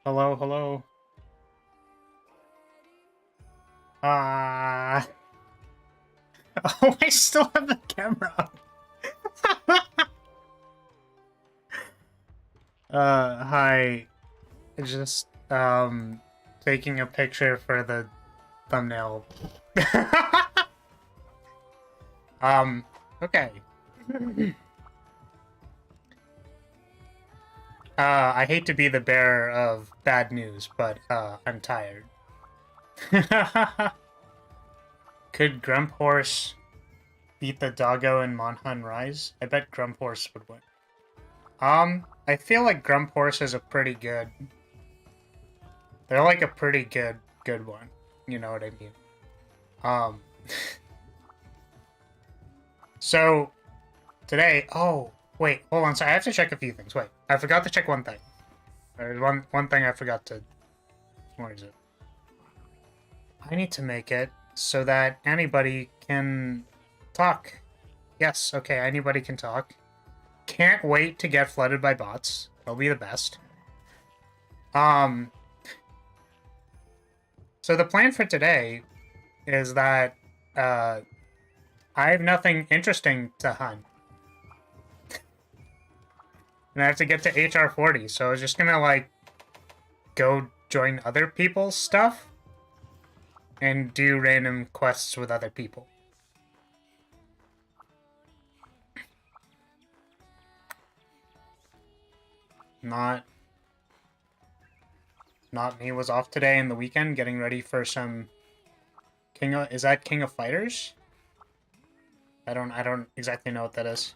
Hello, hello. Ah. Oh, I still have the camera up. Hi. Just, taking a picture for the thumbnail. Okay. I hate to be the bearer of bad news, but, I'm tired. Could Grump Horse beat the Doggo in Monhan Rise? I bet Grump Horse would win. I feel like Grump Horse is a pretty good... They're like a pretty good one. You know what I mean? So, today... Oh, wait, hold on. Sorry, I have to check a few things. Wait, I forgot to check one thing. There's one thing I forgot to... Where is it? I need to make it so that anybody can talk. Yes, okay, anybody can talk. Can't wait to get flooded by bots. It'll be the best. So the plan for today is that I have nothing interesting to hunt. And I have to get to HR 40, so I was just gonna, like, go join other people's stuff and do random quests with other people. Not me was off today and the weekend getting ready for some is that King of Fighters? I don't exactly know what that is.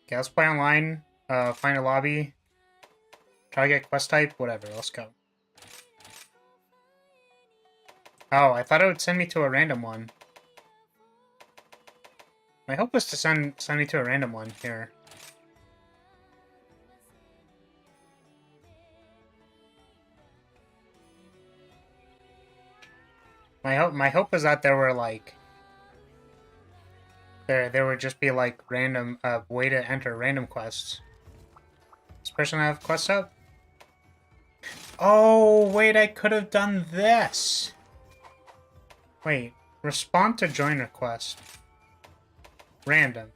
Okay, let's play online, find a lobby, try to get quest type, whatever, let's go. Oh, I thought it would send me to a random one. My hope was to send me to a random one here. My hope is that there were, like, there would just be, like, random way to enter random quests. Does this person have quests up? Oh, wait, I could have done this. Wait, respond to join request. Random.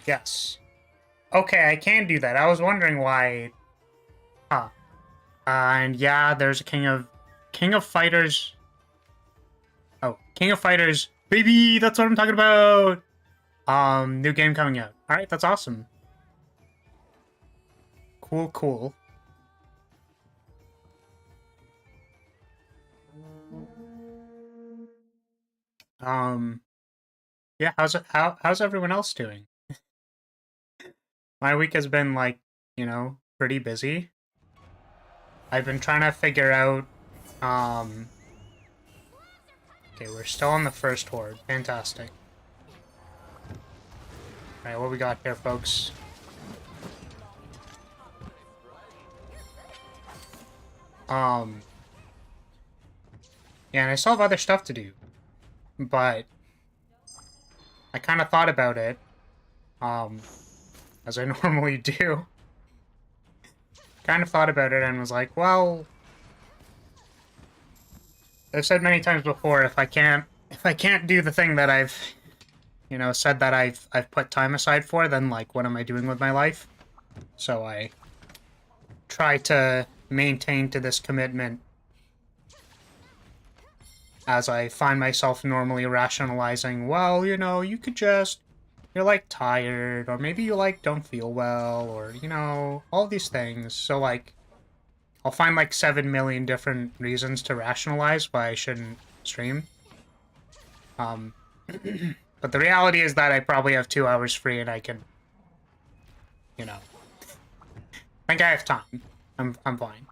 Yes. Okay, I can do that. I was wondering why. Huh. And yeah, there's a King of Fighters. Oh, King of Fighters. Baby, that's what I'm talking about. New game coming out. Alright, that's awesome. Cool, cool. Yeah, how's everyone else doing? My week has been, like, you know, pretty busy. I've been trying to figure out, okay, we're still on the first horde. Fantastic. Alright, what we got here, folks? Yeah, and I still have other stuff to do. But I kind of thought about it, as I normally do. Kind of thought about it and was like, well, I've said many times before, if I can't do the thing that I've, you know, said that I've put time aside for, then, like, what am I doing with my life? So I try to maintain to this commitment as I find myself normally rationalizing, well, you know, you could just, you're, like, tired, or maybe you, like, don't feel well, or, you know, all these things. So, like, I'll find, like, 7 million different reasons to rationalize why I shouldn't stream. But the reality is that I probably have 2 hours free and I can, you know, I think I have time. I'm fine.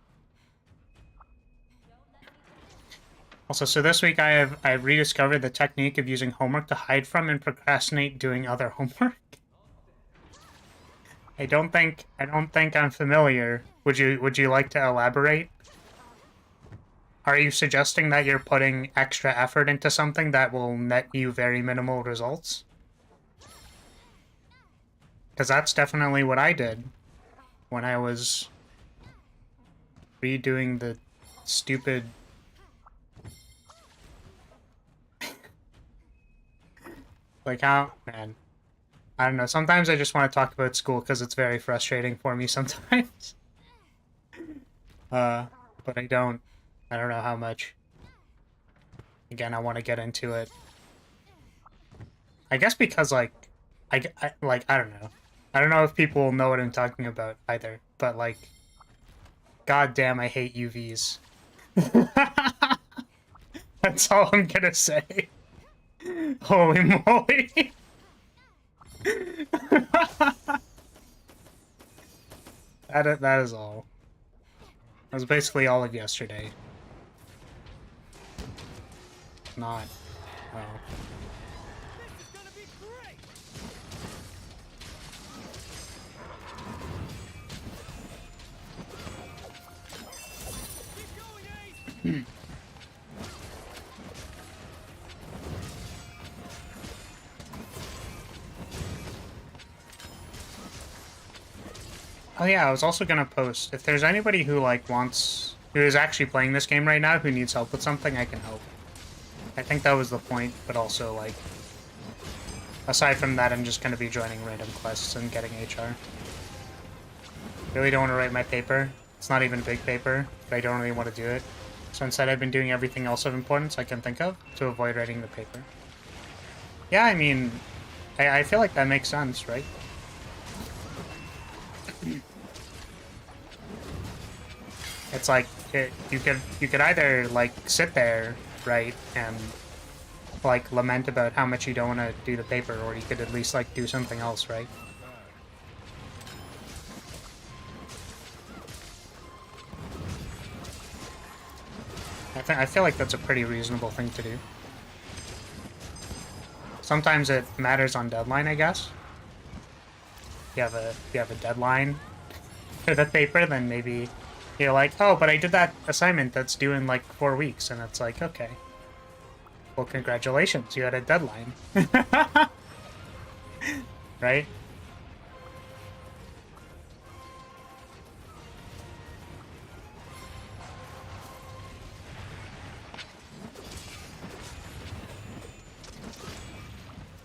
Also, so this week I've rediscovered the technique of using homework to hide from and procrastinate doing other homework. I don't think I'm familiar. Would you like to elaborate? Are you suggesting that you're putting extra effort into something that will net you very minimal results? Because that's definitely what I did when I was redoing the stupid... Like how... Man. I don't know. Sometimes I just want to talk about school because it's very frustrating for me sometimes. But I don't know how much. Again, I want to get into it. I guess because, like, I don't know. I don't know if people know what I'm talking about either, but, like, god damn, I hate UVs. That's all I'm gonna say. Holy moly. That is all. That was basically all of yesterday. Not. Oh. Oh yeah, I was also gonna post, if there's anybody who, like, who is actually playing this game right now who needs help with something, I can help. I think that was the point, but also, like, aside from that, I'm just gonna be joining random quests and getting HR. Really don't want to write my paper. It's not even a big paper, but I don't really want to do it. So instead I've been doing everything else of importance I can think of to avoid writing the paper. Yeah, I mean, I feel like that makes sense, right? It's like, you could either, like, sit there, right, and, like, lament about how much you don't want to do the paper, or you could at least, like, do something else, right? I feel like that's a pretty reasonable thing to do. Sometimes it matters on deadline, I guess. If you have a deadline for the paper, then maybe you're like, oh, but I did that assignment that's due in like 4 weeks, and it's like, okay. Well, congratulations, you had a deadline. Right?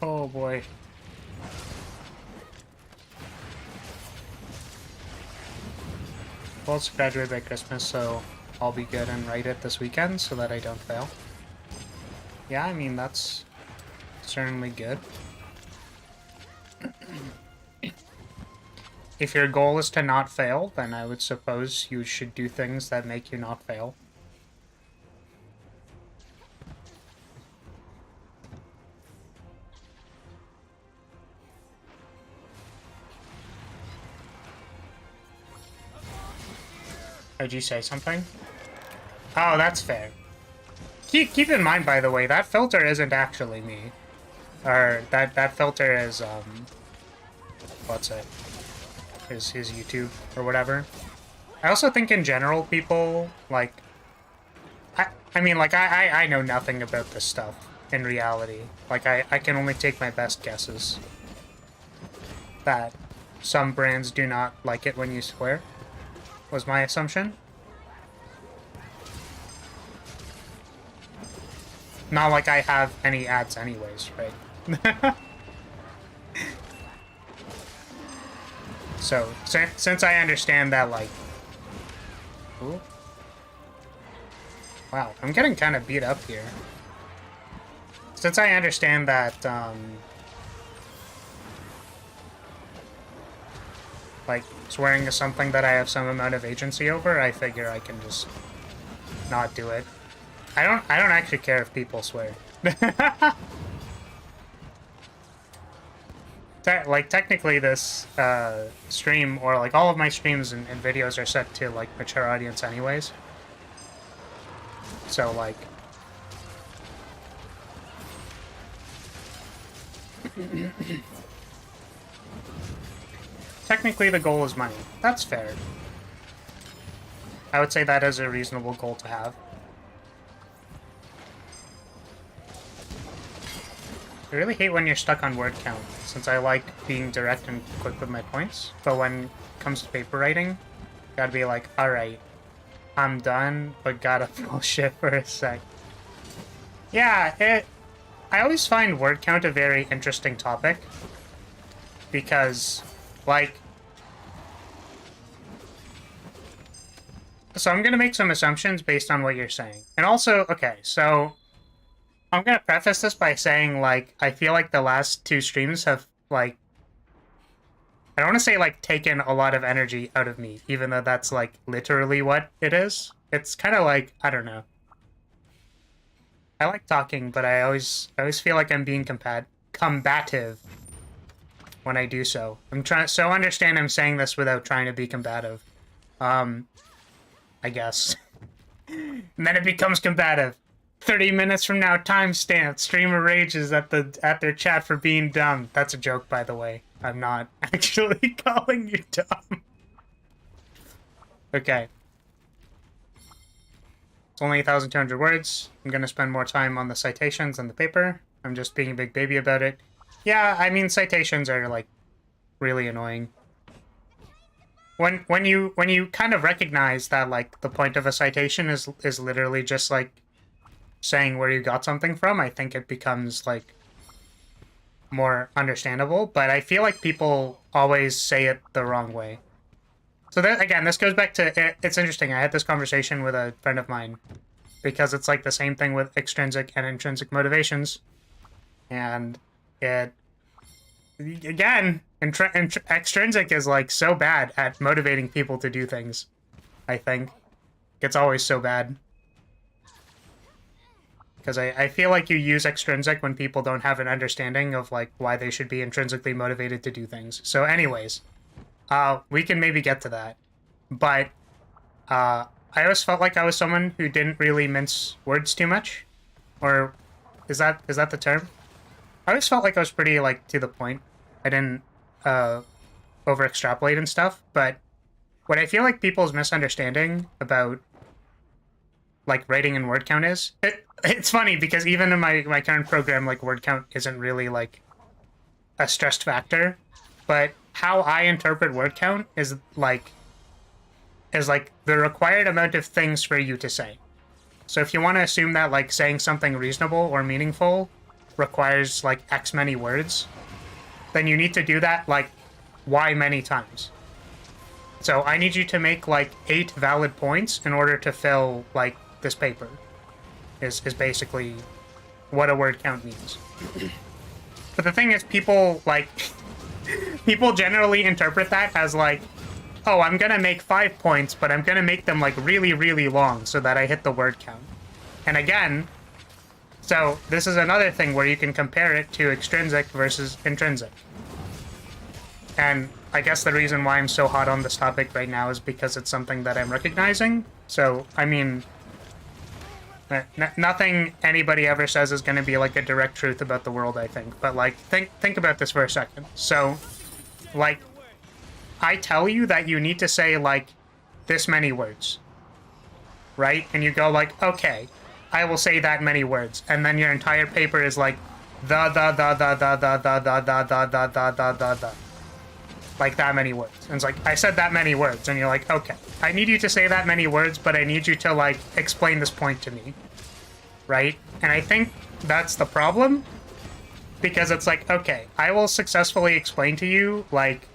Oh boy. Well, it's graduate by Christmas, so I'll be good and write it this weekend so that I don't fail. Yeah, I mean, that's certainly good. If your goal is to not fail, then I would suppose you should do things that make you not fail. Did you say something? Oh, that's fair. Keep in mind, by the way, that filter isn't actually me. Or, that filter is, what's it? Is his YouTube, or whatever. I also think in general, people, like... I mean, like, I know nothing about this stuff, in reality. Like, I can only take my best guesses. That some brands do not like it when you swear. Was my assumption. Not like I have any ads anyways, right? So, since I understand that, like... Ooh. Wow, I'm getting kind of beat up here. Since I understand that, like, swearing is something that I have some amount of agency over, I figure I can just not do it. I don't actually care if people swear. Like, technically this stream, or like all of my streams and videos are set to like mature audience anyways. So like... Technically the goal is money. That's fair. I would say that is a reasonable goal to have. I really hate when you're stuck on word count, since I like being direct and quick with my points. But when it comes to paper writing, gotta be like, alright, I'm done, but got a bullshit for a sec. Yeah, I always find word count a very interesting topic. Because, like... So I'm gonna make some assumptions based on what you're saying. And also, okay, so... I'm gonna preface this by saying, like, I feel like the last 2 streams have, like... I don't want to say, like, taken a lot of energy out of me, even though that's, like, literally what it is. It's kind of like, I don't know. I like talking, but I always feel like I'm being combative when I do so. So understand I'm saying this without trying to be combative. I guess. And then it becomes combative. 30 minutes from now, timestamp. Streamer rages at their chat for being dumb. That's a joke, by the way. I'm not actually calling you dumb. Okay. It's only 1,200 words. I'm gonna spend more time on the citations than the paper. I'm just being a big baby about it. Yeah, I mean, citations are, like, really annoying. When you kind of recognize that, like, the point of a citation is literally just, like, saying where you got something from, I think it becomes, like, more understandable. But I feel like people always say it the wrong way. So that, again, this goes back to... It's interesting. I had this conversation with a friend of mine. Because it's, like, the same thing with extrinsic and intrinsic motivations. And it... Again, extrinsic is, like, so bad at motivating people to do things, I think. It's always so bad. Because I feel like you use extrinsic when people don't have an understanding of, like, why they should be intrinsically motivated to do things. So anyways, we can maybe get to that. But I always felt like I was someone who didn't really mince words too much. Or is that the term? I always felt like I was pretty, like, to the point. I didn't over-extrapolate and stuff. But what I feel like people's misunderstanding about, like, writing and word count is... It's funny, because even in my current program, like, word count isn't really, like, a stressed factor. But how I interpret word count is, like, the required amount of things for you to say. So if you want to assume that, like, saying something reasonable or meaningful requires, like, X many words, then you need to do that, like, Y many times. So I need you to make, like, 8 valid points in order to fill, like, this paper. Is basically what a word count means. But the thing is, people, like... people generally interpret that as, like, oh, I'm gonna make 5 points, but I'm gonna make them, like, really, really long so that I hit the word count. And again, so this is another thing where you can compare it to extrinsic versus intrinsic. And I guess the reason why I'm so hot on this topic right now is because it's something that I'm recognizing. So, I mean... nothing anybody ever says is going to be, like, a direct truth about the world, I think. But, like, think about this for a second. So, like, I tell you that you need to say, like, this many words. Right? And you go, like, okay, I will say that many words. And then your entire paper is, like, the. Like, that many words. And it's like, I said that many words. And you're like, okay, I need you to say that many words, but I need you to, like, explain this point to me. Right? And I think that's the problem. Because it's like, okay, I will successfully explain to you, like,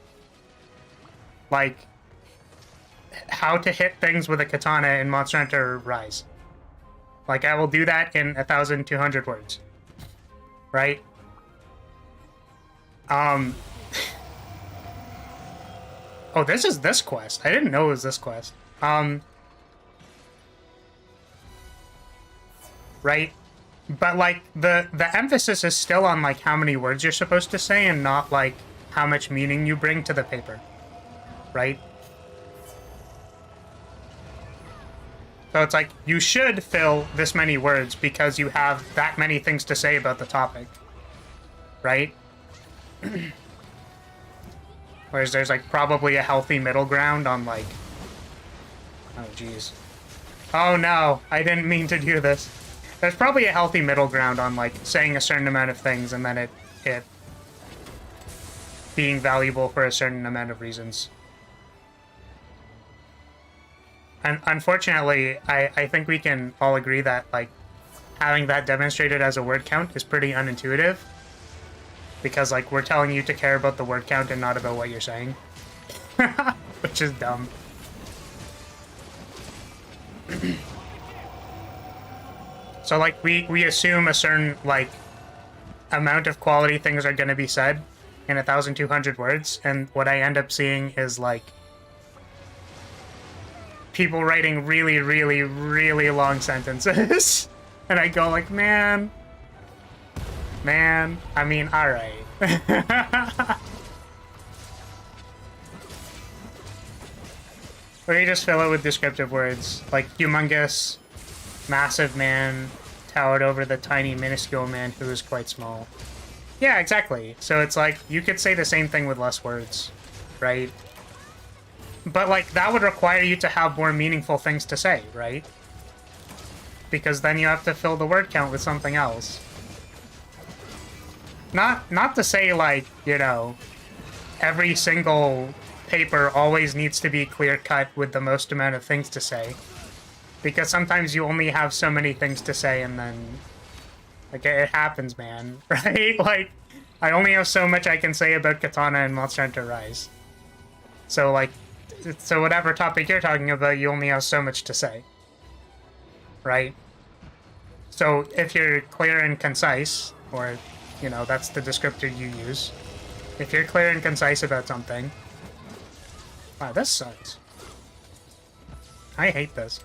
how to hit things with a katana in Monster Hunter Rise. Like, I will do that in 1,200 words. Right? Oh, this is this quest. I didn't know it was this quest. Right? But, like, the emphasis is still on, like, how many words you're supposed to say and not, like, how much meaning you bring to the paper. Right? So it's like, you should fill this many words because you have that many things to say about the topic. Right? Whereas there's, like, probably a healthy middle ground on, like... Oh, jeez. Oh, no. I didn't mean to do this. There's probably a healthy middle ground on, like, saying a certain amount of things and then it being valuable for a certain amount of reasons. unfortunately, I think we can all agree that, like, having that demonstrated as a word count is pretty unintuitive. Because, like, we're telling you to care about the word count and not about what you're saying. Which is dumb. So, like, we assume a certain, like, amount of quality things are going to be said in 1,200 words, and what I end up seeing is, like, people writing really, really, really long sentences. And I go, like, man, I mean, alright. Or you just fill it with descriptive words, like humongous, massive man towered over the tiny, minuscule man who is quite small. Yeah, exactly. So it's like, you could say the same thing with less words, right? But, like, that would require you to have more meaningful things to say, right? Because then you have to fill the word count with something else. Not to say, like, you know, every single paper always needs to be clear-cut with the most amount of things to say. Because sometimes you only have so many things to say, and then, like, it happens, man, right? Like, I only have so much I can say about Katana and Monster Hunter Rise. So, like, so whatever topic you're talking about, you only have so much to say. Right? So, if you're clear and concise, or, you know, that's the descriptor you use. If you're clear and concise about something... Wow, this sucks. I hate this.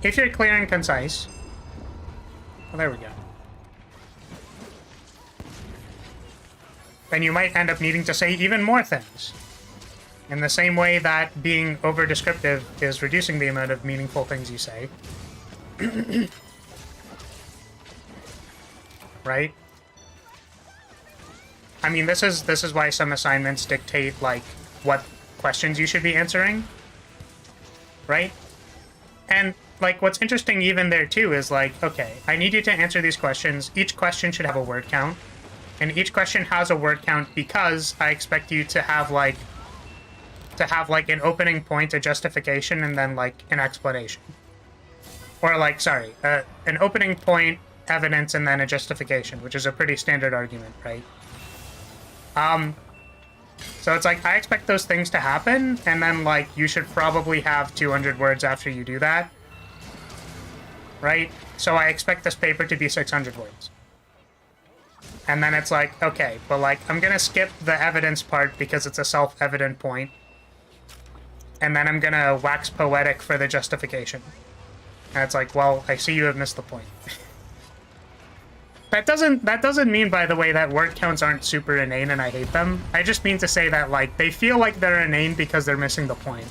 If you're clear and concise... Well, there we go. Then you might end up needing to say even more things. In the same way that being over-descriptive is reducing the amount of meaningful things you say. Right? I mean, this is why some assignments dictate, like, what questions you should be answering. Right? And, like, what's interesting even there, too, is, like, okay, I need you to answer these questions. Each question should have a word count. And each question has a word count because I expect you to have, like, an opening point, a justification, and then, like, an explanation. Or, like, sorry, an opening point, evidence, and then a justification, which is a pretty standard argument, right? So it's like, I expect those things to happen, and then, like, you should probably have 200 words after you do that. Right? So I expect this paper to be 600 words. And then it's like, okay, but, like, I'm gonna skip the evidence part because it's a self-evident point. And then I'm gonna wax poetic for the justification. And it's like, well, I see you have missed the point. That doesn't mean, by the way, that word counts aren't super inane and I hate them. I just mean to say that, like, they feel like they're inane because they're missing the point.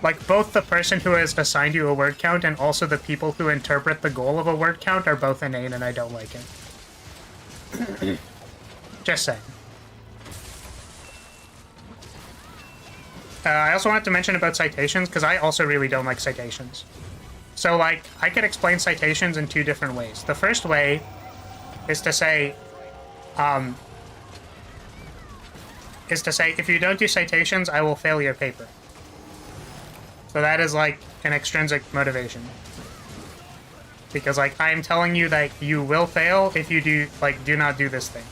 Like, both the person who has assigned you a word count and also the people who interpret the goal of a word count are both inane, and I don't like it. Just saying. I also wanted to mention about citations, because I also really don't like citations. So, like, I could explain citations in two different ways. The first way is to say, if you don't do citations, I will fail your paper. So that is, like, an extrinsic motivation. Because, like, I'm telling you that you will fail if you do not do this thing.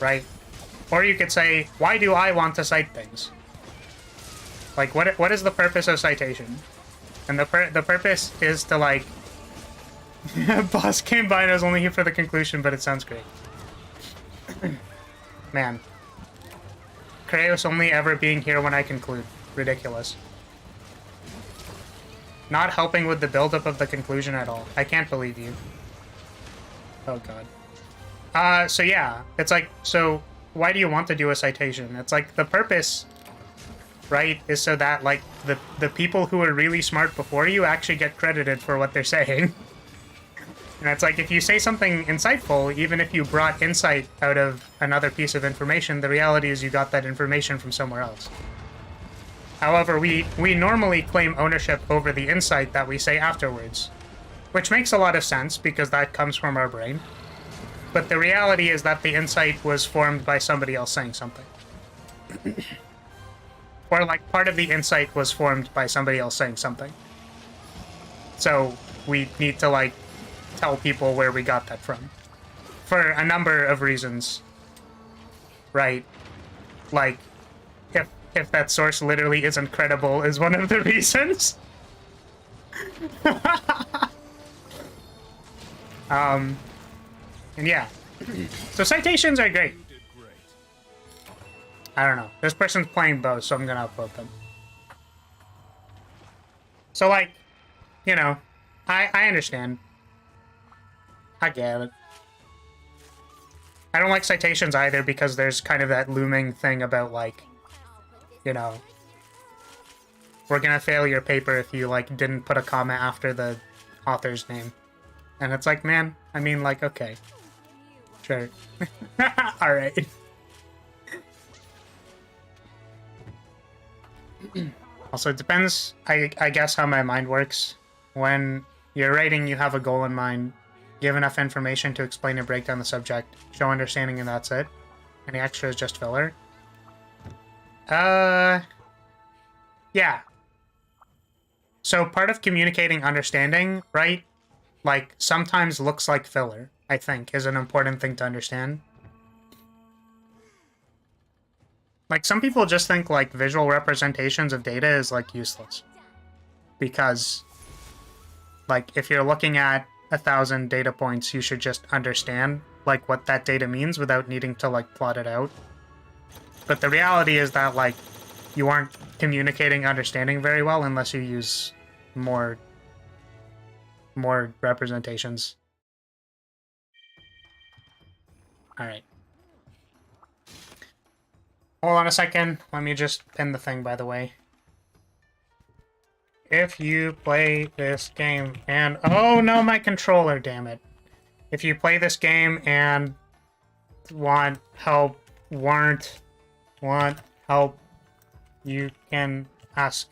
Right? Or you could say, why do I want to cite things? Like, what is the purpose of citation? And the purpose is to, like... Boss came by and I was only here for the conclusion, but it sounds great. Man. Kratos only ever being here when I conclude. Ridiculous. Not helping with the buildup of the conclusion at all. I can't believe you. Oh, God. So yeah. It's like, so why do you want to do a citation? It's like, the purpose... right, is so that, like, the people who are really smart before you actually get credited for what they're saying. And it's like, if you say something insightful, even if you brought insight out of another piece of information, the reality is you got that information from somewhere else. However, we normally claim ownership over the insight that we say afterwards, which makes a lot of sense because that comes from our brain. But the reality is that the insight was formed by somebody else saying something. Or, like, part of the insight was formed by somebody else saying something. So we need to, like, tell people where we got that from. For a number of reasons. Right? Like, if that source literally isn't credible is one of the reasons. And yeah. So citations are great. I don't know. This person's playing both, so I'm gonna upvote them. So, like, you know, I understand. I get it. I don't like citations either because there's kind of that looming thing about, like, you know, we're gonna fail your paper if you, like, didn't put a comma after the author's name. And it's like, man, I mean, like, okay. Sure. Alright. Also, it depends, I guess, how my mind works. When you're writing, you have a goal in mind. Give enough information to explain and break down the subject. Show understanding, and that's it. Any extra is just filler. Yeah. So part of communicating understanding, right? Like, sometimes looks like filler, I think, is an important thing to understand. Like, some people just think, like, visual representations of data is, like, useless. Because, like, if you're looking at 1,000 data points, you should just understand, like, what that data means without needing to, like, plot it out. But the reality is that, like, you aren't communicating understanding very well unless you use more representations. Alright. Hold on a second. Let me just pin the thing, by the way. If you play this game and... Oh no, my controller, damn it. If you play this game and want help, want help, you can ask.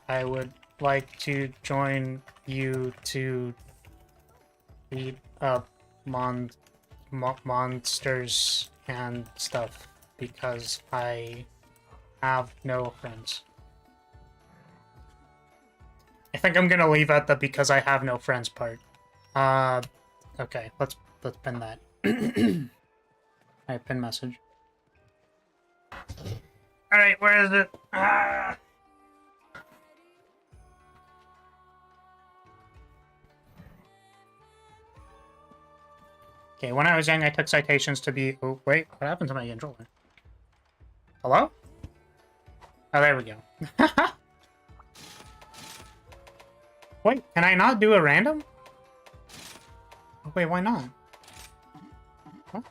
I would like to join you to beat up monsters and stuff because I have no friends. I think I'm gonna leave out the because I have no friends part. Okay, let's pin that. Alright, pin message. Alright, where is it? Okay, when I was young, I took citations to be... Oh, wait, what happened to my controller? Hello? Oh, there we go. Wait, can I not do a random? Wait, why not? What?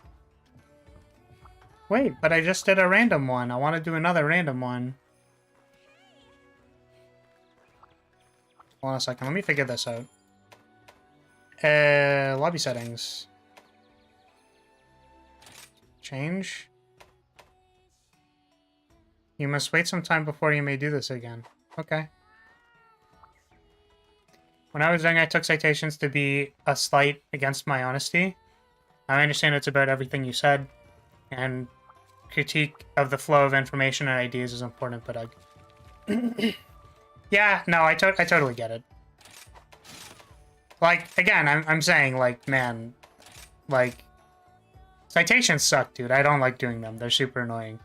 Wait, but I just did a random one. I want to do another random one. Hold on a second, let me figure this out. Lobby settings. Change. You must wait some time before you may do this again. Okay. When I was young, I took citations to be a slight against my honesty. I understand it's about everything you said, and critique of the flow of information and ideas is important, but yeah, no, I totally get it. Like, again, I'm saying, like, man, like, citations suck, dude. I don't like doing them. They're super annoying.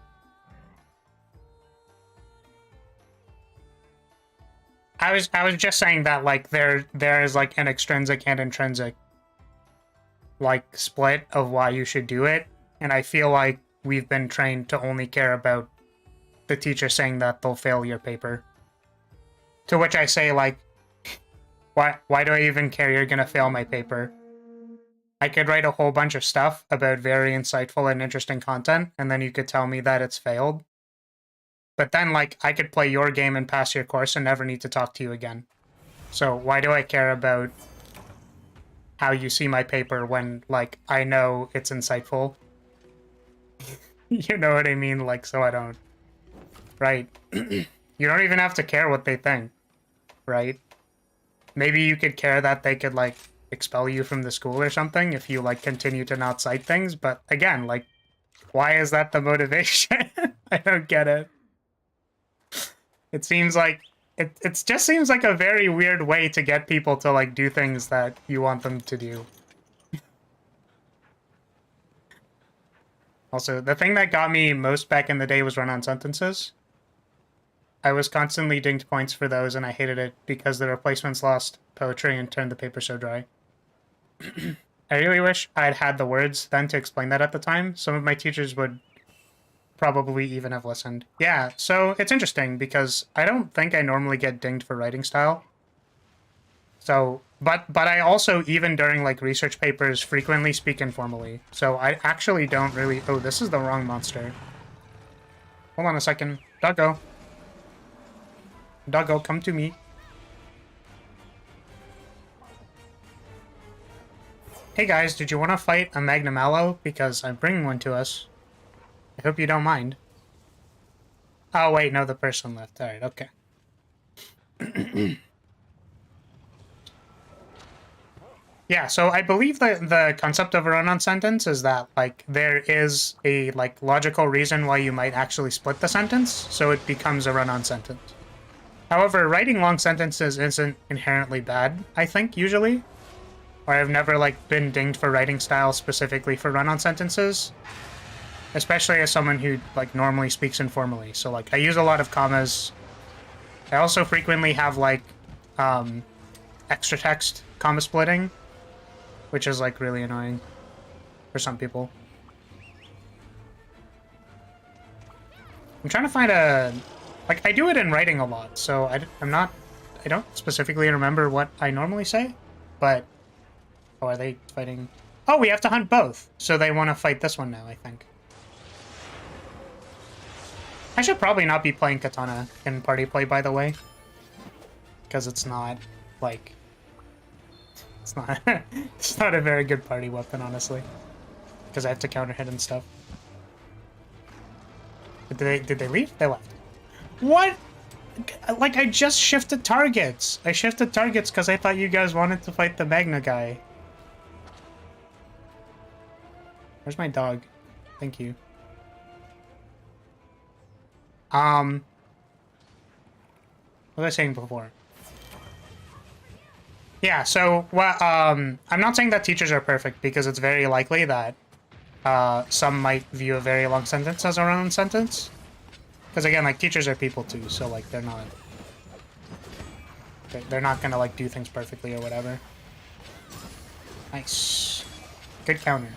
I was just saying that, like, there is, like, an extrinsic and intrinsic, like, split of why you should do it, and I feel like we've been trained to only care about the teacher saying that they'll fail your paper. To which I say, like, why do I even care you're gonna fail my paper? I could write a whole bunch of stuff about very insightful and interesting content, and then you could tell me that it's failed. But then, like, I could play your game and pass your course and never need to talk to you again. So why do I care about how you see my paper when, like, I know it's insightful? You know what I mean? Like, so I don't... Right. You don't even have to care what they think. Right? Maybe you could care that they could, like, expel you from the school or something if you, like, continue to not cite things. But, again, like, why is that the motivation? I don't get it. It seems like it just seems like a very weird way to get people to like do things that you want them to do. Also, the thing that got me most back in the day was run-on sentences. I was constantly dinged points for those, and I hated it because the replacements lost poetry and turned the paper so dry. I really wish I'd had the words then to explain that at the time. Some of my teachers would probably even have listened. Yeah, so it's interesting because I don't think I normally get dinged for writing style. So, but I also, even during like research papers, frequently speak informally. So I actually don't really... Oh, this is the wrong monster. Hold on a second. Doggo. Doggo, come to me. Hey guys, did you want to fight a Magnum Aloe? Because I'm bringing one to us. I hope you don't mind. Oh wait, no, the person left. Alright, okay. Yeah, so I believe that the concept of a run-on sentence is that, like, there is a, like, logical reason why you might actually split the sentence, so it becomes a run-on sentence. However, writing long sentences isn't inherently bad, I think, usually. Or I've never, like, been dinged for writing style specifically for run-on sentences. Especially as someone who, like, normally speaks informally. So, like, I use a lot of commas. I also frequently have, like, extra text comma splitting, which is, like, really annoying for some people. I'm trying to find a... Like, I do it in writing a lot, so I don't specifically remember what I normally say, but... Oh, are they fighting? Oh, we have to hunt both, so they want to fight this one now, I think. I should probably not be playing Katana in party play, by the way. Because it's not, like... It's not... it's not a very good party weapon, honestly. Because I have to counter hit and stuff. Did they leave? They left. What? Like, I just shifted targets. I shifted targets because I thought you guys wanted to fight the Magna guy. Where's my dog? Thank you. What was I saying before? Yeah, so, well, I'm not saying that teachers are perfect, because it's very likely that some might view a very long sentence as a run-on sentence. Because, again, like, teachers are people, too, so, like, they're not gonna, like, do things perfectly or whatever. Nice. Good counter.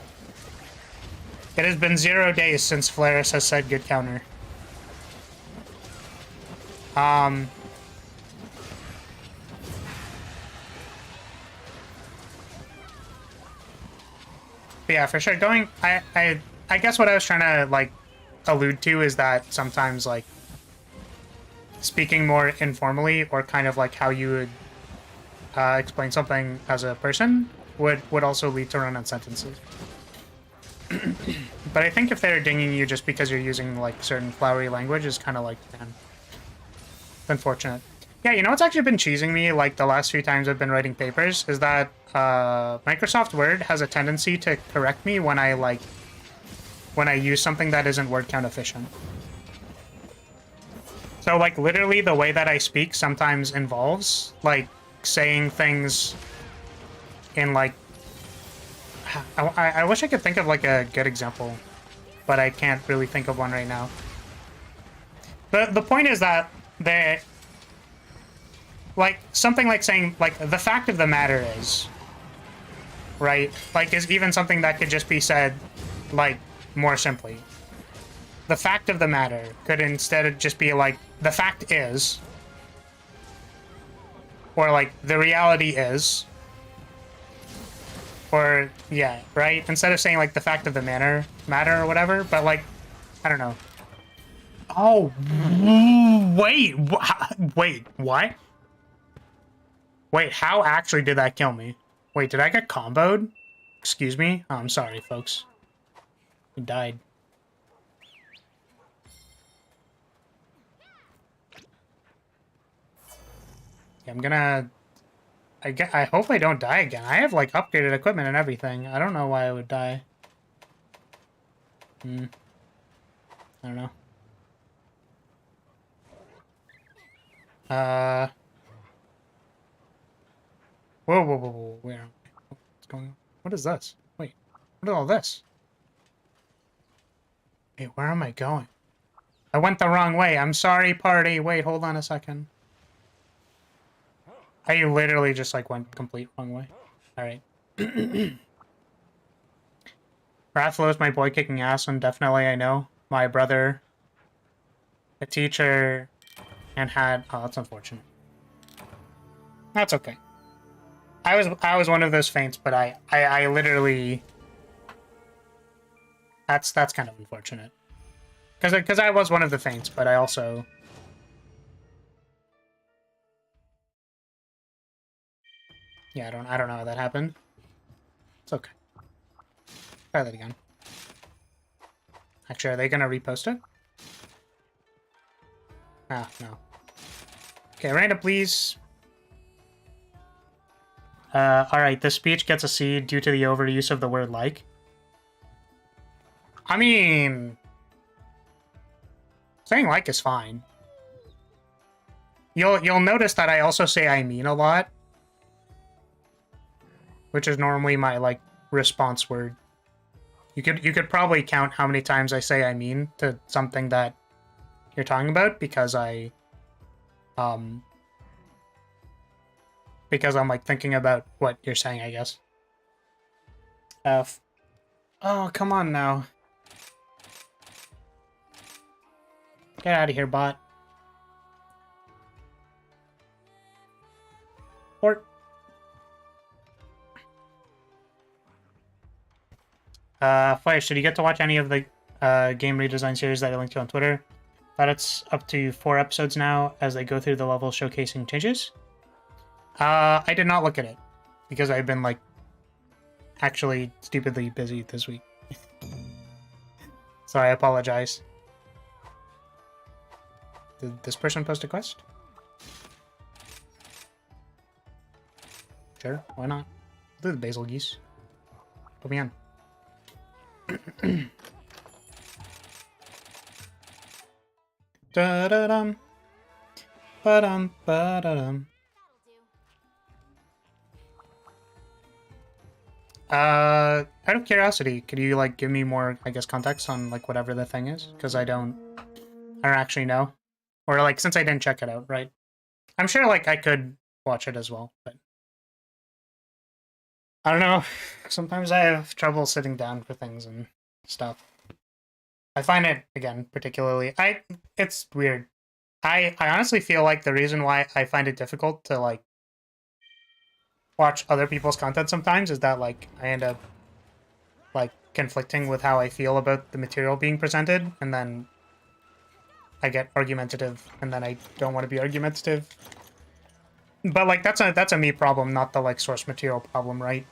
It has been 0 days since Flaris has said good counter. But yeah, for sure. I guess what I was trying to, like, allude to is that sometimes, like, speaking more informally, or kind of like how you would explain something as a person, would also lead to run-on sentences. But I think if they're dinging you just because you're using, like, certain flowery language is kind of like, man, it's unfortunate. Yeah, you know what's actually been cheesing me, like, the last few times I've been writing papers, is that Microsoft Word has a tendency to correct me when I use something that isn't word count efficient. So, like, literally the way that I speak sometimes involves, like, saying things in, like... I wish I could think of, like, a good example, but I can't really think of one right now. The point is that they... Like, something like saying, like, the fact of the matter is... Right? Like, is even something that could just be said, like, more simply. The fact of the matter could instead just be, like, the fact is... Or, like, the reality is... Or, yeah, right? Instead of saying, like, the fact of the matter or whatever, but, like, I don't know. Oh, wait, wait, what? Wait, how actually did that kill me? Wait, did I get comboed? Excuse me? Oh, I'm sorry, folks. I died. Yeah, I'm gonna... I hope I don't die again. I have, like, upgraded equipment and everything. I don't know why I would die. I don't know. Whoa, whoa, whoa, whoa. Where? What's going on? What is this? Wait, what is all this? Wait, where am I going? I went the wrong way. I'm sorry, party. Wait, hold on a second. I literally just, like, went complete wrong way. Alright. Rathlo is my boy kicking ass, and definitely I know. My brother, a teacher, and had... Oh, that's unfortunate. That's okay. I was one of those faints, but I literally... That's kind of unfortunate. Because I was one of the faints, but I also... Yeah, I don't know how that happened. It's okay. Try that again. Actually, are they gonna repost it? Ah, no. Okay, Randa, please. Alright, this speech gets a C due to the overuse of the word like. I mean... Saying like is fine. You'll notice that I also say I mean a lot. Which is normally my, like, response word. You could probably count how many times I say I mean to something that you're talking about, because because I'm, like, thinking about what you're saying, I guess. Oh, come on now. Get out of here, bot. Or... Fire, should you get to watch any of the game redesign series that I linked to on Twitter? But it's up to 4 episodes now as they go through the level showcasing changes. I did not look at it because I've been, like, actually stupidly busy this week. So I apologize. Did this person post a quest? Sure, why not? I'll do the basil geese. Put me on. Da-da-dum. Ba-dum, ba-da-dum. Out of curiosity, could you, like, give me more, I guess, context on, like, whatever the thing is? Because I don't actually know. Or, like, since I didn't check it out, right? I'm sure, like, I could watch it as well, but... I don't know. Sometimes I have trouble sitting down for things and stuff. I find it, again, particularly... It's weird. I honestly feel like the reason why I find it difficult to, like, watch other people's content sometimes is that, like, I end up, like, conflicting with how I feel about the material being presented, and then I get argumentative, and then I don't want to be argumentative. But, like, that's a me problem, not the, like, source material problem, right?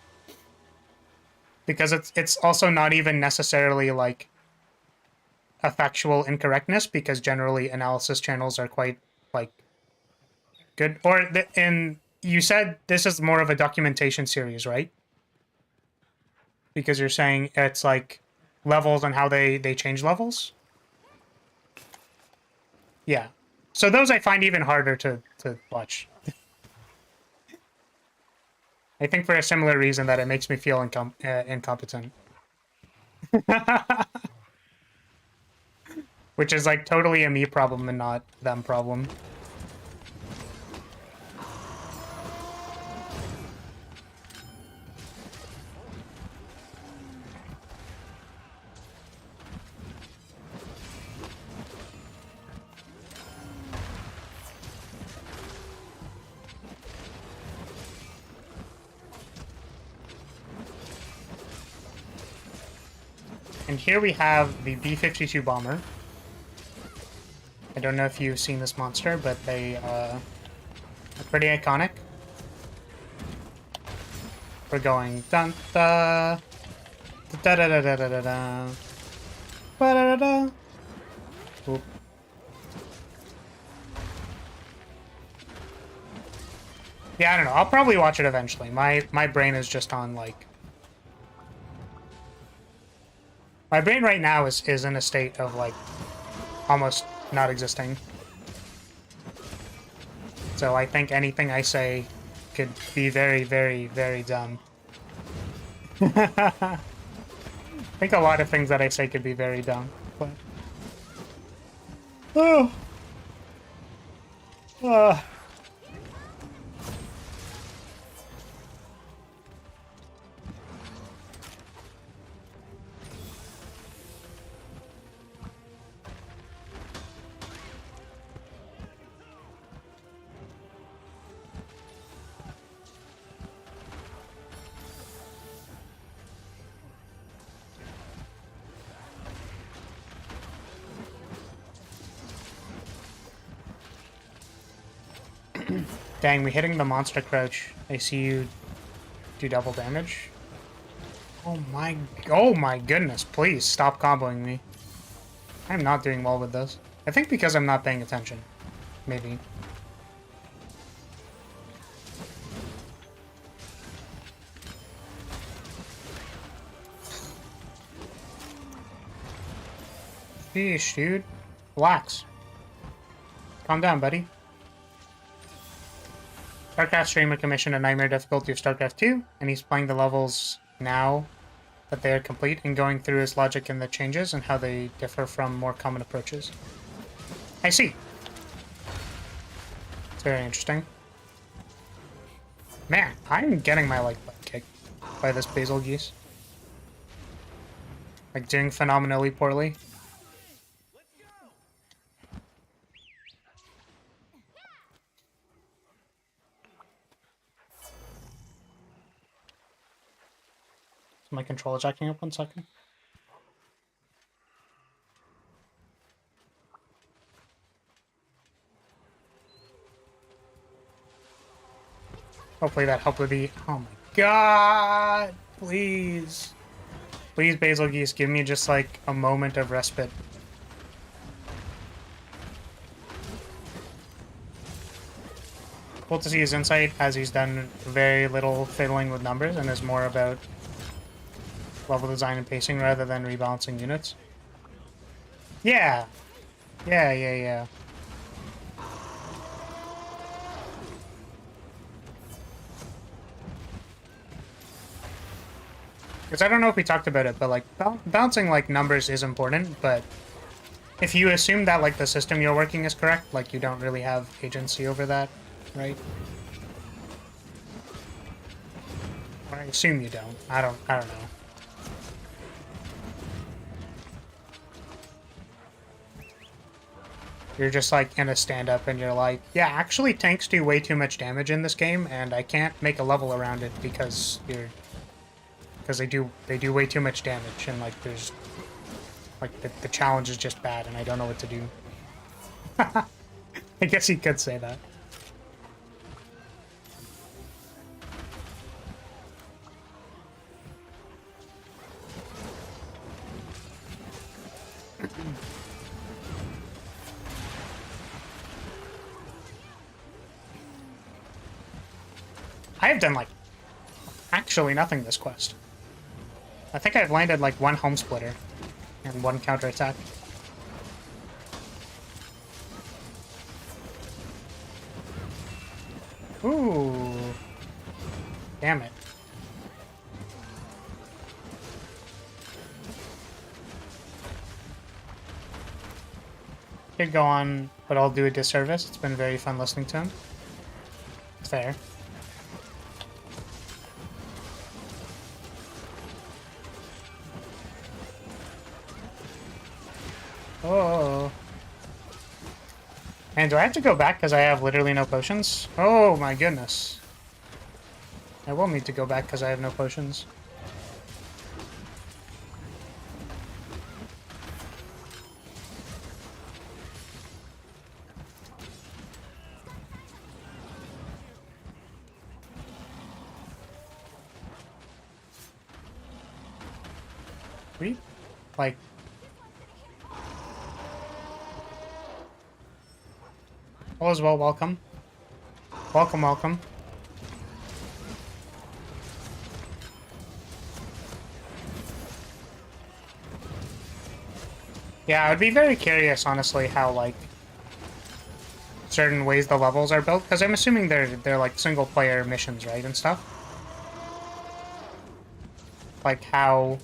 Because it's also not even necessarily, like, a factual incorrectness, because generally analysis channels are quite, like, good. Or, you said this is more of a documentation series, right? Because you're saying it's, like, levels and how they change levels? Yeah. So those I find even harder to watch. I think for a similar reason that it makes me feel incompetent. Which is, like, totally a me problem and not them problem. And here we have the B-52 bomber. I don't know if you've seen this monster, but they are pretty iconic. We're going dun da da da da da da da da da da da. Oop. Yeah, I don't know. I'll probably watch it eventually. My brain is just on, like... My brain right now is in a state of, like, almost not existing. So I think anything I say could be very, very, very dumb. I think a lot of things that I say could be very dumb, but... Oh! Dang, we hitting the monster crouch. I see you do double damage. Oh my goodness, please stop comboing me. I'm not doing well with this. I think because I'm not paying attention. Maybe. Sheesh, dude. Relax. Calm down, buddy. StarCraft streamer commissioned a nightmare difficulty of StarCraft 2, and he's playing the levels now that they are complete and going through his logic in the changes and how they differ from more common approaches. I see. It's very interesting. Man, I'm getting my butt kicked by this basil geese. Like doing phenomenally poorly. My controller jacking up 1 second. Hopefully that helped with the... Oh my god! Please. Please, Basil Geese, give me just like a moment of respite. Cool to see his insight as he's done very little fiddling with numbers and is more about level design and pacing rather than rebalancing units. Yeah. Yeah. Because I don't know if we talked about it, but like balancing like numbers is important, but if you assume that like the system you're working is correct, like you don't really have agency over that, right? Or I assume you don't. I don't know. You're just like in a stand-up and you're like, yeah, actually tanks do way too much damage in this game and I can't make a level around it because they do way too much damage and like there's like the challenge is just bad and I don't know what to do. I guess you could say that. I have done, like, actually nothing this quest. I think I've landed, like, 1 home splitter and 1 counterattack. Ooh. Damn it. Could go on, but I'll do a disservice. It's been very fun listening to him. It's fair. Oh. And do I have to go back because I have literally no potions? Oh my goodness. I will need to go back because I have no potions. We, like... All is well, welcome. Welcome. Yeah, I would be very curious, honestly, how, like, certain ways the levels are built? Because I'm assuming they're like single player missions, right, and stuff. Like how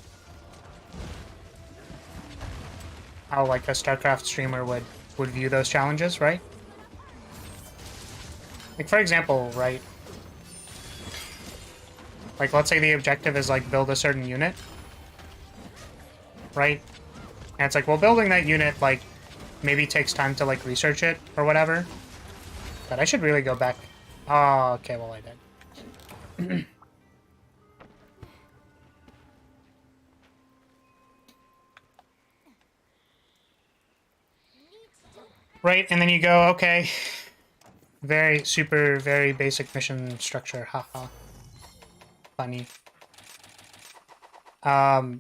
like a StarCraft streamer would view those challenges, right? Like for example, right? Like let's say the objective is like build a certain unit, right? And it's like, well, building that unit like maybe takes time to like research it or whatever. But I should really go back. Oh, okay, well I did. Right, and then you go, okay. Very basic mission structure. Haha. Funny. Okay,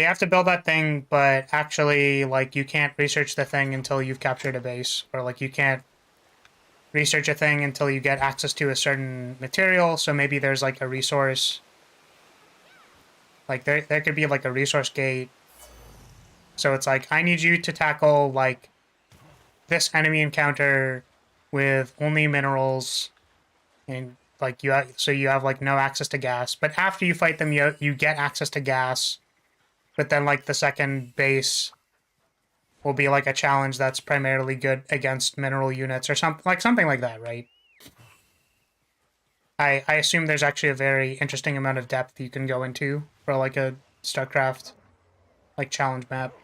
you have to build that thing, but actually, like, you can't research the thing until you've captured a base, or like you can't research a thing until you get access to a certain material, so maybe there's like a resource. Like there could be like a resource gate. So it's like, I need you to tackle like this enemy encounter with only minerals, and like you have like no access to gas. But after you fight them, you get access to gas. But then like the second base will be like a challenge that's primarily good against mineral units or something like that, right? I assume there's actually a very interesting amount of depth you can go into for like a StarCraft like challenge map.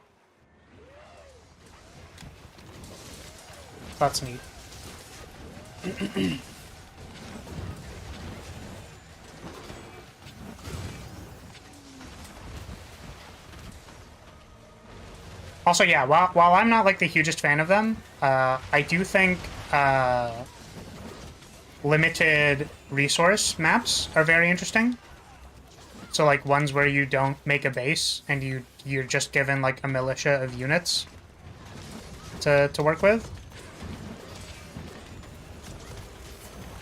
That's neat. Also, yeah, while I'm not like the hugest fan of them, I do think limited resource maps are very interesting. So like ones where you don't make a base and you're just given like a militia of units to work with.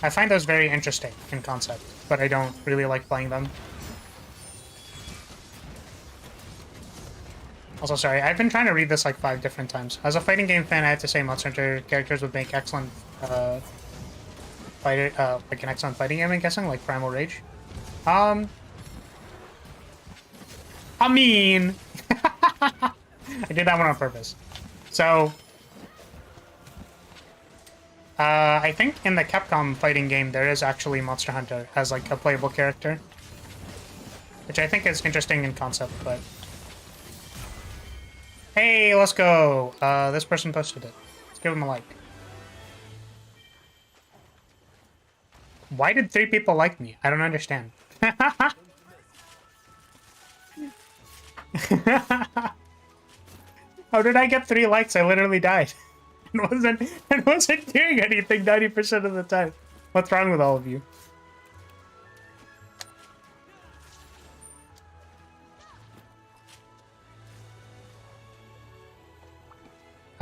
I find those very interesting in concept, but I don't really like playing them. Also, sorry, I've been trying to read this like 5 different times. As a fighting game fan, I have to say Monster Hunter characters would make excellent like an excellent fighting game, I'm guessing, like Primal Rage. I mean, I did that one on purpose. So, I think in the Capcom fighting game, there is actually Monster Hunter as like a playable character, which I think is interesting in concept, but... Hey, let's go! This person posted it. Let's give him a like. Why did 3 people like me? I don't understand. How did I get 3 likes? I literally died. It wasn't doing anything 90% of the time. What's wrong with all of you?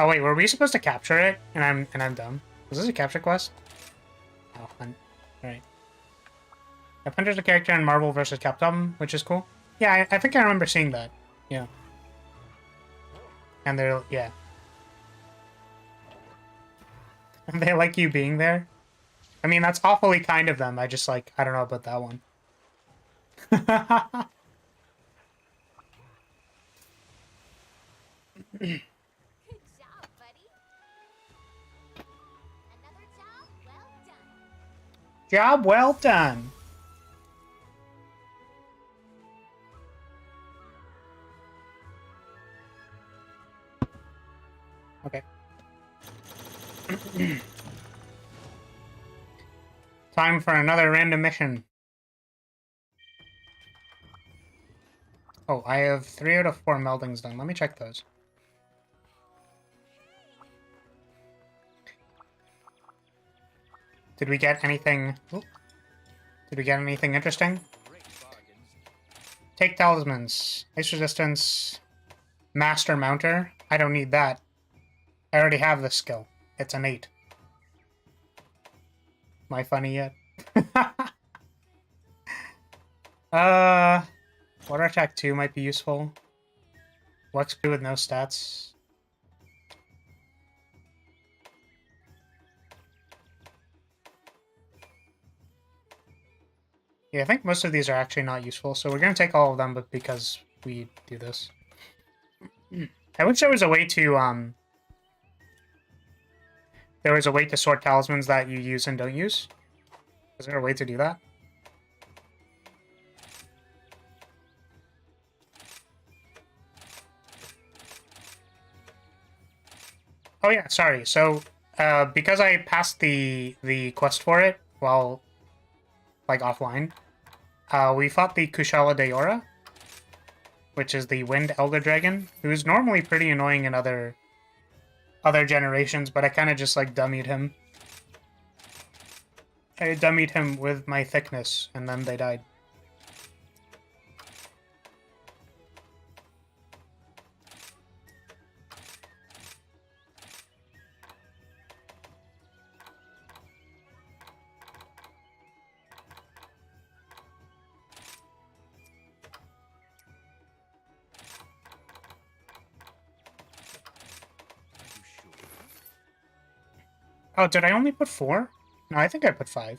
Oh wait, were we supposed to capture it? And I'm dumb. Was this a capture quest? Oh, fun. Alright. I've hunted a character in Marvel vs. Capcom, which is cool. Yeah, I think I remember seeing that. Yeah. And they're, yeah. And they like you being there? I mean, that's awfully kind of them. I just, like, I don't know about that one. Good job, buddy. Another job well done. Job well done. Okay. Time for another random mission. Oh, I have 3 out of 4 meldings done. Let me check those. Did we get anything... Ooh. Did we get anything interesting? Take talismans. Ice resistance. Master mounter. I don't need that. I already have this skill. It's an 8. Am I funny yet? Water attack 2 might be useful. What's good with no stats? Yeah, I think most of these are actually not useful, so we're gonna take all of them, but because we do this. I wish there was a way to, there was a way to sort talismans that you use and don't use. Is there a way to do that? Oh yeah, sorry. So, because I passed the quest for it while, like, offline, we fought the Kushala Daora, which is the Wind Elder Dragon, who's normally pretty annoying in other generations, but I kind of just, like, dummied him. I dummied him with my thickness, and then they died. Oh, did I only put 4? No, I think I put 5.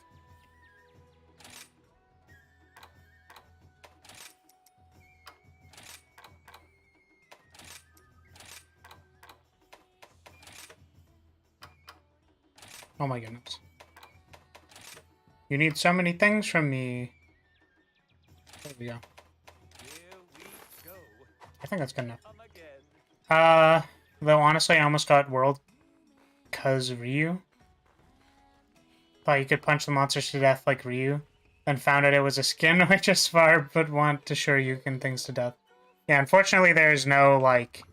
Oh my goodness. You need so many things from me. There we go. I think that's good enough. Though honestly, I almost got world cause Ryu. Thought you could punch the monsters to death like Ryu. Then found out it was a skin, which is far, but want to Shoryuken things to death. Yeah, unfortunately there's no, like...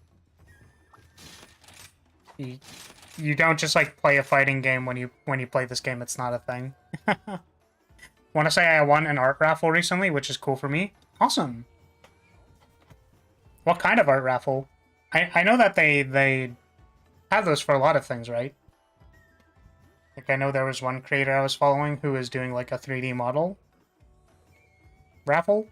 You don't just, like, play a fighting game when you play this game. It's not a thing. Want to say I won an art raffle recently, which is cool for me. Awesome. What kind of art raffle? I know that they have those for a lot of things, right? Like, I know there was one creator I was following who was doing, like, a 3D model raffle.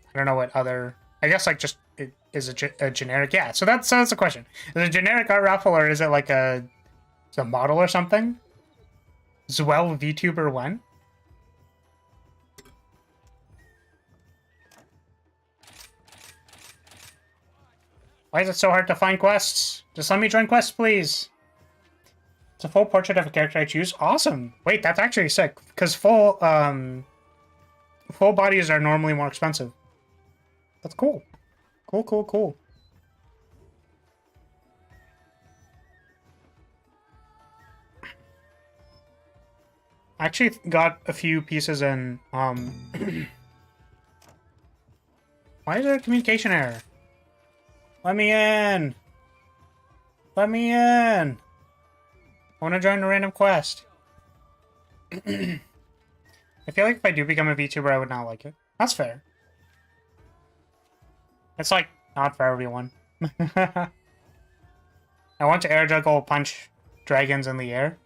I don't know what other... I guess, like, just... It is a generic... Yeah, so that's the question. Is it a generic art raffle, or is it, like, a model or something? Zwell VTuber when? Why is it so hard to find quests? Just let me join quests, please. It's a full portrait of a character I choose. Awesome. Wait, that's actually sick. Because full bodies are normally more expensive. That's cool. Cool, cool, cool. I actually got a few pieces in, Why is there a communication error? Let me in! Let me in! I want to join a random quest. I feel like if I do become a VTuber, I would not like it. That's fair. It's, like, not for everyone. I want to air juggle punch dragons in the air.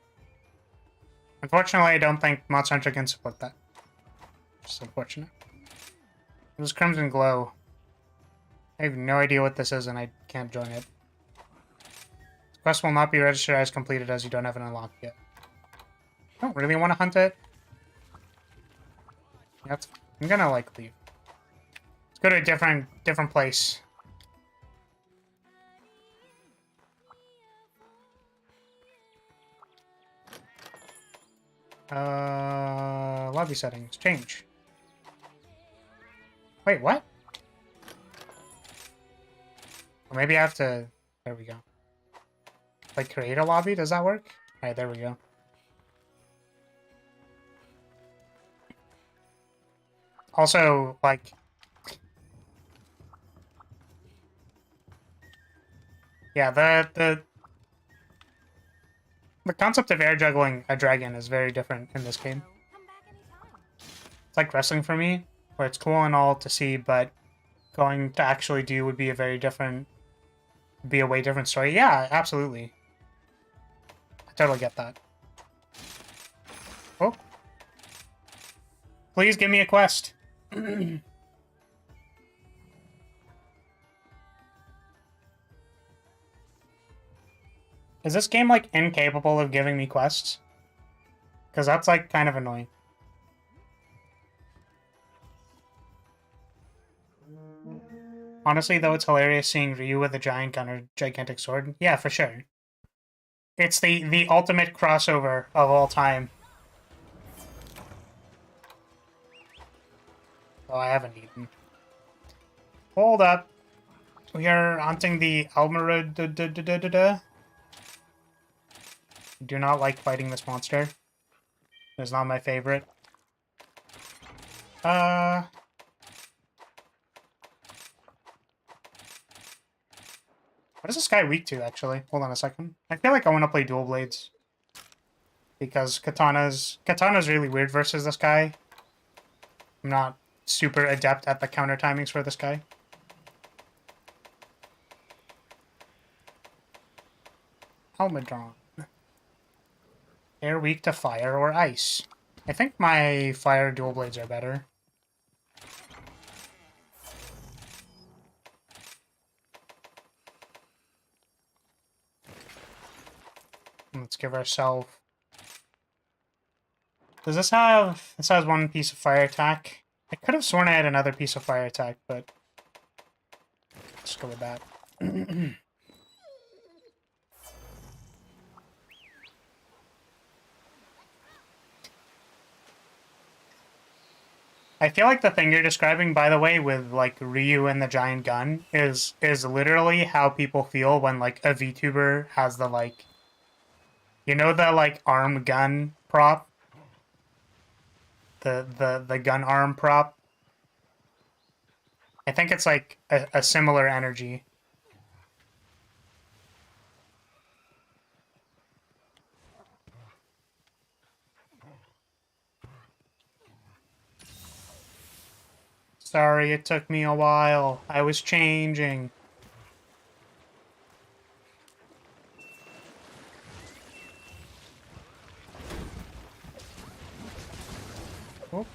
Unfortunately, I don't think Monster Hunter can support that. Just unfortunate. It was Crimson Glow. I have no idea what this is, and I can't join it. This quest will not be registered as completed as you don't have it unlocked yet. I don't really want to hunt it. I'm gonna, like, leave. Let's go to a different place. Lobby settings. Change. Wait, what? Or maybe I have to... There we go. Like, create a lobby? Does that work? Alright, there we go. Also, like... Yeah, the concept of air juggling a dragon is very different in this game. It's like wrestling for me, where it's cool and all to see, but going to actually do would be a very different... Be a way different story. Yeah, absolutely. I totally get that. Oh. Please give me a quest. Is this game, like, incapable of giving me quests? Because that's, like, kind of annoying. Honestly, though, it's hilarious seeing Ryu with a giant gun or gigantic sword. Yeah, for sure. It's the ultimate crossover of all time. Oh, I haven't eaten. Hold up. We are hunting the Almera. Do not like fighting this monster. It's not my favorite. What is this guy weak to, actually? Hold on a second. I feel like I want to play dual blades. Because Katana's really weird versus this guy. I'm not super adept at the counter timings for this guy. Almedron. They're weak to fire or ice. I think my fire dual blades are better. Let's give ourselves... Does this have... This has one piece of fire attack. I could have sworn I had another piece of fire attack, but... Let's go with that. I feel like the thing you're describing, by the way, with, like, Ryu and the giant gun is literally how people feel when, like, a VTuber has the, like... You know the, like, arm gun prop? The gun arm prop? I think it's, like, a similar energy. Sorry, it took me a while. I was changing. Oh.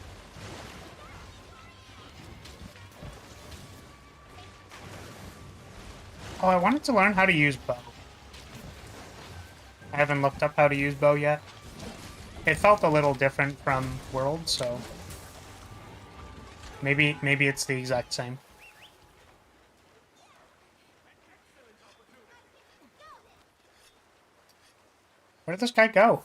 Oh, I wanted to learn how to use bow. I haven't looked up how to use bow yet. It felt a little different from World, so... Maybe it's the exact same. Where did this guy go?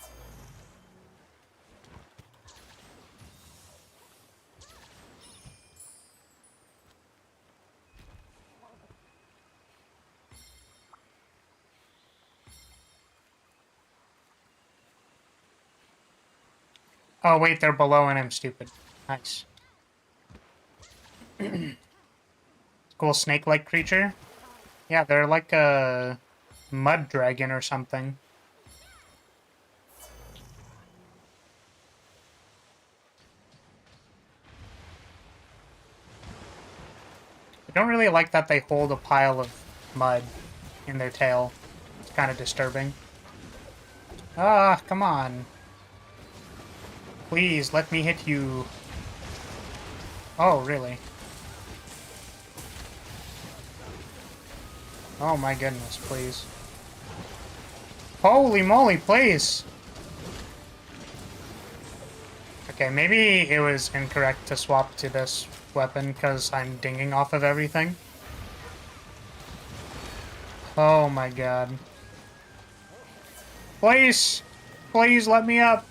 Oh, wait, they're below and I'm stupid. Nice. Cool snake-like creature. Yeah, they're like a mud dragon or something. I don't really like that they hold a pile of mud in their tail. It's kind of disturbing. Ah, come on. Please, let me hit you. Oh, really? Oh my goodness, please. Holy moly, please! Okay, maybe it was incorrect to swap to this weapon because I'm dinging off of everything. Oh my god. Please! Please let me up!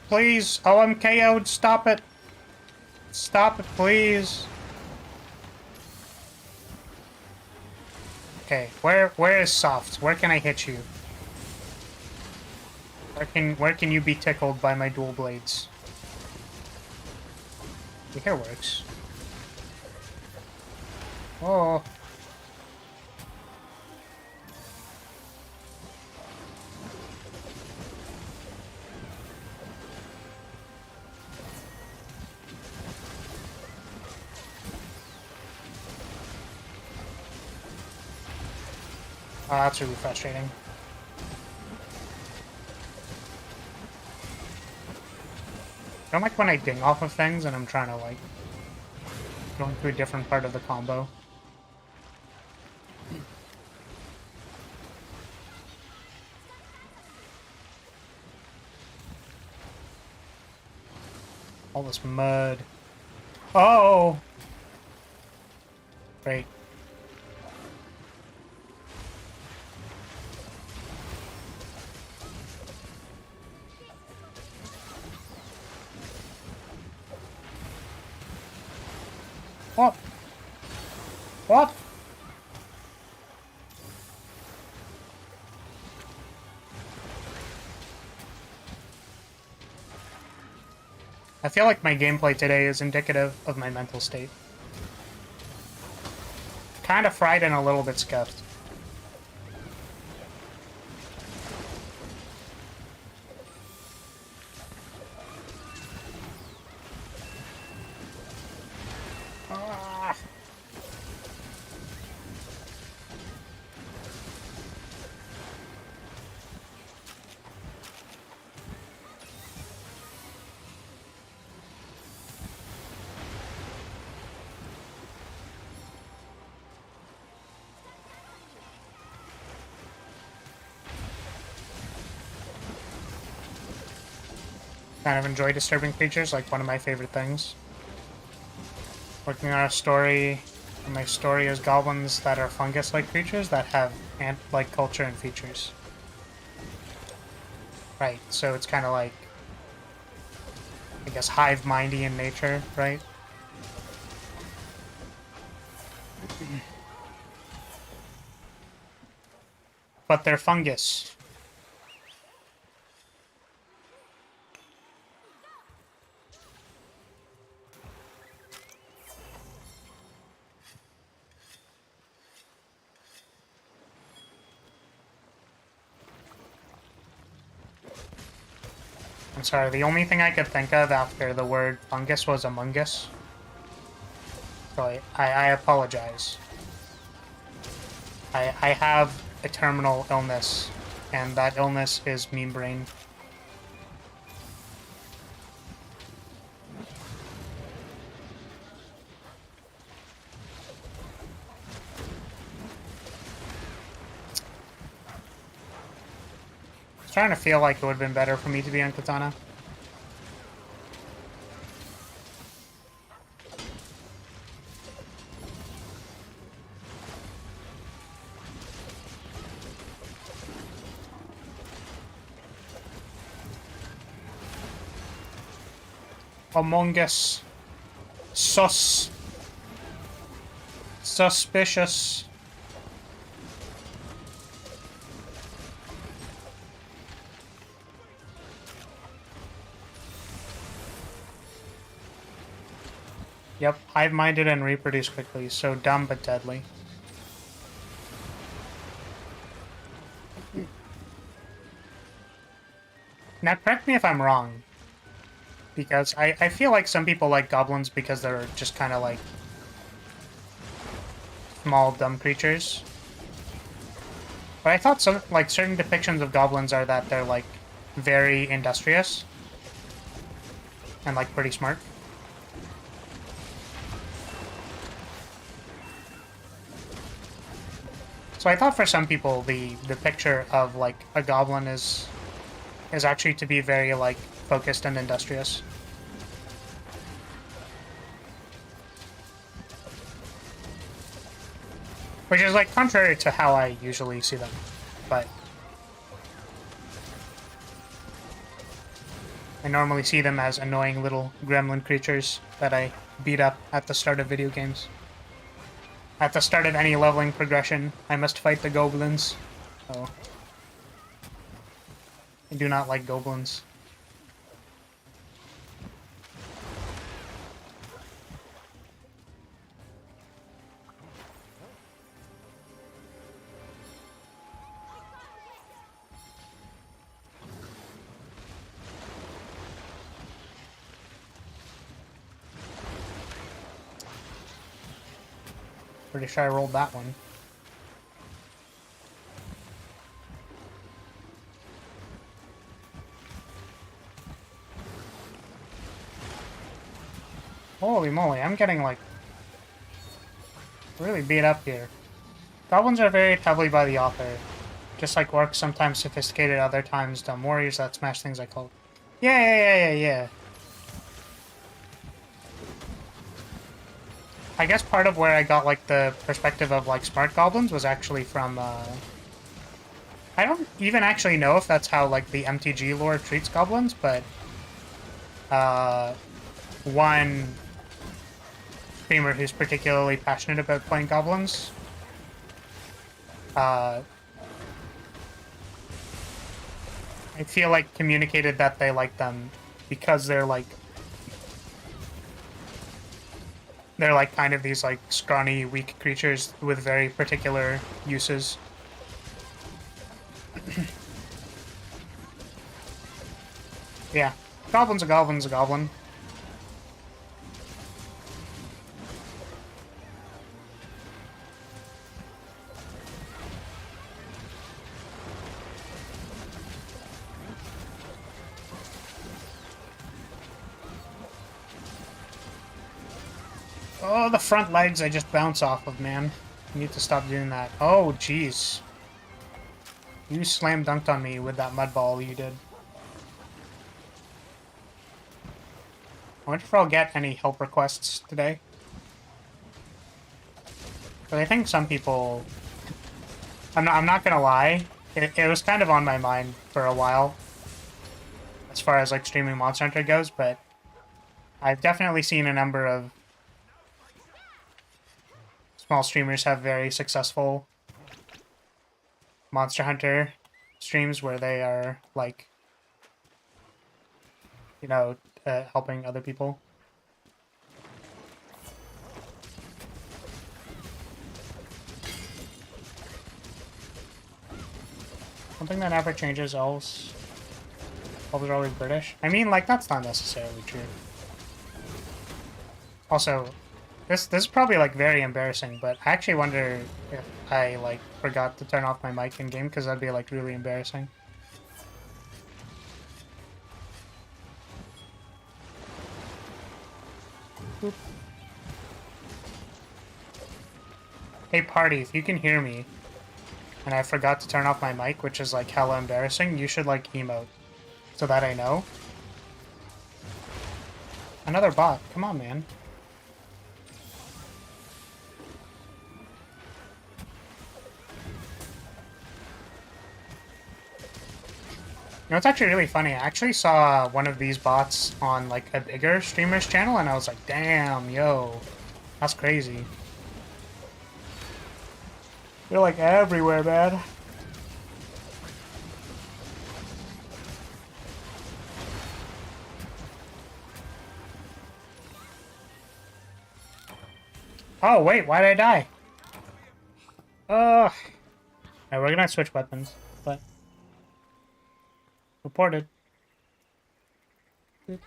Please! Oh, I'm KO'd! Stop it! Stop it, please! Okay, where is soft? Where can I hit you? Where can you be tickled by my dual blades? The hair works. Oh. Oh, that's really frustrating. I don't like when I ding off of things and I'm trying to, like, go into a different part of the combo. All this mud. Oh! Great. What? What? I feel like my gameplay today is indicative of my mental state. Kind of fried and a little bit scuffed. Ah. Kind of enjoy disturbing creatures, like one of my favorite things. Working on a story, and my story is goblins that are fungus-like creatures that have ant-like culture and features. Right, so it's kind of like, I guess, hive-mindy in nature, right? But they're fungus. I'm sorry, the only thing I could think of after the word fungus was Among Us. So I apologize. I have a terminal illness, and that illness is meme brain. I was trying to feel like it would have been better for me to be on Katana. Among Us. Suspicious. Yep, hive-minded and reproduce quickly, so dumb but deadly. Now, correct me if I'm wrong, because I feel like some people like goblins because they're just kind of like small, dumb creatures. But I thought some, like, certain depictions of goblins are that they're, like, very industrious and, like, pretty smart. So I thought for some people the picture of, like, a goblin is actually to be very, like, focused and industrious. Which is, like, contrary to how I usually see them, but I normally see them as annoying little gremlin creatures that I beat up at the start of video games. At the start of any leveling progression, I must fight the goblins. So I do not like goblins. Pretty sure I rolled that one. Holy moly, I'm getting, like, really beat up here. Goblins are varied heavily by the author. Just like orcs, sometimes sophisticated, other times dumb warriors that smash things like Hulk. Yeah. I guess part of where I got like the perspective of like smart goblins was actually from I don't even actually know if that's how like the MTG lore treats goblins, but one streamer who's particularly passionate about playing goblins I feel like communicated that they like them because they're like kind of these like scrawny, weak creatures with very particular uses. Yeah, goblin's a goblin's a goblin. Oh, the front legs I just bounce off of, man. I need to stop doing that. Oh, jeez. You slam dunked on me with that mud ball you did. I wonder if I'll get any help requests today. But I think some people... I'm not gonna lie. It was kind of on my mind for a while. As far as like streaming Monster Hunter goes, but... I've definitely seen a number of small streamers have very successful Monster Hunter streams where they are, like, you know, helping other people. Something that never changes, elves. Elves are always British. I mean, like, that's not necessarily true. Also, this is probably, like, very embarrassing, but I actually wonder if I, like, forgot to turn off my mic in-game, because that'd be, like, really embarrassing. Boop. Hey, party, if you can hear me, and I forgot to turn off my mic, which is, like, hella embarrassing, you should, like, emote, so that I know. Another bot. Come on, man. You know, it's actually really funny. I actually saw one of these bots on, like, a bigger streamer's channel, and I was like, damn, yo, that's crazy. They're, like, everywhere, man. Oh, wait, why did I die? Ugh. Alright, we're gonna switch weapons, but... Reported. It's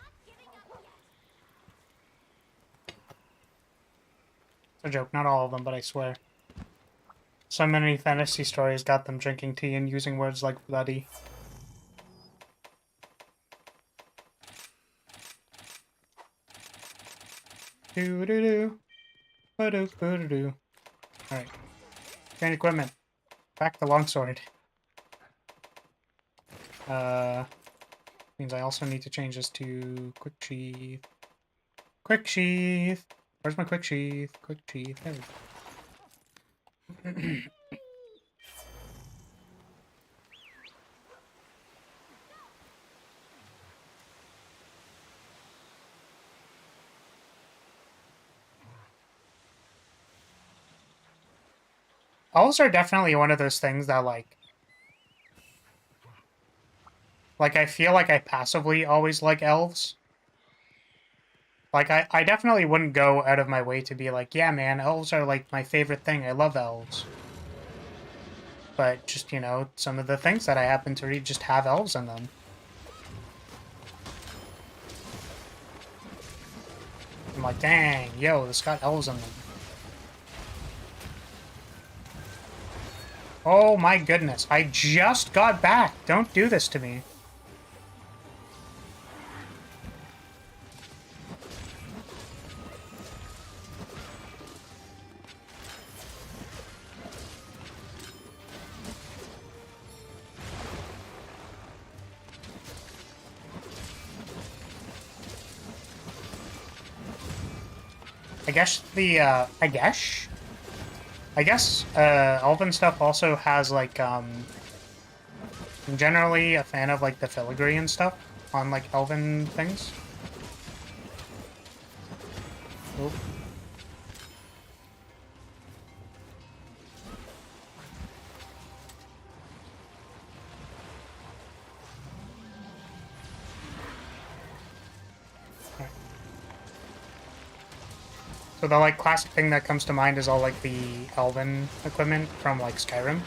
a joke, not all of them, but I swear. So many fantasy stories got them drinking tea and using words like bloody. Do-do-do. Ba-do-ba-do-do. Alright. Train equipment. Back the longsword. Means I also need to change this to quick sheath. Quick sheath! Where's my quick sheath? Quick sheath. There we go. Elves are definitely one of those things that, like, I feel like I passively always like elves. Like, I definitely wouldn't go out of my way to be like, yeah, man, elves are, like, my favorite thing. I love elves. But just, you know, some of the things that I happen to read just have elves in them. I'm like, dang, yo, this got elves in them. Oh my goodness, I just got back. Don't do this to me. I guess the, I guess? Elven stuff also has, like, I'm generally a fan of, like, the filigree and stuff on, like, elven things. Oop. So the, like, classic thing that comes to mind is all, like, the elven equipment from, like, Skyrim.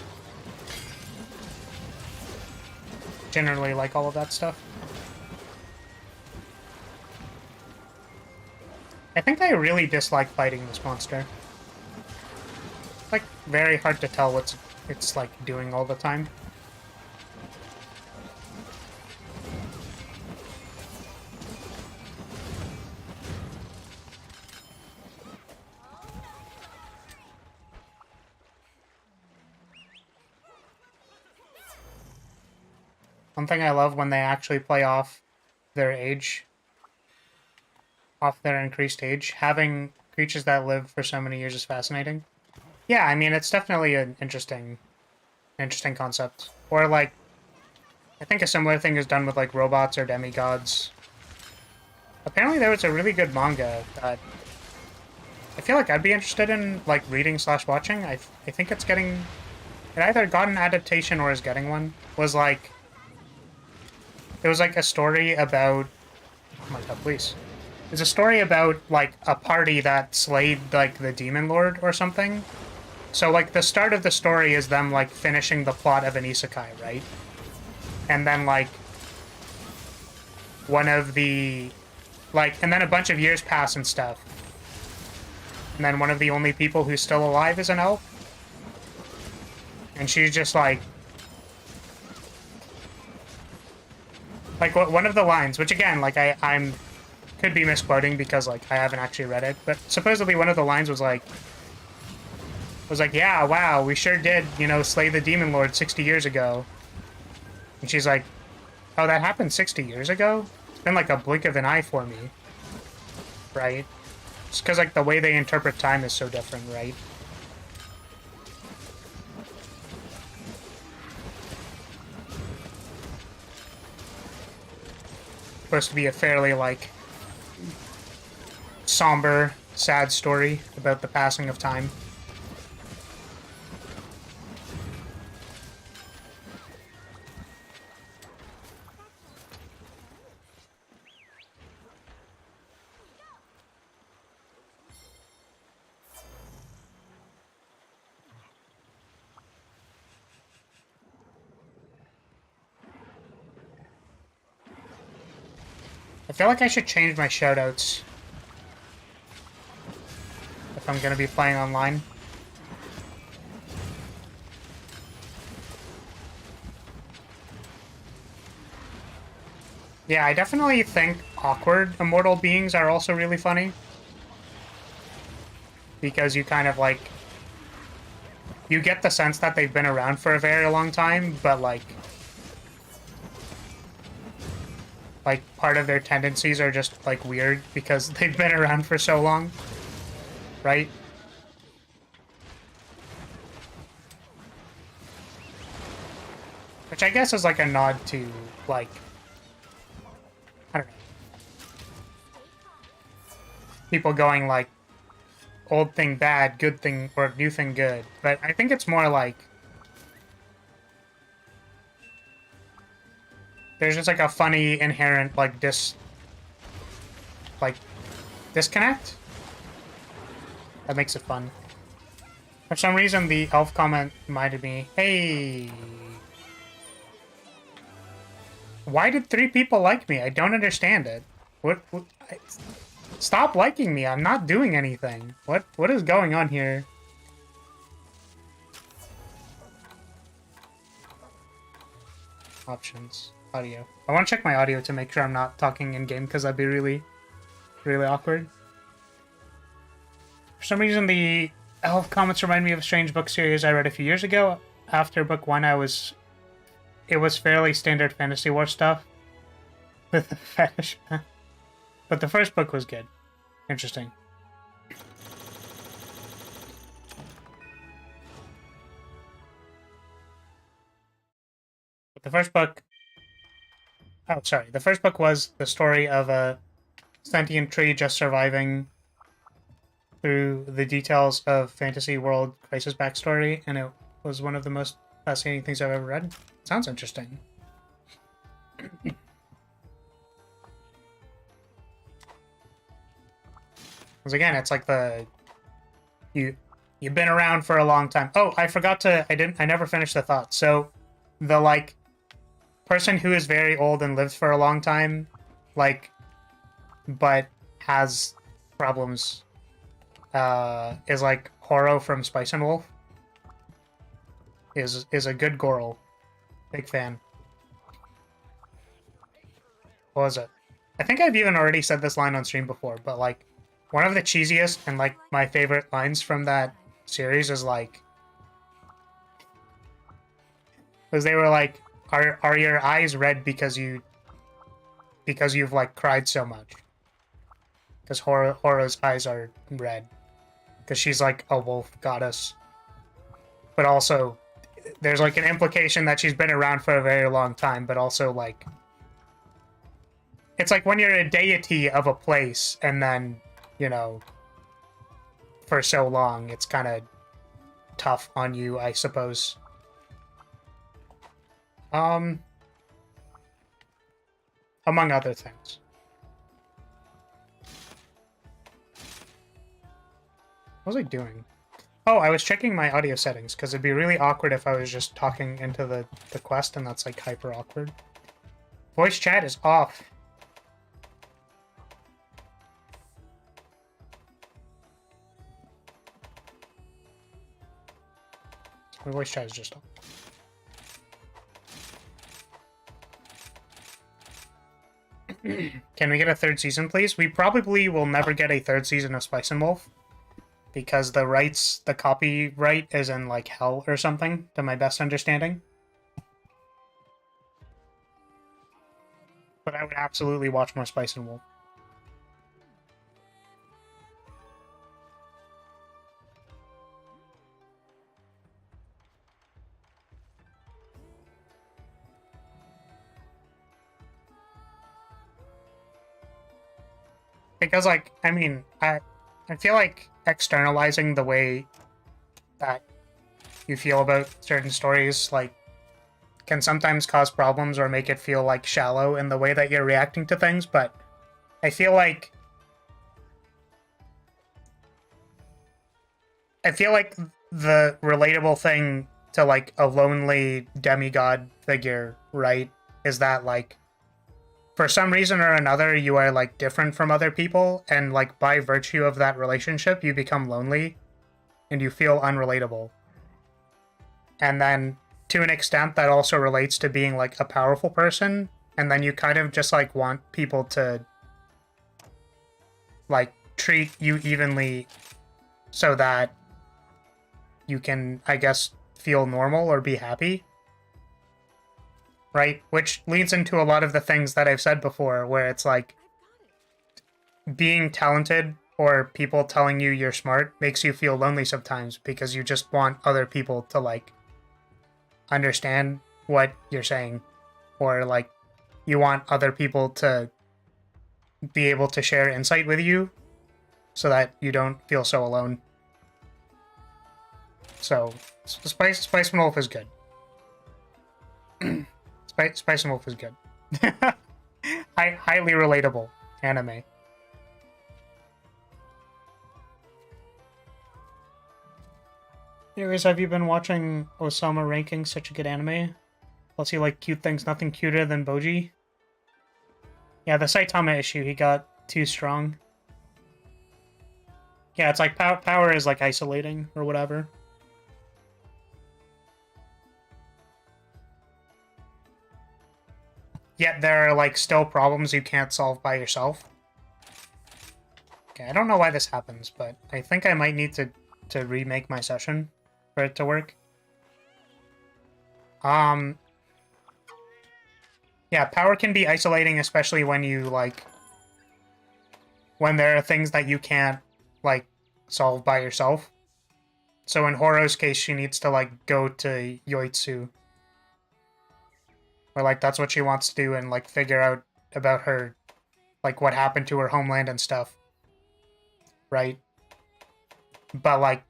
Generally like all of that stuff. I think I really dislike fighting this monster. It's, like, very hard to tell what it's, like, doing all the time. One thing I love when they actually play off their age, off their increased age, having creatures that live for so many years is fascinating. Yeah, I mean, it's definitely an interesting concept. Or, like, I think a similar thing is done with, like, robots or demigods. Apparently there was a really good manga that I feel like I'd be interested in, like, reading / watching. I think it's getting... It either got an adaptation or is getting one. Was, like... It was, like, a story about... Oh my god, please. It's a story about, like, a party that slayed, like, the Demon Lord or something. So, like, the start of the story is them, like, finishing the plot of an isekai, right? And then, like... One of the... Like, and then a bunch of years pass and stuff. And then one of the only people who's still alive is an elf. And she's just, like... Like, one of the lines, which again, like, I'm could be misquoting because, like, I haven't actually read it, but supposedly one of the lines was like, yeah, wow, we sure did, you know, slay the Demon Lord 60 years ago. And she's like, oh, that happened 60 years ago? It's been like a blink of an eye for me. Right? It's because, like, the way they interpret time is so different, right? Supposed to be a fairly, like, somber, sad story about the passing of time. I feel like I should change my shoutouts if I'm gonna be playing online. Yeah, I definitely think awkward immortal beings are also really funny. Because you kind of, like... You get the sense that they've been around for a very long time, but, like, part of their tendencies are just, like, weird because they've been around for so long. Right? Which I guess is, like, a nod to, like... I don't know. People going, like, old thing bad, good thing, or new thing good. But I think it's more like... There's just, like, a funny, inherent, like, disconnect? That makes it fun. For some reason, the elf comment reminded me, hey... Why did 3 people like me? I don't understand it. Stop liking me, I'm not doing anything. What is going on here? Options. Audio. I want to check my audio to make sure I'm not talking in-game, because that'd be really, really awkward. For some reason, the elf comments remind me of a strange book series I read a few years ago. After book 1, it was fairly standard fantasy war stuff with the fetish. But the first book was good. Interesting. the first book... Oh, sorry. The first book was the story of a sentient tree just surviving through the details of Fantasy World Crisis backstory, and it was one of the most fascinating things I've ever read. Sounds interesting. Because again, it's like you've been around for a long time. Oh, I forgot to I never finished the thought. So the like person who is very old and lived for a long time, like, but has problems, is like Horo from Spice and Wolf. Is a good girl. Big fan. What was it? I think I've even already said this line on stream before, but like one of the cheesiest and like my favorite lines from that series is like, because they were like, are your eyes red because you've like cried so much? Because Horo's eyes are red because she's like a wolf goddess, but also there's like an implication that she's been around for a very long time, but also like it's like when you're a deity of a place and then, you know, for so long, it's kind of tough on you, I suppose. Among other things. What was I doing? Oh, I was checking my audio settings, because it'd be really awkward if I was just talking into the quest, and that's like hyper awkward. Voice chat is off. My voice chat is just off. Can we get a third season, please? We probably will never get a third season of Spice and Wolf, because the copyright is in like hell or something, to my best understanding. But I would absolutely watch more Spice and Wolf. Because, like, I mean, I feel like externalizing the way that you feel about certain stories, like, can sometimes cause problems or make it feel, like, shallow in the way that you're reacting to things, but I feel like the relatable thing to, like, a lonely demigod figure, right, is that, like, for some reason or another, you are, like, different from other people, and, like, by virtue of that relationship, you become lonely, and you feel unrelatable. And then, to an extent, that also relates to being, like, a powerful person, and then you kind of just, like, want people to, like, treat you evenly so that you can, I guess, feel normal or be happy. Right? Which leads into a lot of the things that I've said before, where it's like being talented or people telling you you're smart makes you feel lonely sometimes because you just want other people to like understand what you're saying, or like you want other people to be able to share insight with you so that you don't feel so alone. So Spice and Wolf is good. Spice and Wolf is good. Highly relatable anime. Anyways, have you been watching Osama Ranking? Such a good anime. Plus, you like cute things. Nothing cuter than Boji. Yeah, the Saitama issue, he got too strong. Yeah, it's like power is like isolating or whatever. Yet there are, like, still problems you can't solve by yourself. Okay, I don't know why this happens, but I think I might need to remake my session for it to work. Yeah, power can be isolating, especially when you, like... when there are things that you can't, like, solve by yourself. So in Horo's case, she needs to, like, go to Yoitsu. Or like that's what she wants to do and like figure out about her, like what happened to her homeland and stuff, right? But like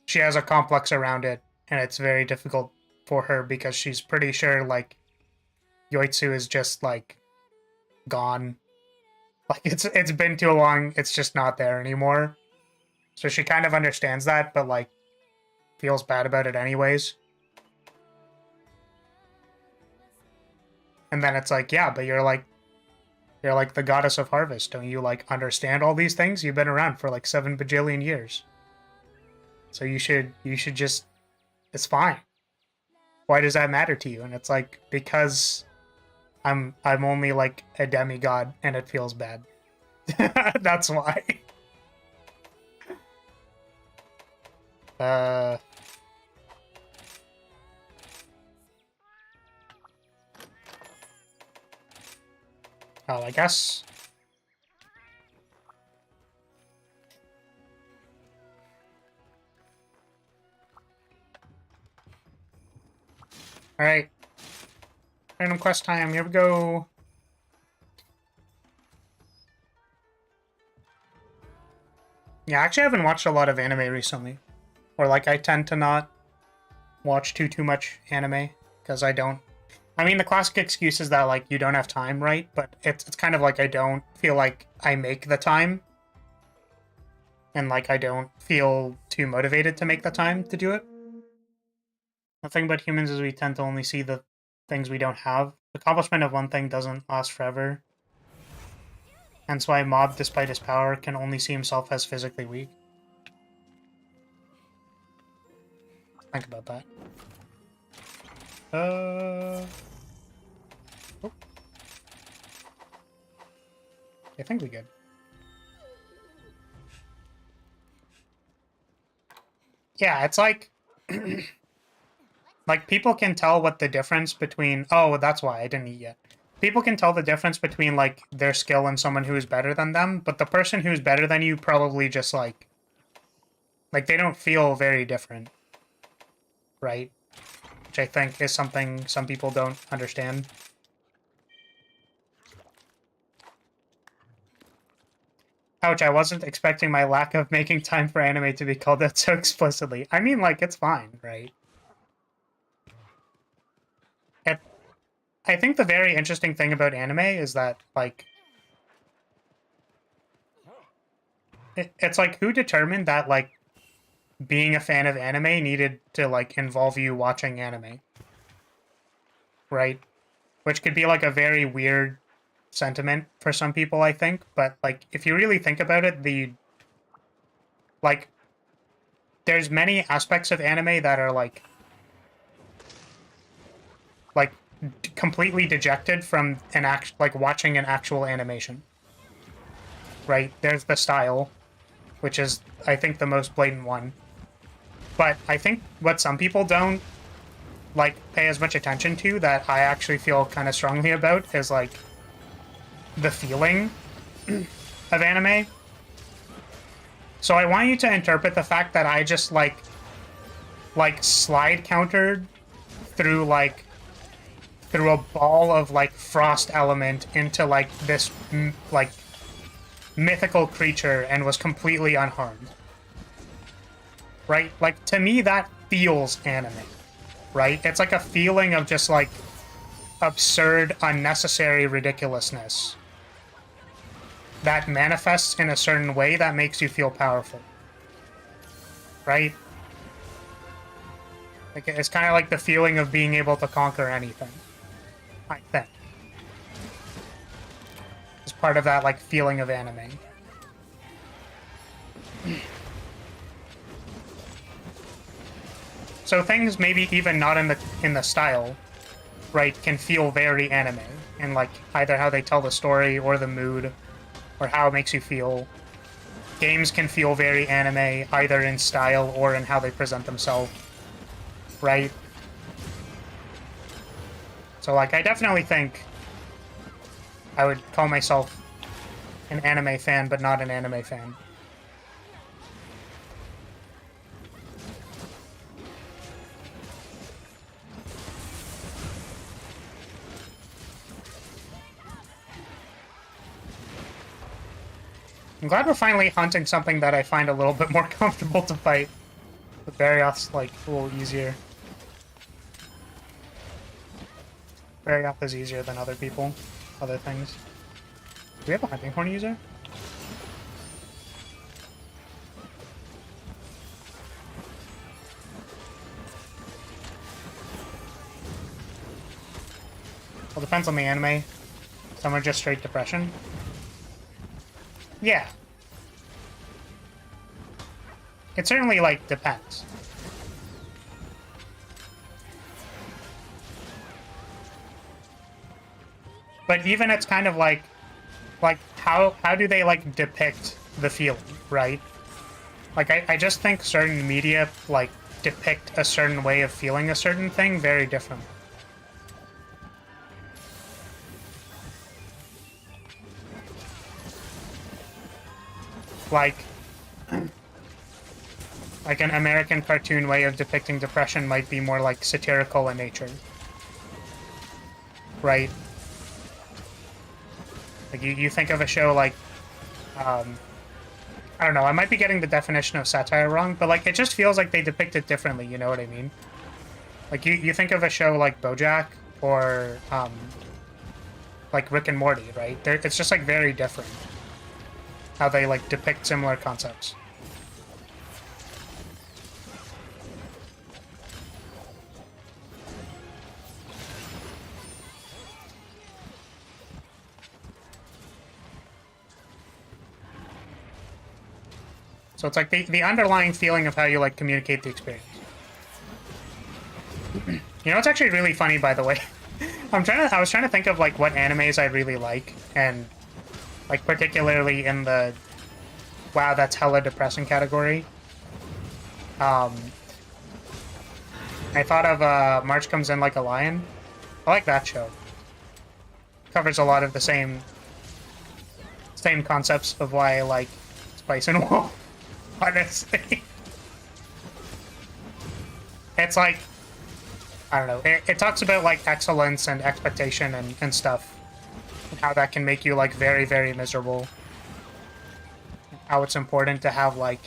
she has a complex around it, and it's very difficult for her because she's pretty sure like Yoitsu is just like gone. Like it's been too long, it's just not there anymore. So she kind of understands that, but like feels bad about it anyways. And then it's like, yeah, but you're like the goddess of harvest. Don't you like understand all these things? You've been around for like 7 bajillion years. So you should just, it's fine. Why does that matter to you? And it's like, because I'm only like a demigod and it feels bad. That's why. Oh, I guess. Alright. Random quest time, here we go. Yeah, actually I haven't watched a lot of anime recently. Or like I tend to not watch too much anime, because I don't. I mean, the classic excuse is that like you don't have time, right? But it's kind of like I don't feel like I make the time. And like I don't feel too motivated to make the time to do it. The thing about humans is we tend to only see the things we don't have. Accomplishment of one thing doesn't last forever. Hence why Mob, despite his power, can only see himself as physically weak. Think about that. Oh. I think we good. Yeah, it's like... like, people can tell what the difference between... Oh, that's why I didn't eat yet. People can tell the difference between, like, their skill and someone who is better than them, but the person who's better than you probably just, like... Like, they don't feel very different. Right? Which I think is something some people don't understand. Ouch, I wasn't expecting my lack of making time for anime to be called out so explicitly. I mean, like, it's fine, right? I think the very interesting thing about anime is that, like... It's like, who determined that, like, being a fan of anime needed to, like, involve you watching anime? Right? Which could be, like, a very weird sentiment for some people, I think. But, like, if you really think about it, like, there's many aspects of anime that are, like, completely dejected from like, watching an actual animation. Right? There's the style, which is, I think, the most blatant one. But I think what some people don't, like, pay as much attention to, that I actually feel kind of strongly about, is, like, the feeling of anime. So I want you to interpret the fact that I just, like slide countered through, like, through a ball of, like, frost element into, like, this, like, mythical creature and was completely unharmed. Right? Like, to me, that feels anime. Right? It's like a feeling of just, like, absurd, unnecessary ridiculousness that manifests in a certain way that makes you feel powerful. Right? Like, it's kind of like the feeling of being able to conquer anything. I think. It's part of that, like, feeling of anime. So things maybe even not in the style, right, can feel very anime. In, like, either how they tell the story or the mood or how it makes you feel. Games can feel very anime, either in style or in how they present themselves. Right? So, like, I definitely think I would call myself an anime fan, but not an anime fan. I'm glad we're finally hunting something that I find a little bit more comfortable to fight. The Barioth's, like, a little easier. Barioth is easier than other people. Other things. Do we have a hunting horn user? Well, depends on the anime. Some are just straight depression. Yeah. It certainly, like, depends. But even it's kind of like how do they, like, depict the feeling, right? Like, I just think certain media, like, depict a certain way of feeling a certain thing very different. Like an American cartoon way of depicting depression might be more, like, satirical in nature. Right? Like, you think of a show like, I don't know, I might be getting the definition of satire wrong, but, like, it just feels like they depict it differently, you know what I mean? Like, you think of a show like BoJack, or, like Rick and Morty, right? It's just, like, very different how they, like, depict similar concepts. So it's like the underlying feeling of how you, like, communicate the experience. You know, it's actually really funny, by the way. I was trying to think of, like, what animes I really like, and, like, particularly in the wow, that's hella depressing category. I thought of March Comes In Like a Lion. I like that show. Covers a lot of the same concepts of why I like Spice and Wolf. Honestly, it's like, I don't know. It talks about, like, excellence and expectation and stuff, and how that can make you, like, very, very miserable. How it's important to have, like,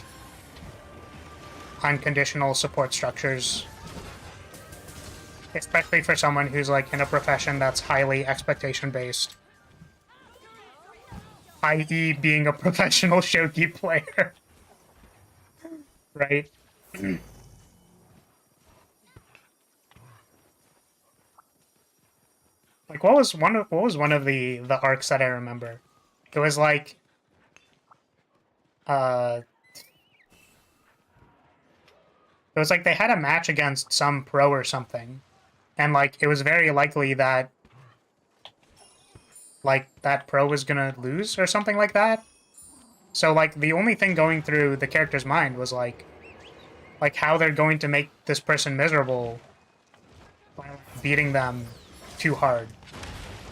unconditional support structures, especially for someone who's, like, in a profession that's highly expectation based, i.e., being a professional shogi player, right? Like, what was one of the arcs that I remember? It was like, uh, it was like they had a match against some pro or something, and, like, it was very likely that, like, that pro was gonna lose or something like that. So, like, the only thing going through the character's mind was like how they're going to make this person miserable by, like, beating them too hard,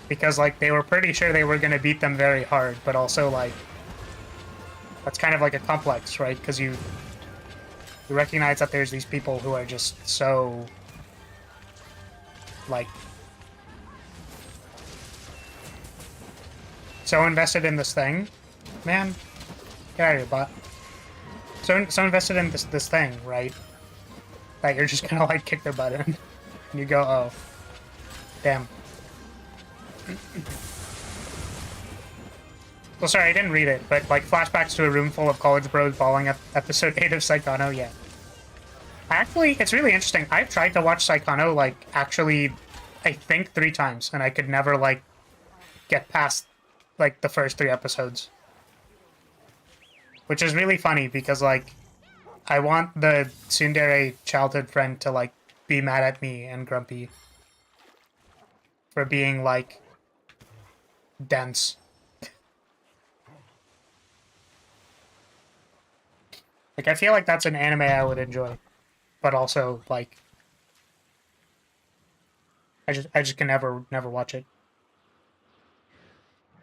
because, like, they were pretty sure they were gonna beat them very hard, but also, like, that's kind of like a complex, right? Because you recognize that there's these people who are just so, like, so invested in this thing. Man, get out of here, bot. So invested in this thing, right? That you're just gonna, like, kick their butt in. And you go, oh, damn. Well, sorry, I didn't read it, but, like, flashbacks to a room full of college bros bawling at episode 8 of Psychono, yeah. Actually, it's really interesting. I've tried to watch Psychono, like, actually, I think 3 times, and I could never, like, get past, like, the first 3 episodes. Which is really funny, because, like, I want the tsundere childhood friend to, like, be mad at me and grumpy for being, like, dense. Like, I feel like that's an anime I would enjoy, but also, like, I just can never watch it.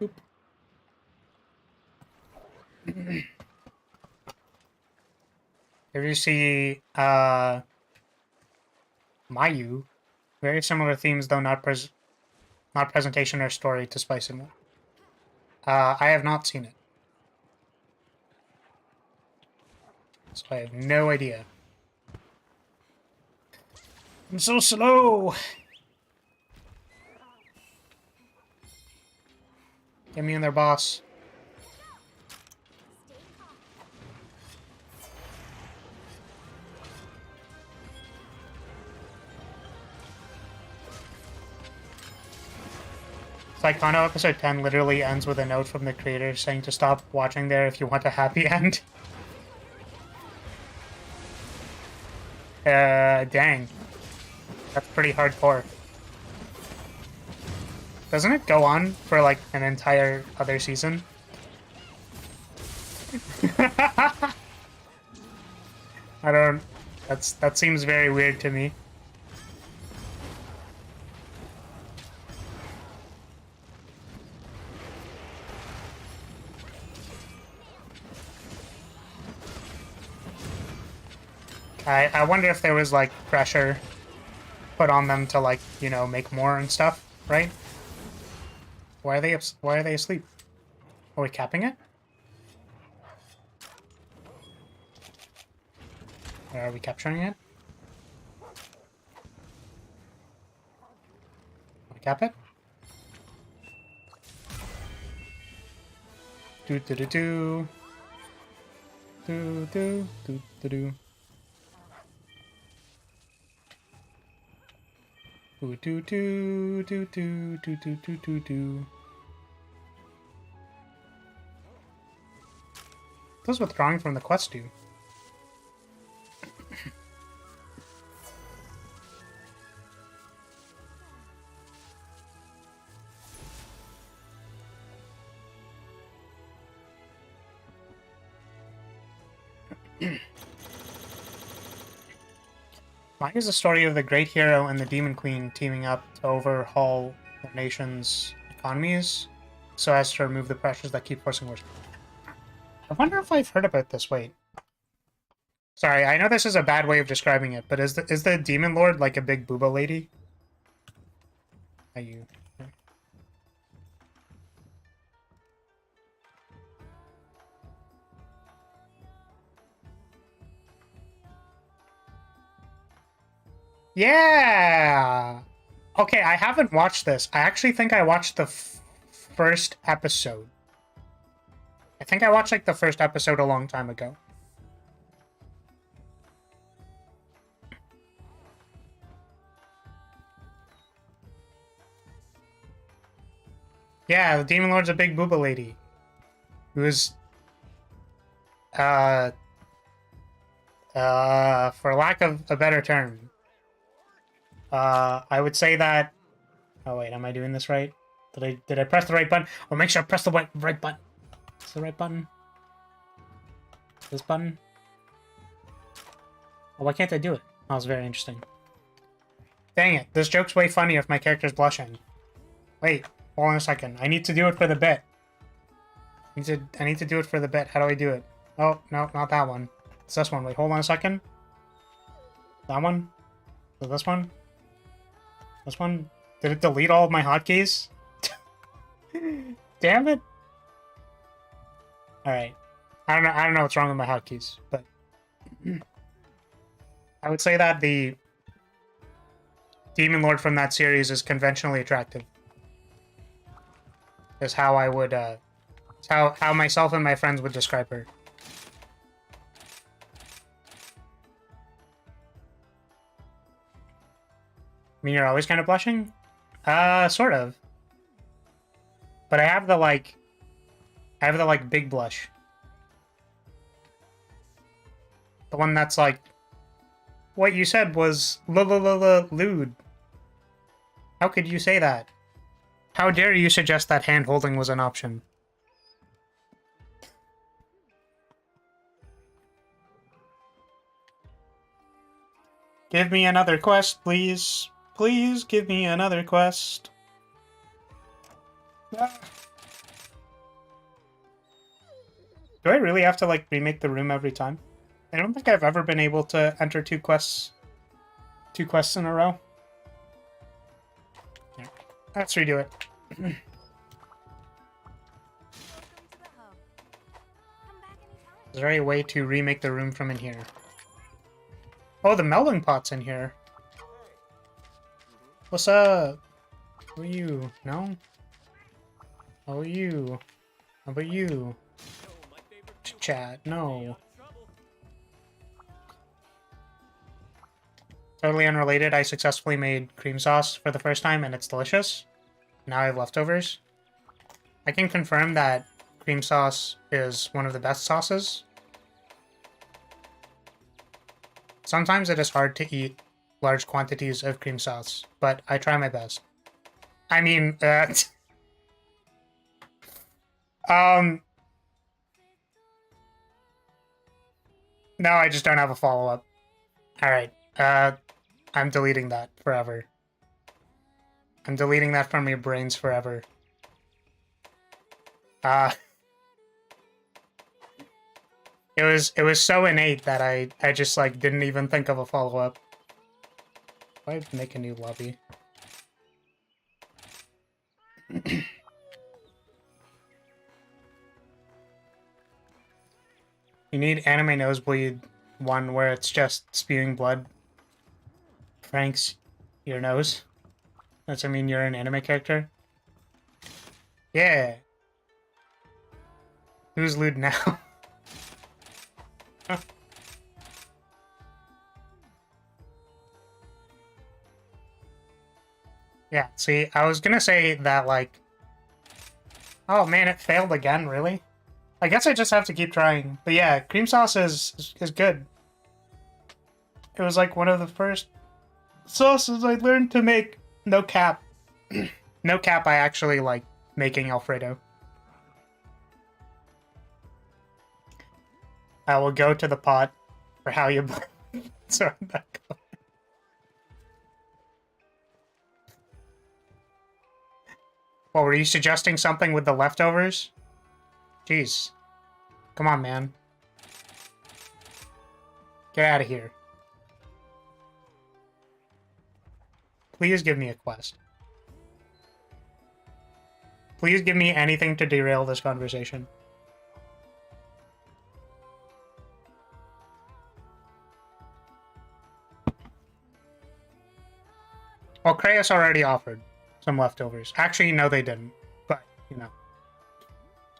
Oop. If you see Mayu, very similar themes, though not presentation or story to Spice and Wolf. I have not seen it. So I have no idea. I'm so slow! Get me in there, boss. Stay calm. Psychono episode 10 literally ends with a note from the creator saying to stop watching there if you want a happy end. Dang. That's pretty hardcore. Doesn't it go on for like an entire other season? I don't... that seems very weird to me. I wonder if there was like pressure put on them to like, you know, make more and stuff, right? Why are they asleep? Are we capping it? Or are we capturing it? We cap it? Do do do do. Do do do do do. Do do do do do do do do do do. What does withdrawing from the quest do? Mine is the story of the great hero and the demon queen teaming up to overhaul their nation's economies so as to remove the pressures that keep forcing wars. I wonder if I've heard about this. Wait. Sorry, I know this is a bad way of describing it, but is the demon lord like a big booba lady? Are you? Yeah! Okay, I haven't watched this. I actually think I watched the first episode. I think I watched like the first episode a long time ago. Yeah, the Demon Lord's a big booba lady. Who's for lack of a better term, I would say that. Oh wait, am I doing this right? Did I press the right button? Oh, make sure I press the right button. It's the right button. This button. Oh, why can't I do it? That was very interesting. Dang it! This joke's way funnier if my character's blushing. Wait, hold on a second. I need to do it for the bit. I need to do it for the bit. How do I do it? Oh no, not that one. It's this one. Wait, hold on a second. That one? So this one? This one? Did it delete all of my hotkeys? Damn it! Alright. I don't know what's wrong with my hotkeys, but I would say that the Demon Lord from that series is conventionally attractive. Is how I would how myself and my friends would describe her. I mean, you're always kind of blushing? Sort of. But I have the, like, big blush. The one that's, like, what you said was lewd. How could you say that? How dare you suggest that hand-holding was an option? Give me another quest, please. Please give me another quest. Ah. Do I really have to, like, remake the room every time? I don't think I've ever been able to enter two quests in a row. Yeah. Let's redo it. Welcome to the hub. Come back anytime. Is there a way to remake the room from in here? Oh, the melting pot's in here. What's up? Who are you? No? How are you? How about you? Chat, no. Totally unrelated, I successfully made cream sauce for the first time and it's delicious. Now I have leftovers. I can confirm that cream sauce is one of the best sauces. Sometimes it is hard to eat large quantities of cream sauce, but I try my best. I mean, no, I just don't have a follow-up. Alright, I'm deleting that forever. I'm deleting that from your brains forever. It was so innate that I just like didn't even think of a follow-up. Why make a new lobby? You need anime nosebleed one where it's just spewing blood. Frank's your nose. Does that mean you're an anime character? Yeah. Who's lewd now? Yeah, see, I was gonna say that, like... Oh man, it failed again, really? I guess I just have to keep trying. But yeah, cream sauce is good. It was like one of the first sauces I learned to make. No cap. No cap, I actually like making Alfredo. I will go to the pot for how you... Sorry, back up. Well, were you suggesting something with the leftovers? Jeez. Come on, man. Get out of here. Please give me a quest. Please give me anything to derail this conversation. Well, Kratos already offered some leftovers. Actually, no, they didn't. But, you know.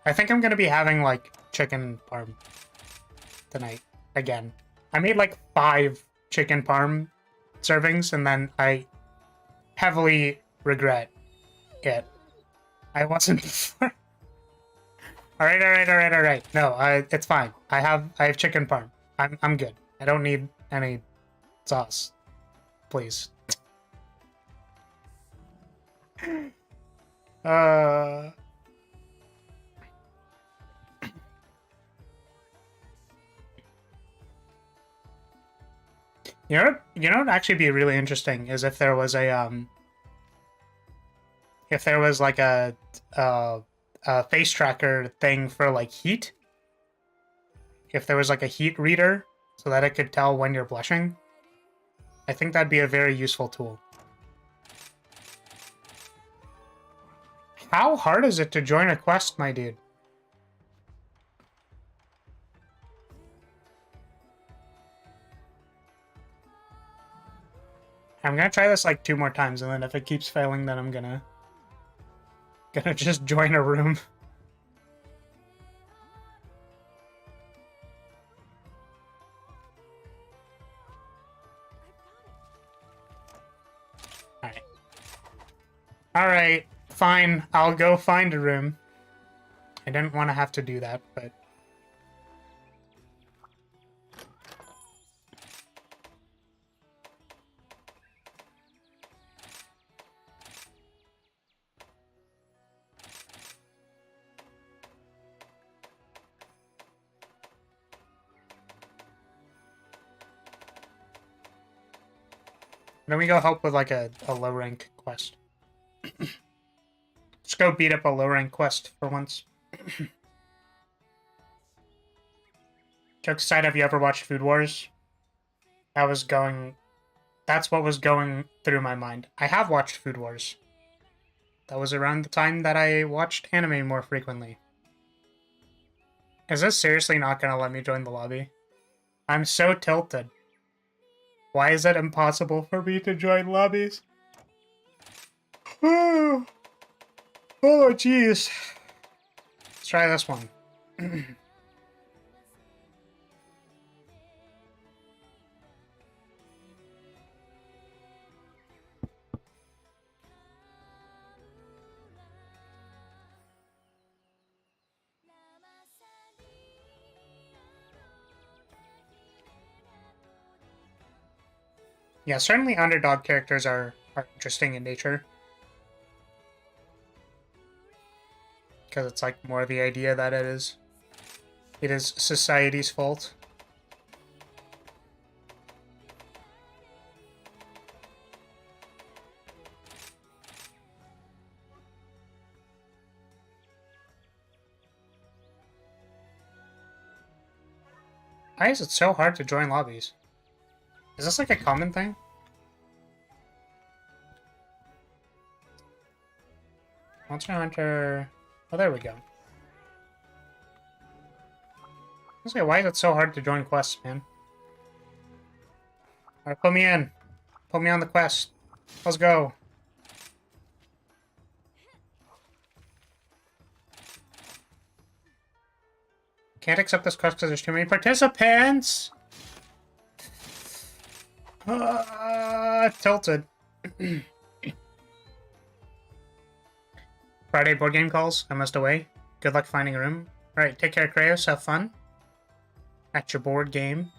I think I'm going to be having, like, chicken parm tonight. Again. I made, like, 5 chicken parm servings, and then I heavily regret it. I wasn't before. Alright. No, it's fine. I have chicken parm. I'm good. I don't need any sauce. Please. You know what'd actually be really interesting is if there was a like a face tracker thing for like heat. If there was like a heat reader so that it could tell when you're blushing. I think that'd be a very useful tool. How hard is it to join a quest, my dude? I'm gonna try this like 2 more times, and then if it keeps failing, then I'm gonna just join a room. Alright, fine. I'll go find a room. I didn't want to have to do that, but... Then we go help with like a low rank quest. Let's go beat up a low rank quest for once. Jokes aside, have you ever watched Food Wars? That's what was going through my mind. I have watched Food Wars. That was around the time that I watched anime more frequently. Is this seriously not gonna let me join the lobby? I'm so tilted. Why is it impossible for me to join lobbies? Oh, jeez. Let's try this one. Yeah, certainly underdog characters are interesting in nature. Because it's like more the idea that it is society's fault. Why is it so hard to join lobbies? Is this like a common thing? Monster Hunter... Oh, there we go. Honestly, why is it so hard to join quests, man? Alright, put me in. Put me on the quest. Let's go. Can't accept this quest because there's too many participants! Tilted. Friday board game calls. I must away. Good luck finding a room. Alright, take care, Kratos. Have fun. At your board game.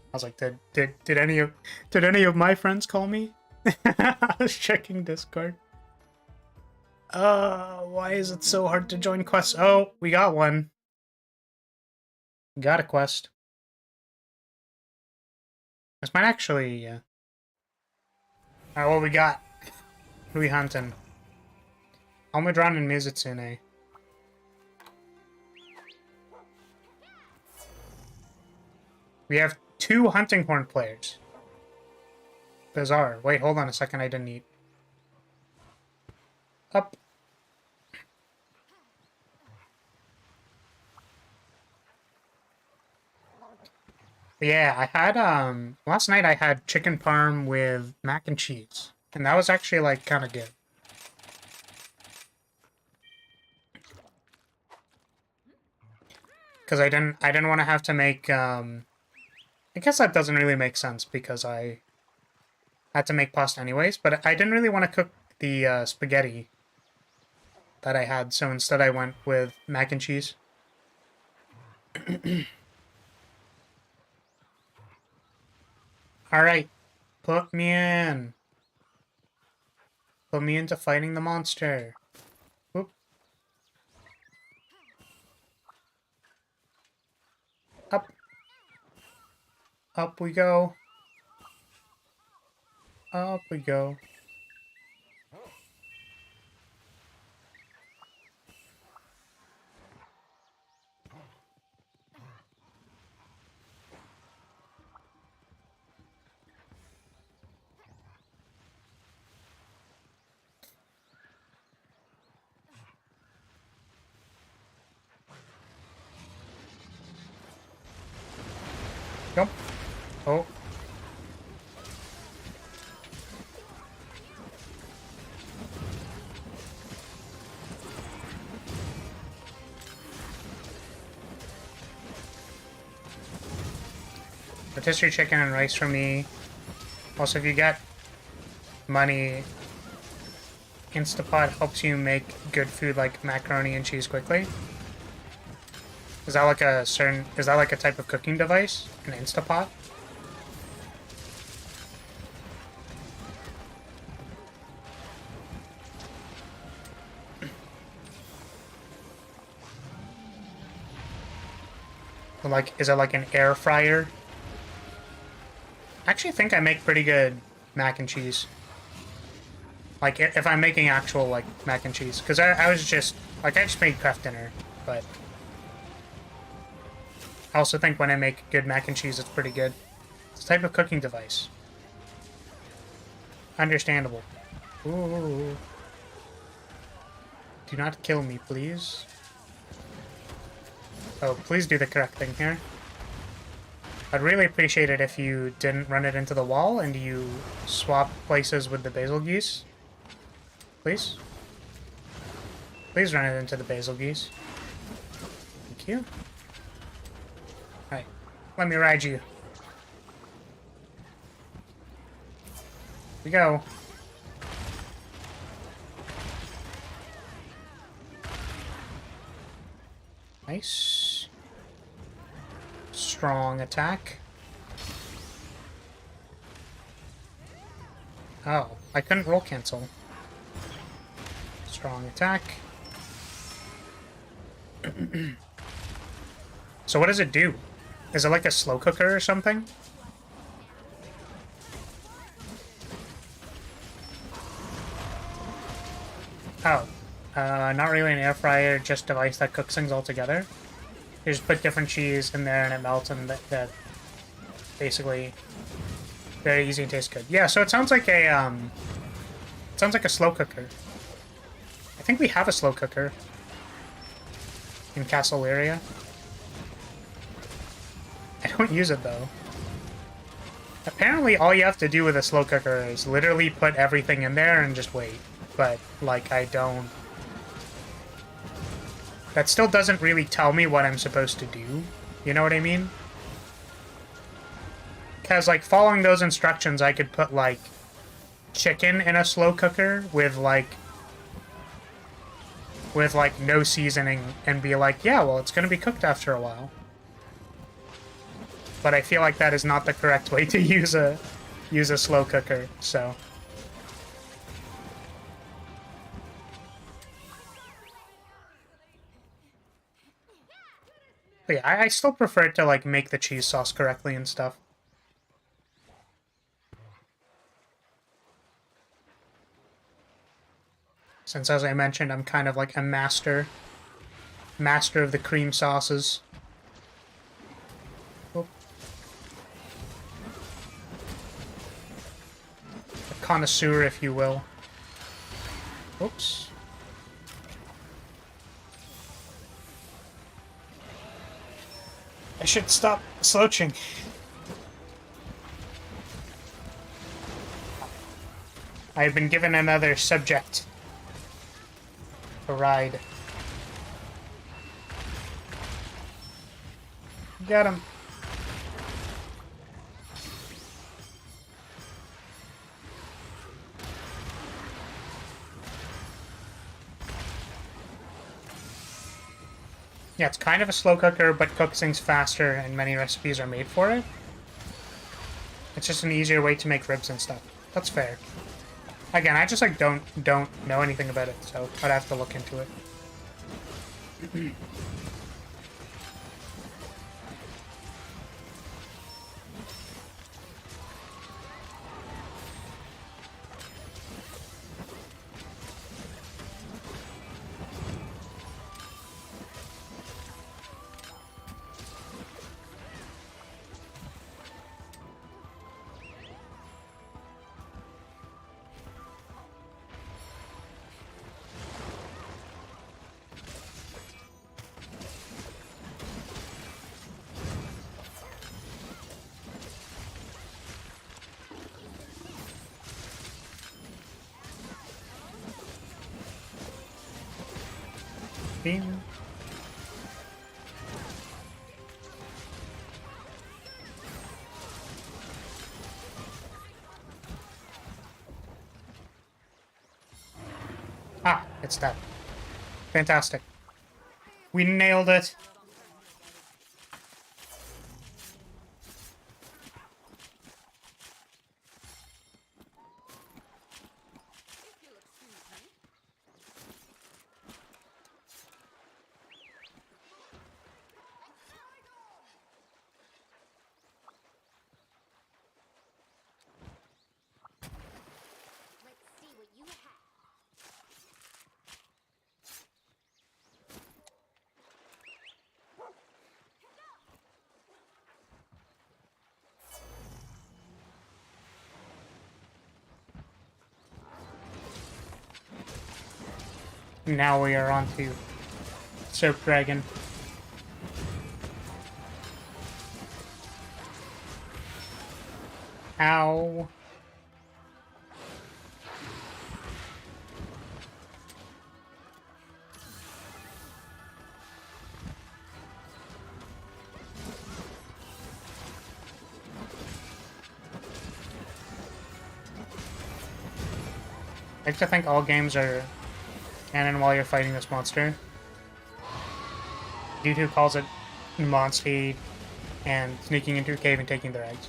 I was like, did any of my friends call me? I was checking Discord. Why is it so hard to join quests? Oh, we got one. Got a quest. This might actually, Alright, what we got? Who we hunting? Almudron and Mizutsune. We have 2 hunting horn players. Bizarre. Wait, hold on a second, I didn't eat. Up. Yeah, I had, last night I had chicken parm with mac and cheese. And that was actually, like, kind of good. Because I didn't want to have to make, I guess that doesn't really make sense because I had to make pasta anyways, but I didn't really want to cook the, spaghetti that I had, so instead I went with mac and cheese. Alright, put me in. Put me into fighting the monster. Whoop. Up. Up we go. Up we go. Jump. Oh. Rotisserie chicken and rice for me. Also, if you get money, Instapot helps you make good food like macaroni and cheese quickly. Is that like a type of cooking device? An Instapot? Or like, is it like an air fryer? I actually think I make pretty good mac and cheese. Like, if I'm making actual, like, mac and cheese. Because I was just, like, I just made craft dinner, but I also think when I make good mac and cheese, it's pretty good. It's a type of cooking device. Understandable. Ooh. Do not kill me, please. Oh, please do the correct thing here. I'd really appreciate it if you didn't run it into the wall and you swap places with the basil geese. Please? Please run it into the basil geese. Thank you. Alright, let me ride you. Here we go. Nice. Strong attack. Oh, I couldn't roll cancel. Strong attack. So what does it do? Is it like a slow cooker or something? Oh. Not really an air fryer, just device that cooks things all together. You just put different cheese in there and it melts, and that basically very easy and tastes good. Yeah, so it sounds like a slow cooker. I think we have a slow cooker in House Lyria. I don't use it though. Apparently all you have to do with a slow cooker is literally put everything in there and just wait. But like I don't. That still doesn't really tell me what I'm supposed to do. You know what I mean? Because, like, following those instructions, I could put, like, chicken in a slow cooker with, like, no seasoning and be like, yeah, well, it's going to be cooked after a while. But I feel like that is not the correct way to use a slow cooker, so... But yeah, I still prefer to, like, make the cheese sauce correctly and stuff. Since, as I mentioned, I'm kind of like a master of the cream sauces. Oop. A connoisseur, if you will. Oops. I should stop slouching. I have been given another subject to ride. Get him. Yeah, it's kind of a slow cooker, but cooks things faster, and many recipes are made for it. It's just an easier way to make ribs and stuff. That's fair. Again, I just like don't know anything about it, so I'd have to look into it. Beam. Ah, it's that. Fantastic. We nailed it. Let's see what you have. Now we are on to Soap Dragon. Ow. I like to think all games are canon while you're fighting this monster. YouTube calls it Monsty and sneaking into a cave and taking their eggs.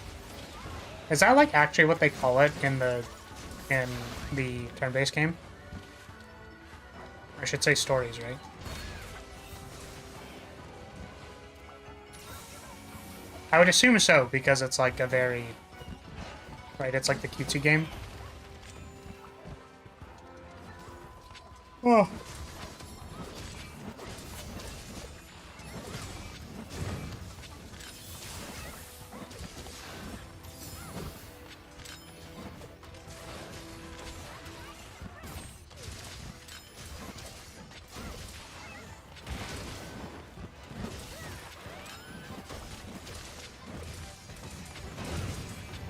Is that like actually what they call it in the turn-based game? I should say stories, right? I would assume so, because it's like a very... Right, it's like the cutesy game. Oh.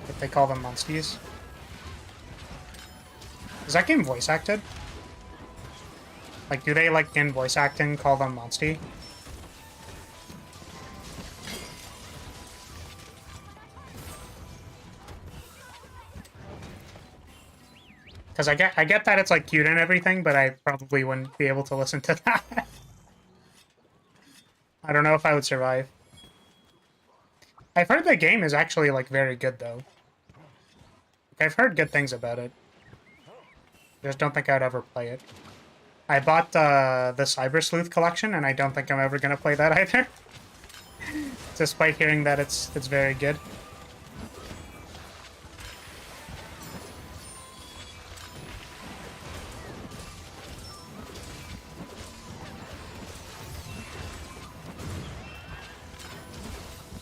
If they call them monsties. Is that game voice acted? Like, do they, like, in voice acting call them monsty? Because I get that it's, like, cute and everything, but I probably wouldn't be able to listen to that. I don't know if I would survive. I've heard the game is actually, like, very good, though. I've heard good things about it. I just don't think I'd ever play it. I bought the Cyber Sleuth collection, and I don't think I'm ever going to play that either. Despite hearing that it's very good.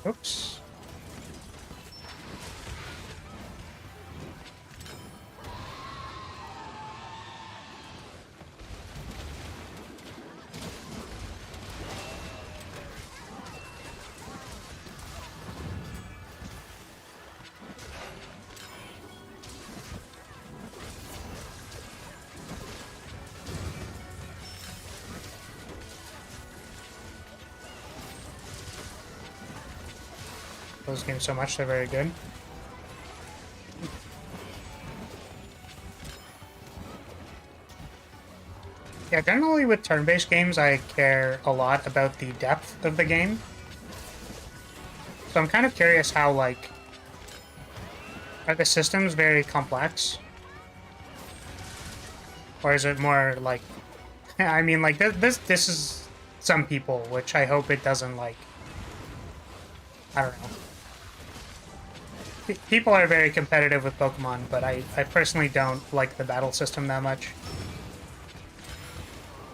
Oops. Those games so much, they're very good. Yeah, generally with turn-based games, I care a lot about the depth of the game. So I'm kind of curious how, like, are the systems very complex? Or is it more like, I mean, like, this is some people, which I hope it doesn't, like, I don't know. People are very competitive with Pokemon, but I personally don't like the battle system that much.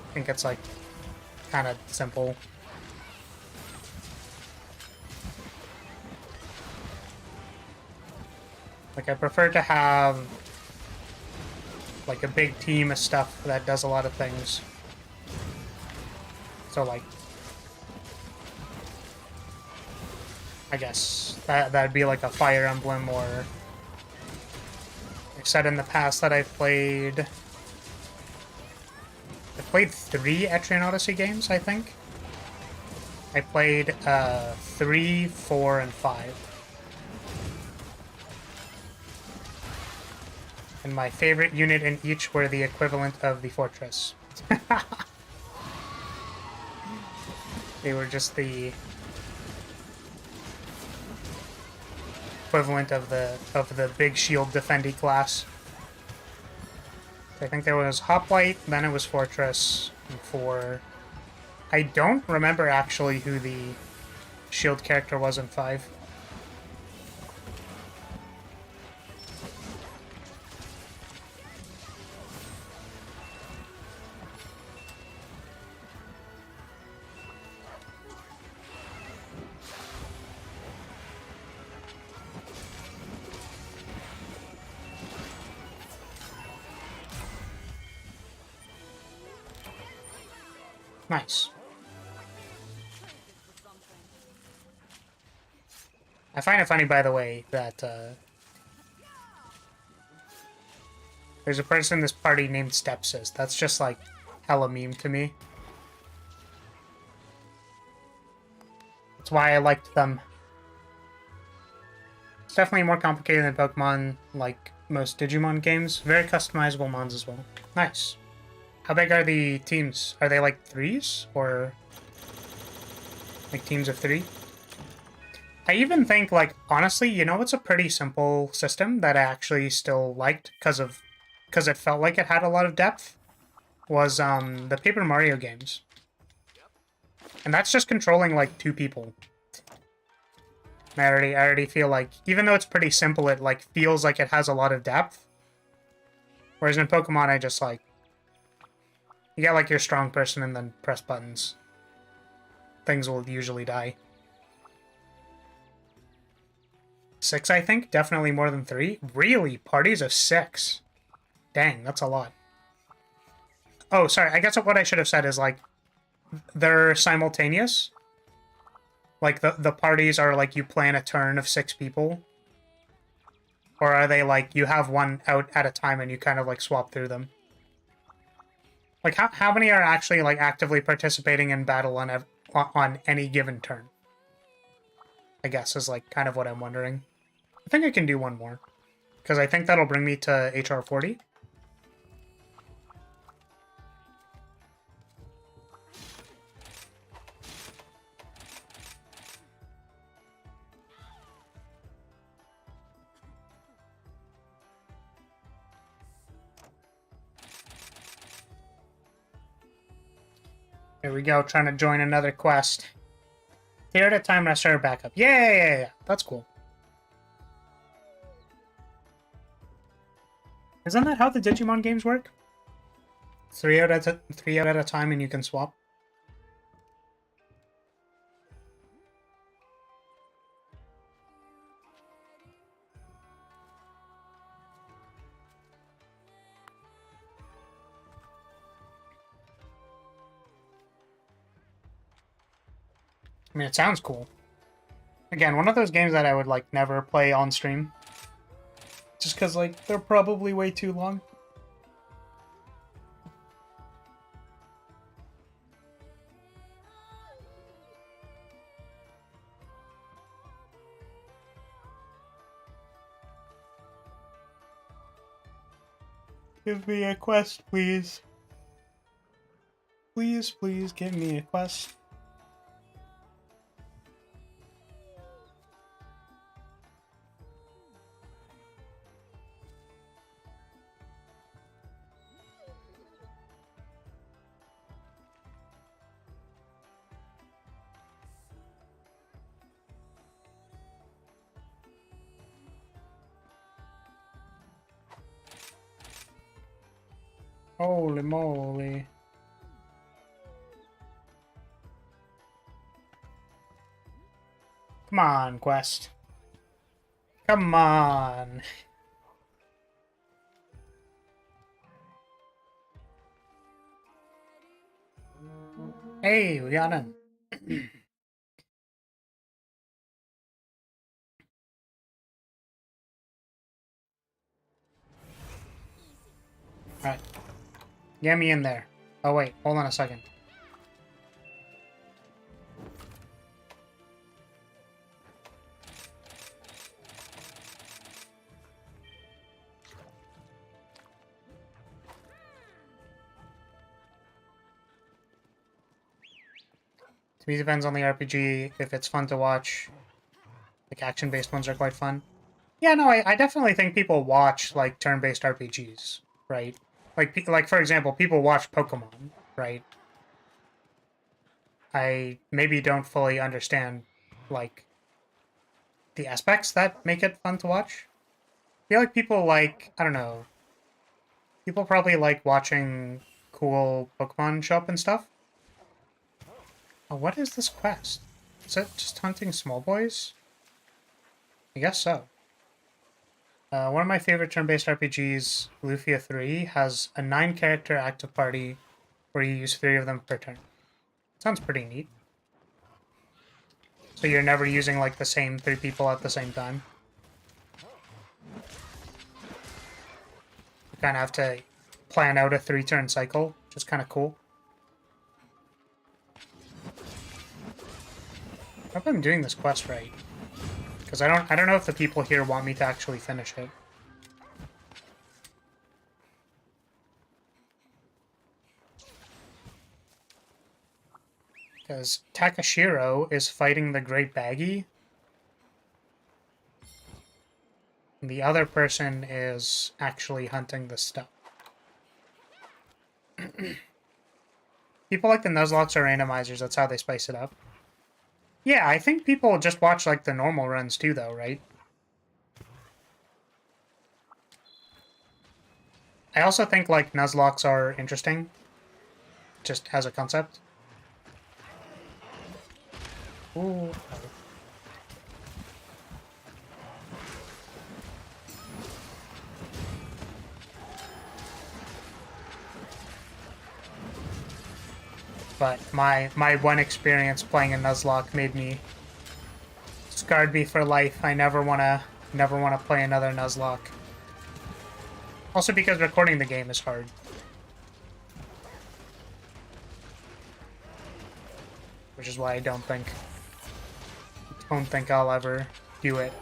I think it's, like, kind of simple. Like, I prefer to have, like, a big team of stuff that does a lot of things. So, like, I guess that'd be like a Fire Emblem, or I've said in the past that I've played 3 Etrian Odyssey games, I think. I played 3, 4, and 5. And my favorite unit in each were the equivalent of the fortress. They were just the equivalent of the big shield defendy class. I think there was Hoplite, then it was Fortress, and 4. I don't remember actually who the shield character was in 5. Nice. I find it funny, by the way, that there's a person in this party named Stepsis. That's just like hella meme to me. That's why I liked them. It's definitely more complicated than Pokemon, like most Digimon games. Very customizable mons as well. Nice. How big are the teams? Are they like threes? Or like teams of three? I even think, like, honestly, you know, it's a pretty simple system that I actually still liked because it felt like it had a lot of depth, was the Paper Mario games. And that's just controlling like two people. And I already feel like, even though it's pretty simple, it like feels like it has a lot of depth. Whereas in Pokemon, I just like, you get like your strong person and then press buttons. Things will usually die. 6, I think? Definitely more than 3? Really? Parties of 6? Dang, that's a lot. Oh, sorry, I guess what I should have said is, like, they're simultaneous. Like, the parties are, like, you plan a turn of 6 people. Or are they, like, you have one out at a time and you kind of, like, swap through them? Like, how many are actually, like, actively participating in battle on any given turn? I guess is, like, kind of what I'm wondering. I think I can do one more. Because I think that'll bring me to HR 40. Here we go, trying to join another quest. Here at a time and I started back up. Yeah. That's cool. Isn't that how the Digimon games work? 3 out at a time and you can swap? I mean, it sounds cool. Again, one of those games that I would, like, never play on stream. Just because, like, they're probably way too long. Give me a quest, please. Please give me a quest. Holy moly. Come on, quest. Come on. Hey, we got him. Alright. Get me in there. Oh, wait. Hold on a second. To me, it depends on the RPG. If it's fun to watch, like, action-based ones are quite fun. Yeah, no, I definitely think people watch, like, turn-based RPGs, right? Like, for example, people watch Pokemon, right? I maybe don't fully understand, like, the aspects that make it fun to watch. I feel like people like, I don't know, people probably like watching cool Pokemon show up and stuff. Oh, what is this quest? Is it just hunting small boys? I guess so. One of my favorite turn-based RPGs, Lufia 3, has a 9-character active party where you use 3 of them per turn. Sounds pretty neat. So you're never using, like, the same 3 people at the same time. You kind of have to plan out a 3-turn cycle, which is kind of cool. I hope I'm doing this quest right. Because I don't know if the people here want me to actually finish it. Because Takashiro is fighting the Great Baggy. And the other person is actually hunting the stuff. People like the Nuzlockes or randomizers, that's how they spice it up. Yeah, I think people just watch like the normal runs too though, right? I also think like Nuzlockes are interesting. Just as a concept. Ooh. But my one experience playing a Nuzlocke scarred me for life. I never wanna play another Nuzlocke. Also because recording the game is hard. Which is why I don't think I'll ever do it.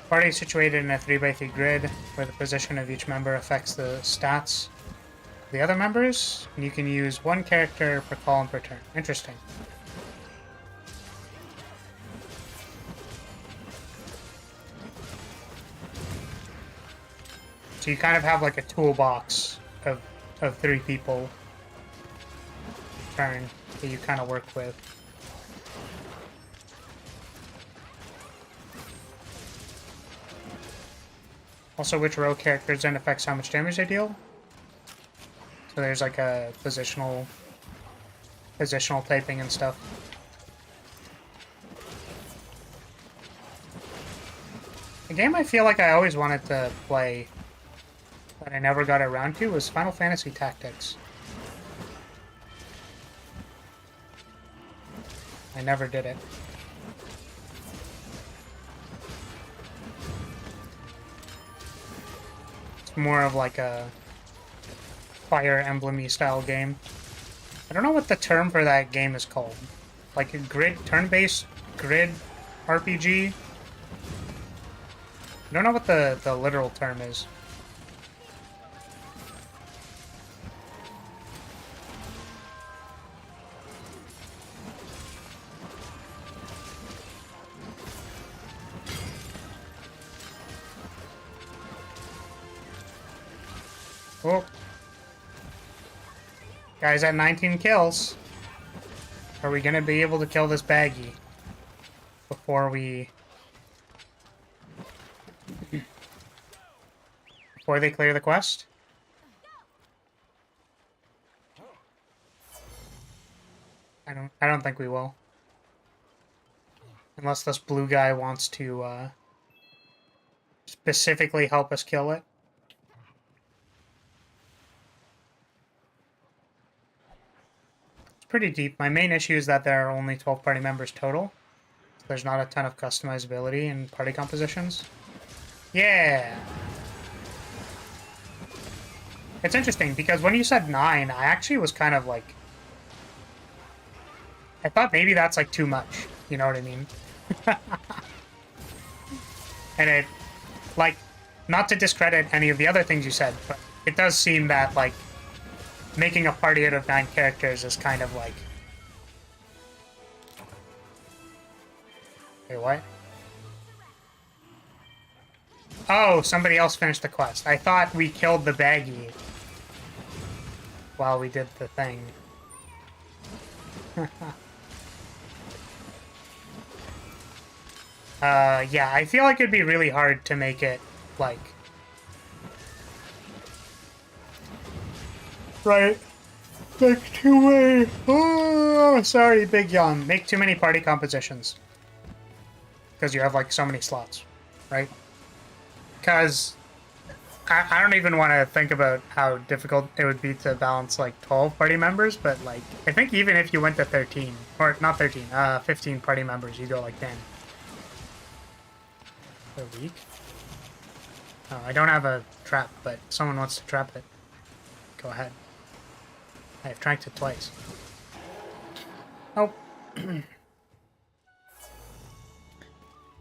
Party is situated in a 3x3 grid, where the position of each member affects the stats of the other members, and you can use one character per call and per turn. Interesting. So you kind of have like a toolbox of 3 people turn that you kind of work with. Also, which row characters then affects how much damage they deal. So there's like a positional typing and stuff. The game I feel like I always wanted to play, but I never got around to, was Final Fantasy Tactics. I never did it. More of like a Fire Emblem-y style game. I don't know what the term for that game is called. Like a turn-based grid RPG? I don't know what the literal term is. Oh. Guys at 19 kills. Are we gonna be able to kill this baggy before they clear the quest? I don't think we will. Unless this blue guy wants to specifically help us kill it. Pretty deep. My main issue is that there are only 12 party members total. So there's not a ton of customizability in party compositions. Yeah! It's interesting, because when you said 9, I actually was kind of like... I thought maybe that's like too much. You know what I mean? And it... Like, not to discredit any of the other things you said, but it does seem that, like, making a party out of 9 characters is kind of like... Wait, what? Oh, somebody else finished the quest. I thought we killed the baggy while we did the thing. Yeah, I feel like it'd be really hard to make it, like... Right. Make too many... Oh, sorry, big yawn. Make too many party compositions. Because you have, like, so many slots, right? Because I don't even want to think about how difficult it would be to balance, like, 12 party members, but, like, I think even if you went to 13, or not 13, 15 party members, you go, like, 10. A week? Oh, I don't have a trap, but someone wants to trap it. Go ahead. I've tracked it twice. Oh.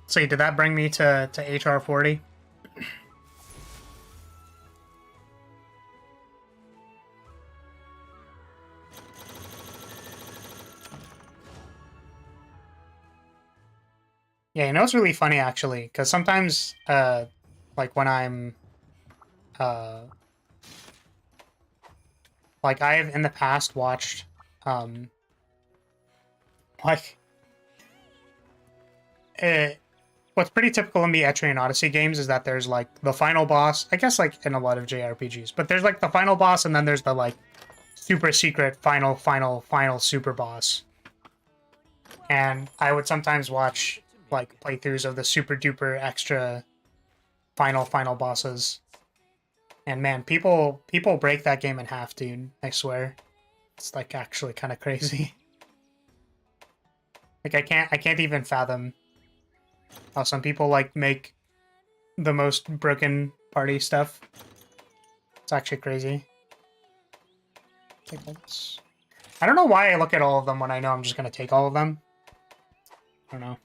See, did that bring me to HR 40? Yeah, you know it's really funny actually, because sometimes, like when I'm, like I've in the past watched, like, what's pretty typical in the Etrian Odyssey games is that there's like the final boss, I guess like in a lot of JRPGs, but there's like the final boss and then there's the like super secret final super boss. And I would sometimes watch like playthroughs of the super duper extra final bosses. And man, people break that game in half, dude. I swear. It's like actually kind of crazy. Like I can't even fathom how some people like make the most broken party stuff. It's actually crazy. Take this. I don't know why I look at all of them when I know I'm just gonna take all of them. I don't know.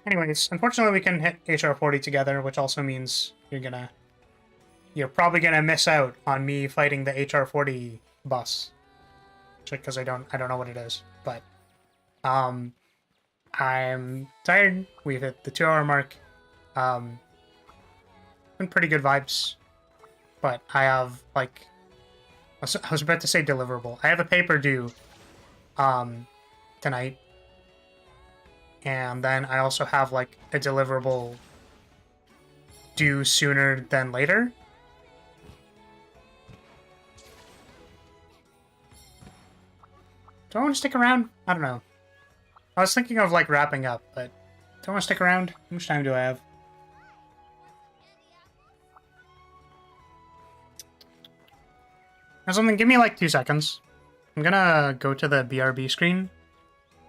Anyways, unfortunately we can hit HR 40 together, which also means you're probably gonna miss out on me fighting the HR 40 boss. Because I don't know what it is. But I'm tired. We've hit the 2-hour mark. Been pretty good vibes. But I have like I was about to say deliverable. I have a paper due tonight. And then I also have, like, a deliverable due sooner than later. Do I want to stick around? I don't know. I was thinking of, like, wrapping up, but do I want to stick around? How much time do I have? Or something, give me, like, 2 seconds. I'm gonna go to the BRB screen,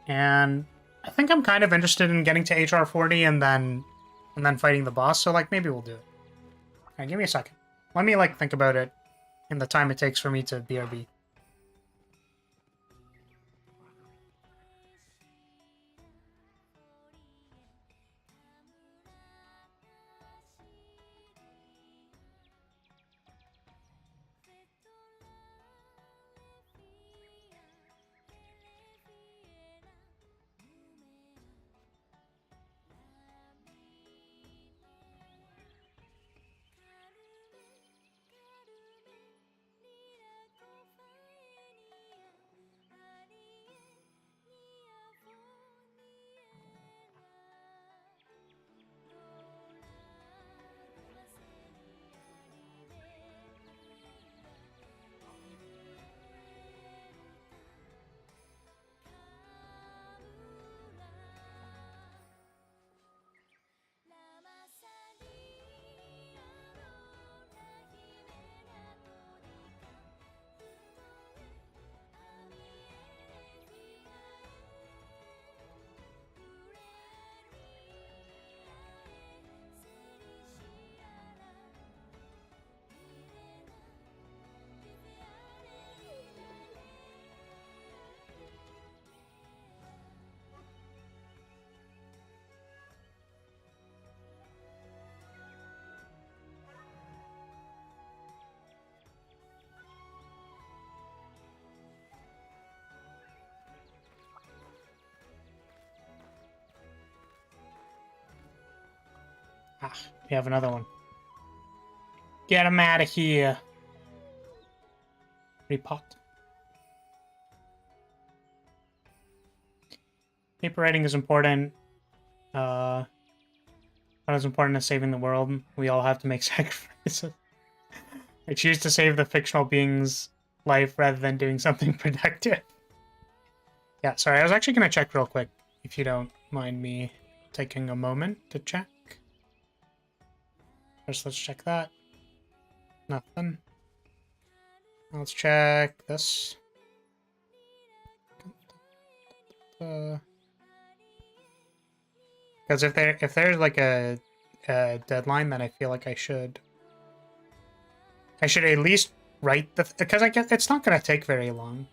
and I think I'm kind of interested in getting to HR 40 and then fighting the boss, so like maybe we'll do it. Alright, give me a second. Let me like think about it in the time it takes for me to BRB. Ah, we have another one. Get him out of here. Repot. Paper writing is important. Not as important as saving the world. We all have to make sacrifices. I choose to save the fictional being's life rather than doing something productive. Yeah, sorry, I was actually going to check real quick, if you don't mind me taking a moment to check. First, let's check that. Nothing. Let's check this. Because if there's like a deadline, then I feel like I should at least write the because I guess it's not gonna take very long.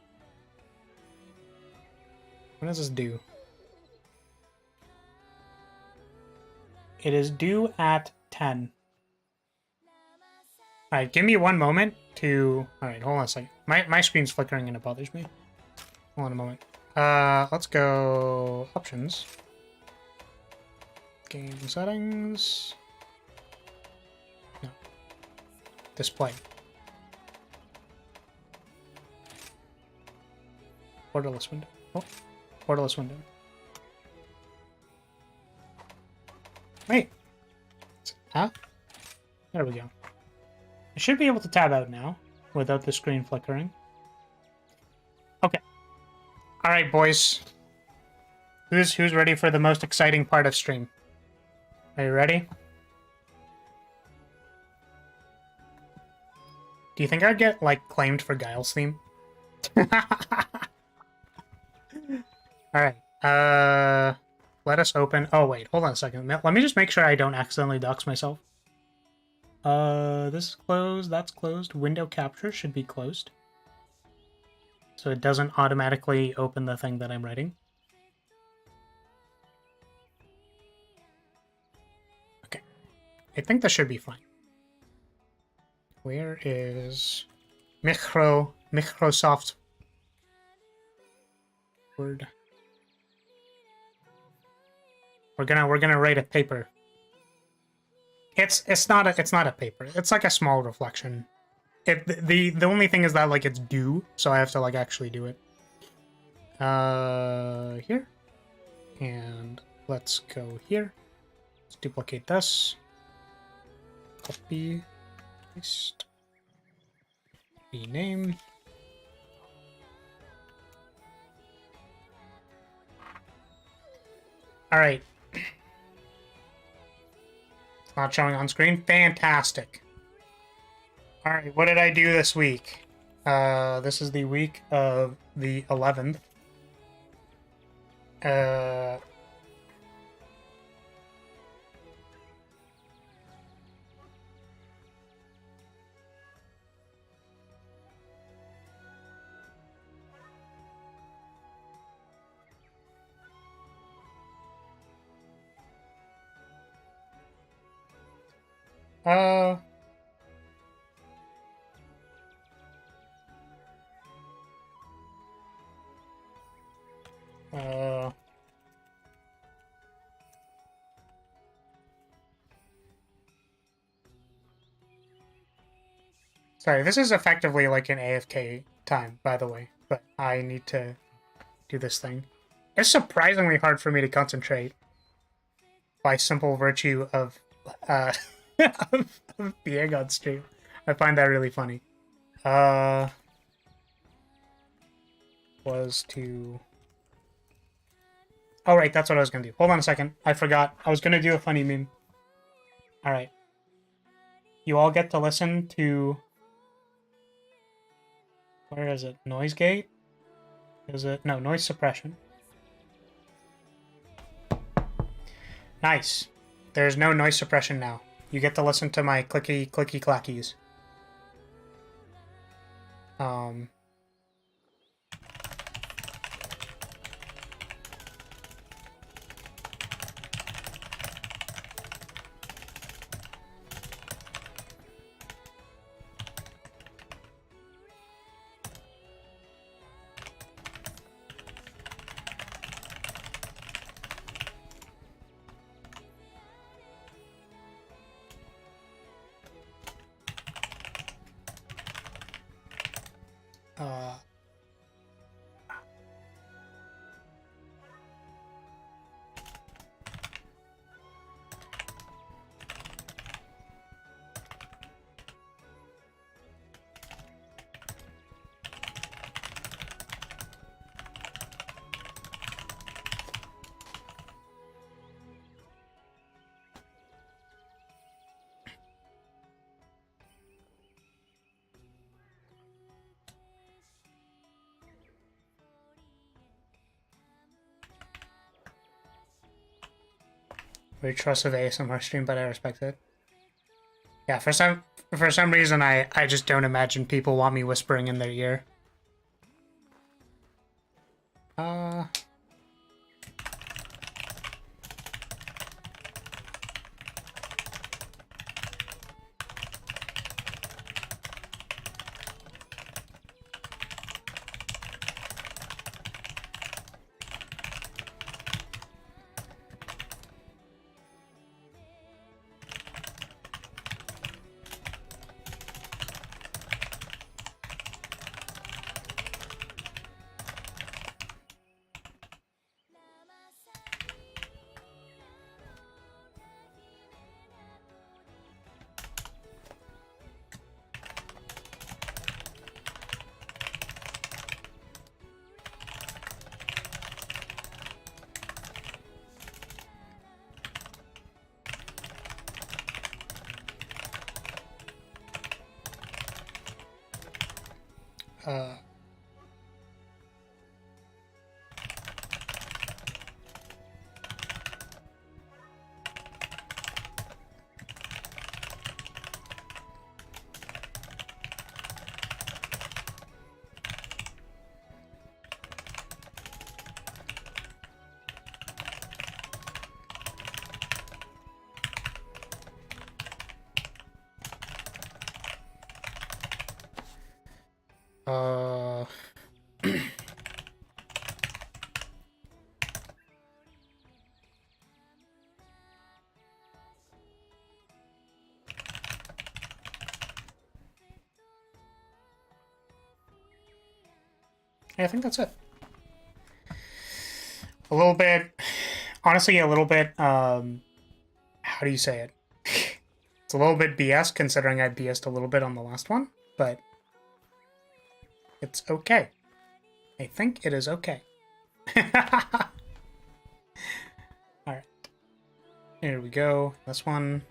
When does this due? It is due at 10. All right, give me one moment to. All right, hold on a second. My screen's flickering and it bothers me. Hold on a moment. Let's go options. Game settings. No. Display. Borderless window. Oh, borderless window. Wait. Huh? There we go. I should be able to tab out now without the screen flickering. Okay. All right, boys. Who's ready for the most exciting part of stream? Are you ready? Do you think I'd get, like, claimed for Guile's theme? Alright. Let us open... Oh, wait. Hold on a second. Let me just make sure I don't accidentally dox myself. This is closed. That's closed. Window capture should be closed. So it doesn't automatically open the thing that I'm writing. I think that should be fine. Where is Microsoft Word? We're gonna write a paper. It's not a paper. It's like a small reflection. The only thing is that like it's due, so I have to like actually do it. Here, and let's go here. Let's duplicate this. Copy, paste, rename. All right. It's not showing on screen. Fantastic. All right, what did I do this week? This is the week of the 11th. Sorry, this is effectively like an AFK time, by the way, but I need to do this thing. It's surprisingly hard for me to concentrate by simple virtue of, of being on stream. I find that really funny. Was to... Oh, right, that's what I was gonna do. Hold on a second. I forgot. I was gonna do a funny meme. Alright. You all get to listen to... Where is it? Noise gate? Is it? No, noise suppression. Nice. There's no noise suppression now. You get to listen to my clicky clackies. Uh, very trusted ASMR stream, but I respect it. Yeah, for some reason I just don't imagine people want me whispering in their ear. Uh uh uh yeah, I think that's it. A little bit, honestly, a little bit, how do you say it? It's a little bit BS considering I BS'd a little bit on the last one, but it's okay. I think it is okay. Alright. Here we go. This one.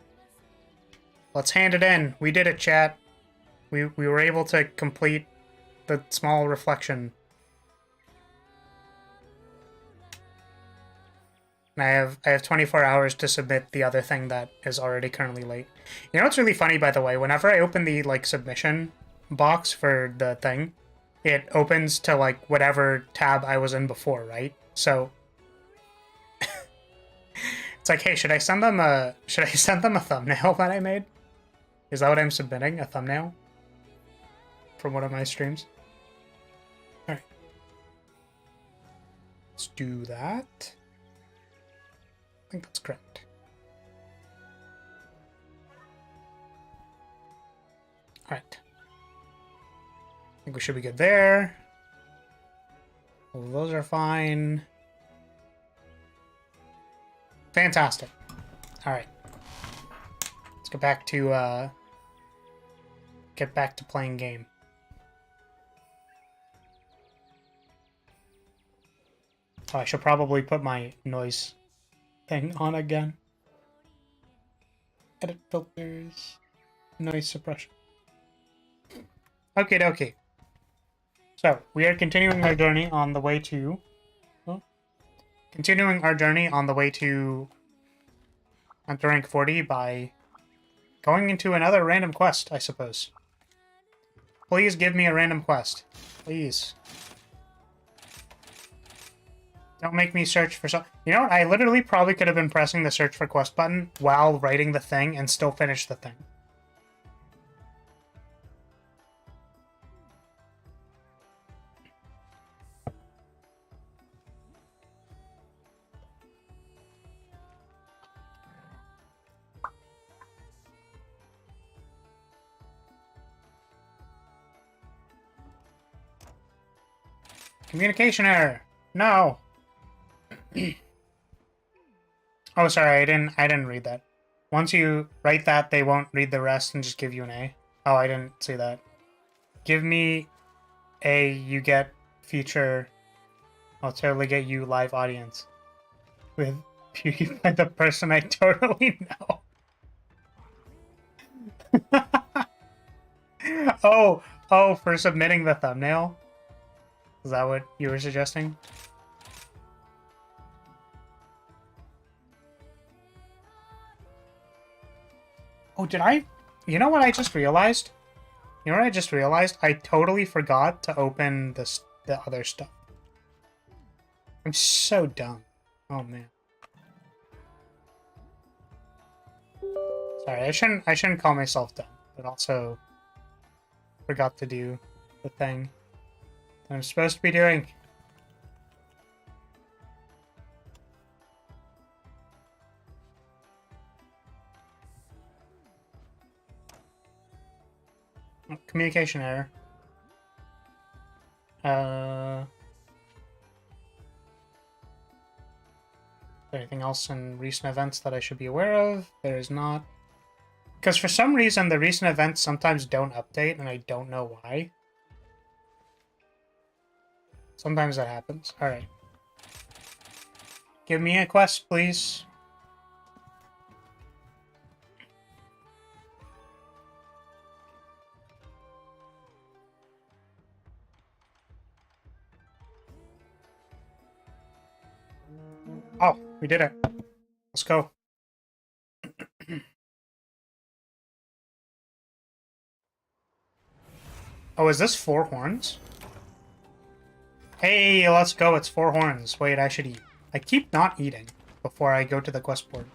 Let's hand it in. We did it, chat. We were able to complete the small reflection. And I have 24 hours to submit the other thing that is already currently late. You know what's really funny, by the way? Whenever I open the like submission box for the thing, it opens to like whatever tab I was in before, right? So it's like, hey, should I send them a thumbnail that I made? Is that what I'm submitting? A thumbnail from one of my streams? All right, let's do that. I think that's correct. All right. I think we should be good there. All of those are fine. Fantastic. All right. Let's get back to playing game. Oh, I should probably put my noise thing on again. Edit filters, noise suppression. Okay, dokie. So we are continuing our journey on the way to. Continuing our journey on the way to Hunter rank 40 by going into another random quest, I suppose. Please give me a random quest. Please. Don't make me search for some... You know what? I literally probably could have been pressing the search for quest button while writing the thing and still finish the thing. Communication error. No. Oh, sorry. I didn't read that. Once you write that, they won't read the rest and just give you an A. Oh, I didn't see that. Give me A, you get feature. I'll totally get you live audience. With PewDiePie, the person I totally know. Oh, for submitting the thumbnail? Is that what you were suggesting? Oh, did I? You know what I just realized? You know what I just realized? I totally forgot to open the other stuff. I'm so dumb. Oh, man. Sorry, I shouldn't call myself dumb, but also forgot to do the thing that I'm supposed to be doing. Oh, communication error. Anything else in recent events that I should be aware of? There is not. Because for some reason, the recent events sometimes don't update, and I don't know why. Sometimes that happens. Alright. Give me a quest, please. Oh, we did it. Let's go. Oh, is this 4 horns? Hey, let's go. It's 4 horns. Wait, I should eat. I keep not eating before I go to the quest board.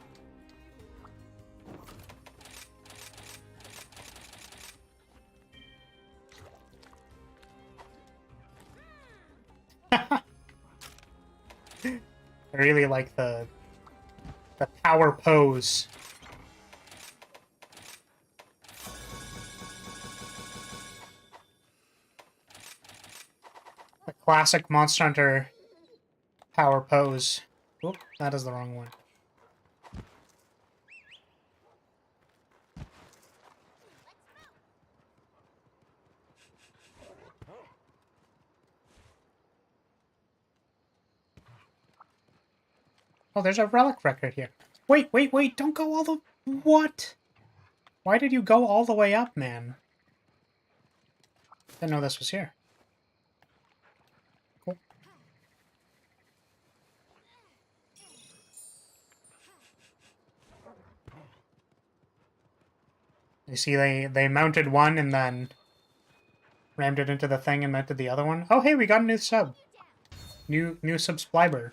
I really like the power pose. The classic Monster Hunter power pose. Oop, that is the wrong one. Oh, there's a relic record here. Wait, don't go all the... What? Why did you go all the way up, man? Didn't know this was here. Cool. You see, they mounted one and then rammed it into the thing and mounted the other one. Oh, hey, we got a new sub. New subscriber.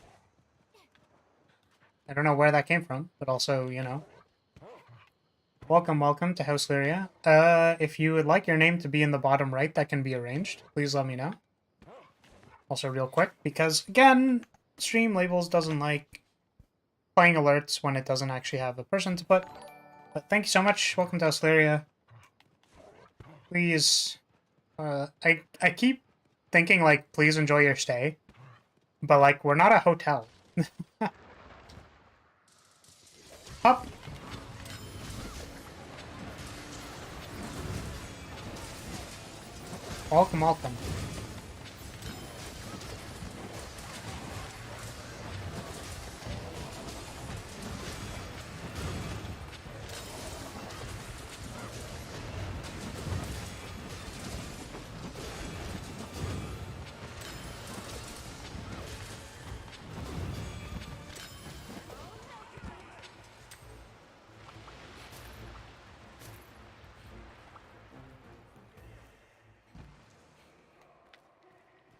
I don't know where that came from, but also, you know. Welcome to House Lyria. If you would like your name to be in the bottom right, that can be arranged. Please let me know. Also, real quick, because, again, Stream Labels doesn't like playing alerts when it doesn't actually have a person to put. But thank you so much. Welcome to House Lyria. Please, I keep thinking, like, please enjoy your stay. But, like, we're not a hotel. Up! Welcome.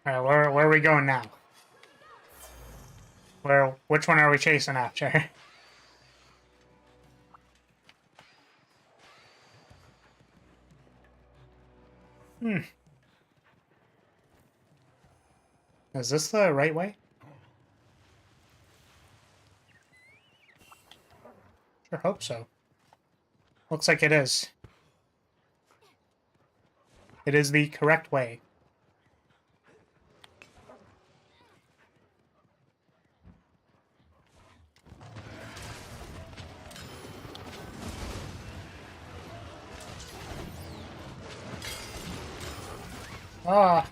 Alright, where are we going now? Which one are we chasing after? Is this the right way? Sure hope so. Looks like it is. It is the correct way. Ah.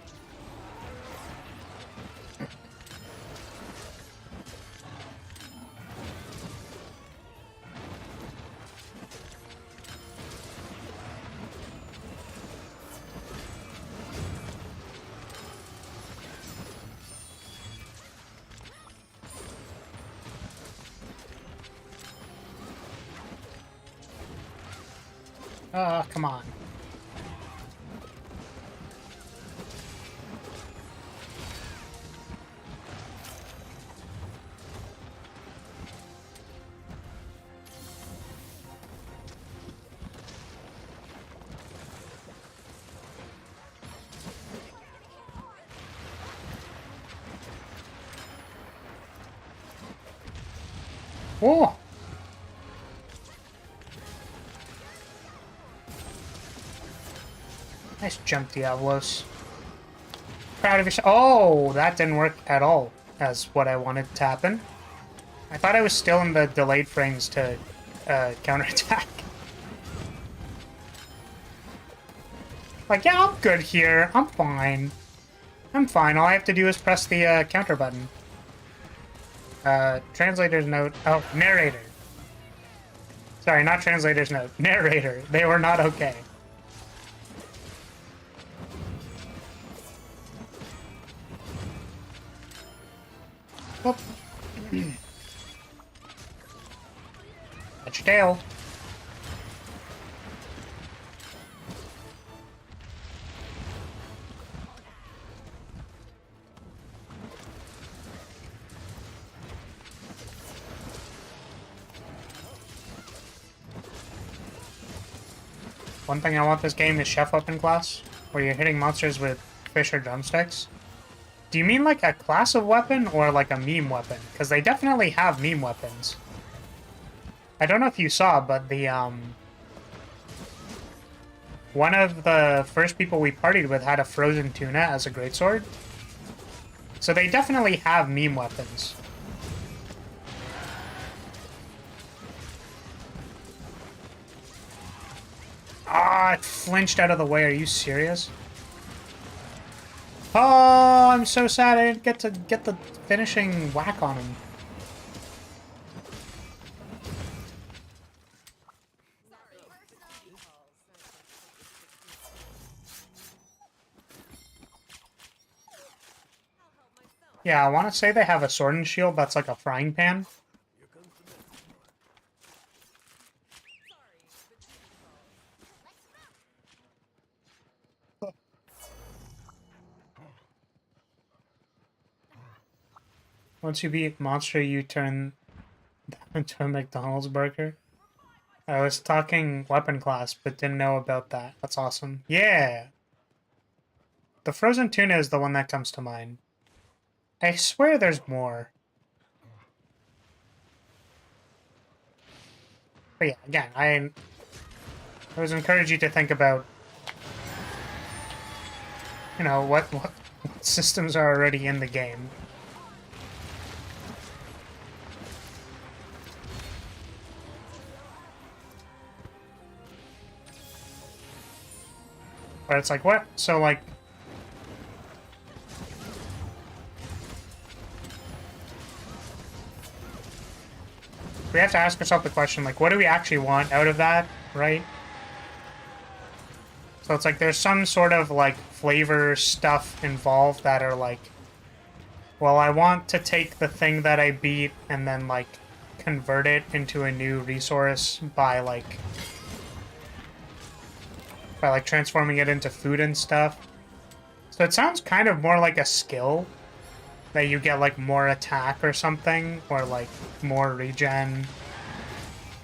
Come on. Oh! Nice jump, Diablos. Proud of yourself. Oh, that didn't work at all as what I wanted to happen. I thought I was still in the delayed frames to counterattack. Like, yeah, I'm good here. I'm fine. I'm fine. All I have to do is press the counter button. Translator's note. Oh, narrator. Sorry, not translator's note. Narrator. They were not okay. Whoop. Catch your tail. One thing I want this game is chef weapon class, where you're hitting monsters with fish or drumsticks. Do you mean like a class of weapon or like a meme weapon? Because they definitely have meme weapons. I don't know if you saw, but the one of the first people we partied with had a frozen tuna as a greatsword. So they definitely have meme weapons. Ah, it flinched out of the way. Are you serious? Oh, I'm so sad I didn't get to get the finishing whack on him. Yeah, I want to say they have a sword and shield that's like a frying pan. Once you beat monster, you turn them into a McDonald's burger. I was talking weapon class, but didn't know about that. That's awesome. Yeah! The frozen tuna is the one that comes to mind. I swear there's more. But yeah, again, I always encourage you to think about, you know, what systems are already in the game. But it's like, what? So, like... we have to ask ourselves the question, like, what do we actually want out of that, right? So it's like there's some sort of, like, flavor stuff involved that are like, well, I want to take the thing that I beat and then, like, convert it into a new resource by, like, transforming it into food and stuff. So it sounds kind of more like a skill that you get, like, more attack or something, or, like, more regen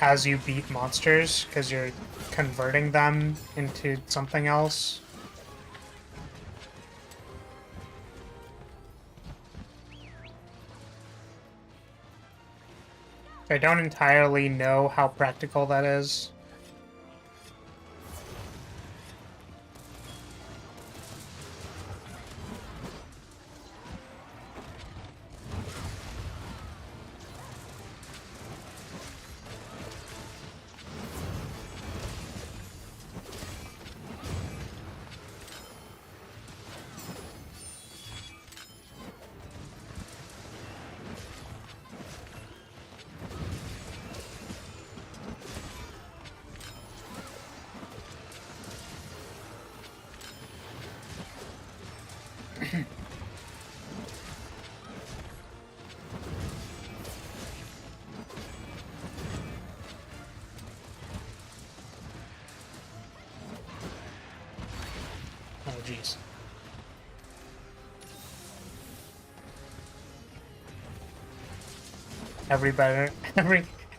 as you beat monsters, because you're converting them into something else. I don't entirely know how practical that is. jeez.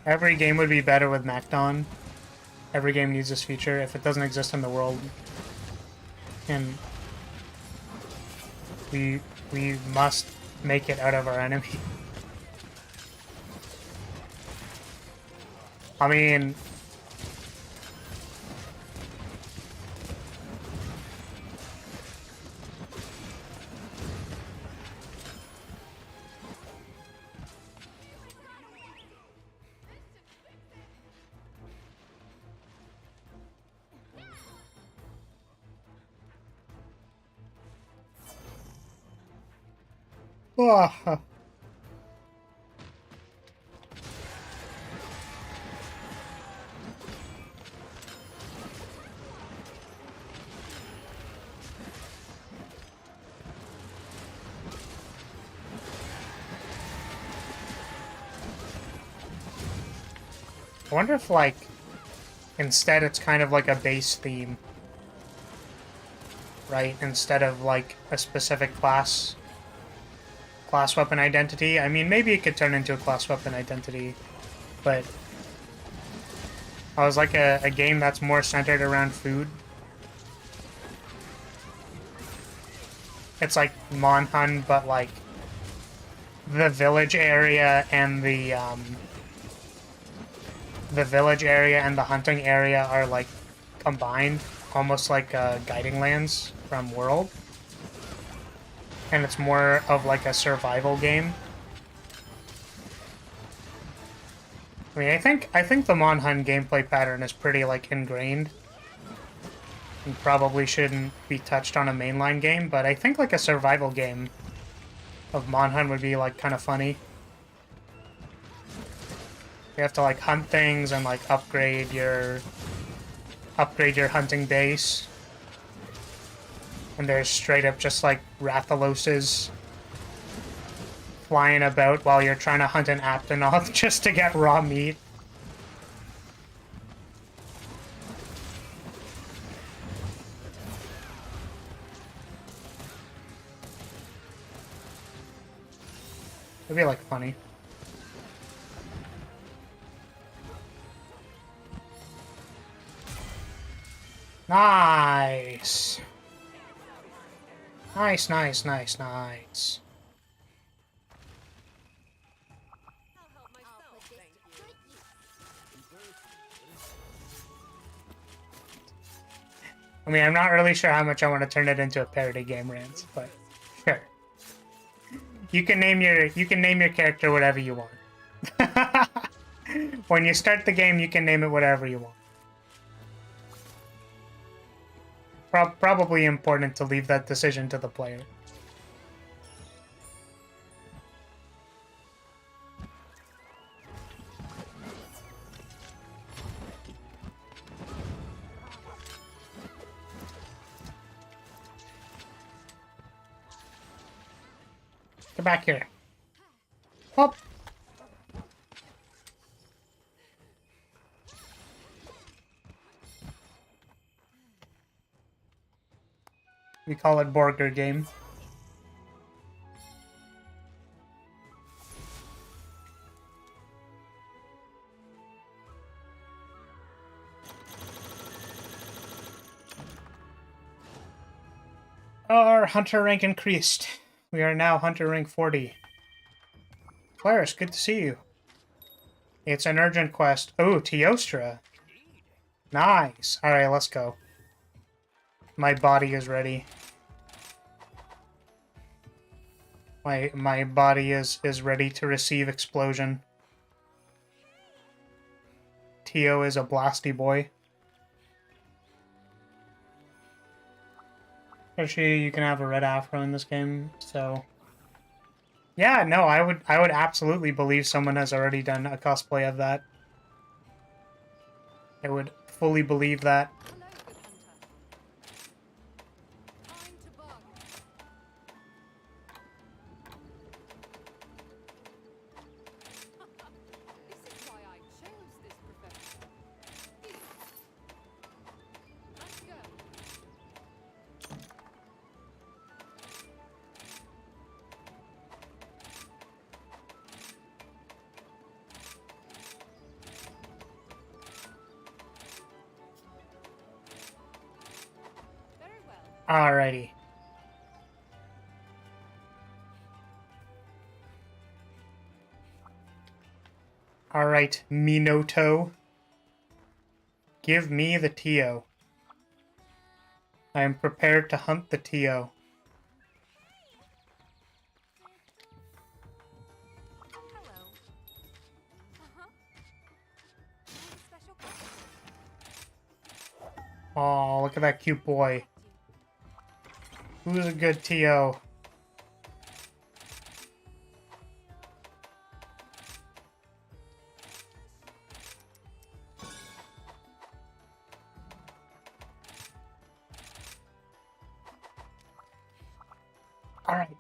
Every game would be better with Macdon. Every game needs this feature if it doesn't exist in the world. And we must make it out of our enemy. I mean, oh. I wonder if, like, instead it's kind of like a base theme, right? Instead of, like, a specific class weapon identity. I mean, maybe it could turn into a class weapon identity, but I was like a game that's more centered around food. It's like Monhun, but, like, the village area and the village area and the hunting area are, like, combined, almost like Guiding Lands from World. And it's more of, like, a survival game. I mean, I think the Monhun gameplay pattern is pretty, like, ingrained. And probably shouldn't be touched on a mainline game, but I think, like, a survival game of Monhun would be, like, kind of funny. You have to, like, hunt things and, like, upgrade your hunting base. And there's straight up just, like, Rathaloses flying about while you're trying to hunt an Aptonoth just to get raw meat. It'd be, like, funny. Nice! Nice, nice, nice, nice. I mean, I'm not really sure how much I want to turn it into a parody game, Rance, but sure. You can name your character whatever you want. When you start the game, you can name it whatever you want. Probably important to leave that decision to the player. Get back here. Hop. We call it Burger Game. Our hunter rank increased. We are now hunter rank 40. Claris, good to see you. It's an urgent quest. Oh, Teostra. Nice. Alright, let's go. My body is ready. My body is ready to receive explosion. Teo is a blasty boy. Actually, you can have a red afro in this game, so yeah, no, I would absolutely believe someone has already done a cosplay of that. I would fully believe that. Alrighty. Alright, Minoto. Give me the Tio. I am prepared to hunt the Tio. Hello. Special Oh, look at that cute boy. Who's a good Tio? Alright.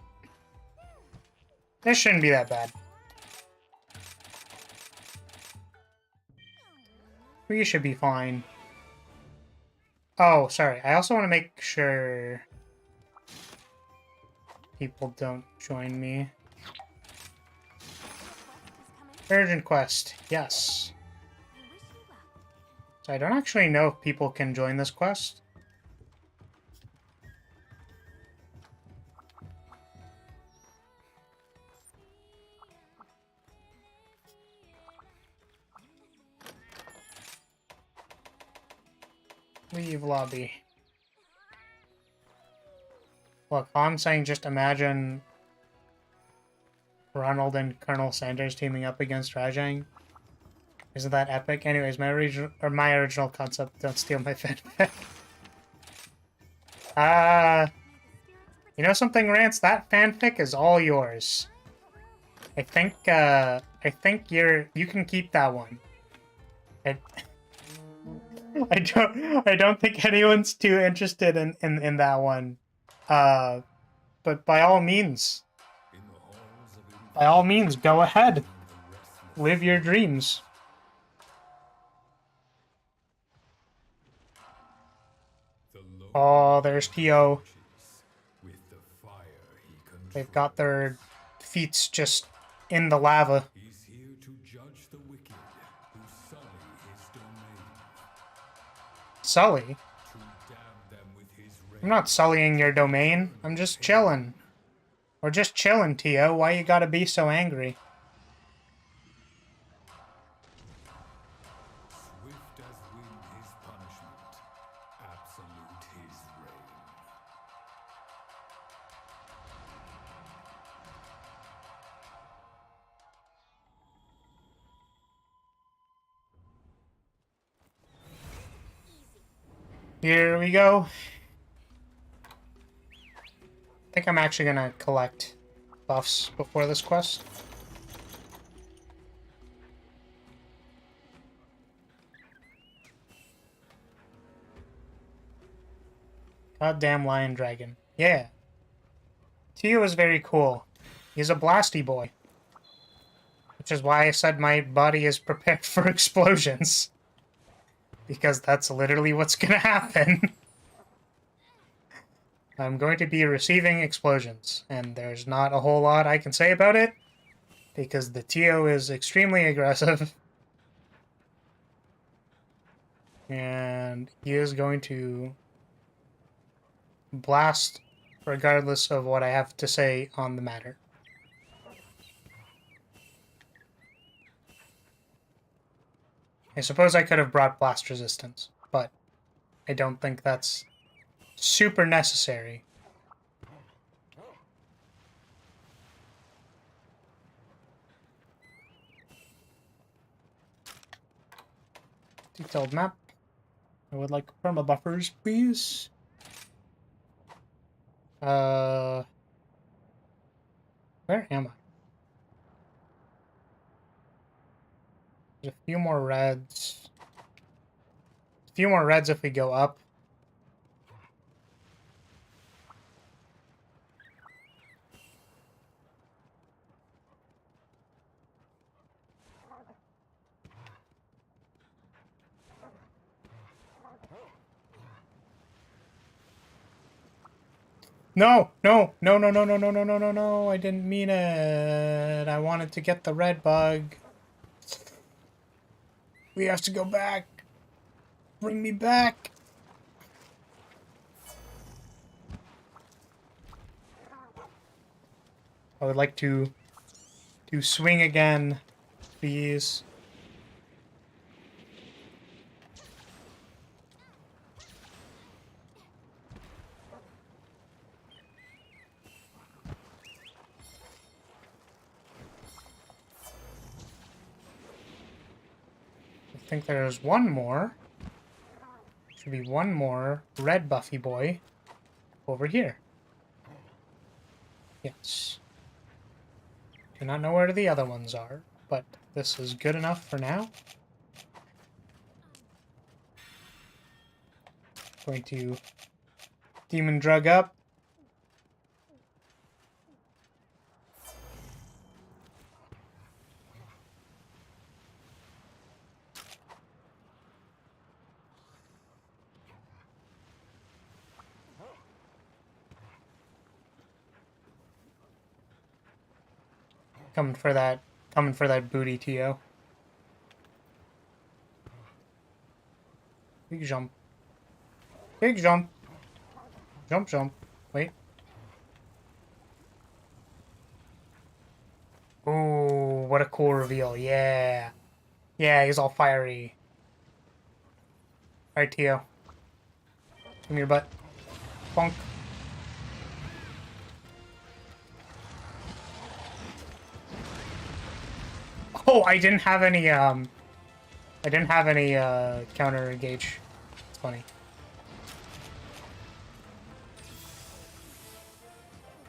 This shouldn't be that bad. We should be fine. Oh, sorry. I also want to make sure people don't join me. Urgent quest. Yes. So I don't actually know if people can join this quest. Leave lobby. Look, I'm saying just imagine Ronald and Colonel Sanders teaming up against Rajang. Isn't that epic? Anyways, my original concept. Don't steal my fanfic. You know something, Rance? That fanfic is all yours. I think you can keep that one. I don't think anyone's too interested in that one. But by all means, go ahead. Live your dreams. Oh, there's Tio. They've got their feet just in the lava. He's here to judge the wicked who sully his domain. Sully? To damn them with his I'm not sullying your domain. I'm just chilling. We're just chilling, Tio. Why you gotta be so angry? Swift as wind his punishment, absolute his reign. Here we go. I think I'm actually gonna collect buffs before this quest. Goddamn lion dragon. Yeah. Tio is very cool. He's a blasty boy. Which is why I said my body is prepared for explosions. Because that's literally what's gonna happen. I'm going to be receiving explosions, and there's not a whole lot I can say about it, because the Tio is extremely aggressive. And he is going to blast regardless of what I have to say on the matter. I suppose I could have brought blast resistance, but I don't think that's super necessary. Detailed map. I would like perma buffers, please. Where am I? There's a few more reds. A few more reds if we go up. No, no, no, no, no, no, no, no, no, no, no, I didn't mean it. I wanted to get the red bug. We have to go back. Bring me back. I would like to swing again, please. I think there's one more. Should be one more red Buffy boy over here. Yes. Do not know where the other ones are, but this is good enough for now. Going to demon drug up. Coming for that booty, Tio. Big jump. Big jump. Jump, jump. Wait. Ooh, what a cool reveal. Yeah. Yeah, he's all fiery. Alright, Tio. Give me your butt. Bonk. Oh, I didn't have any counter engage. It's funny.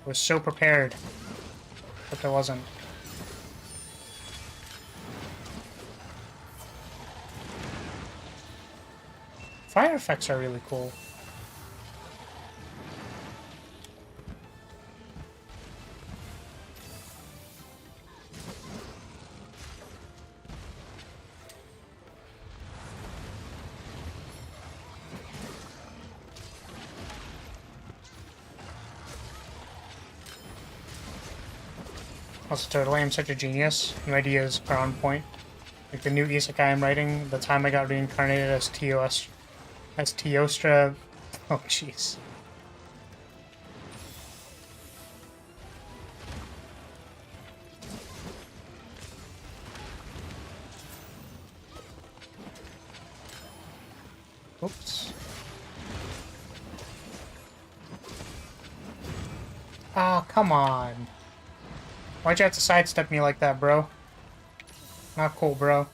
I was so prepared, but I wasn't. Fire effects are really cool. Also, totally, I'm such a genius. New ideas are on point. Like the new isekai I'm writing, the time I got reincarnated as Teostra. Oh, jeez. Oops. Ah, come on. Why'd you have to sidestep me like that, bro? Not cool, bro.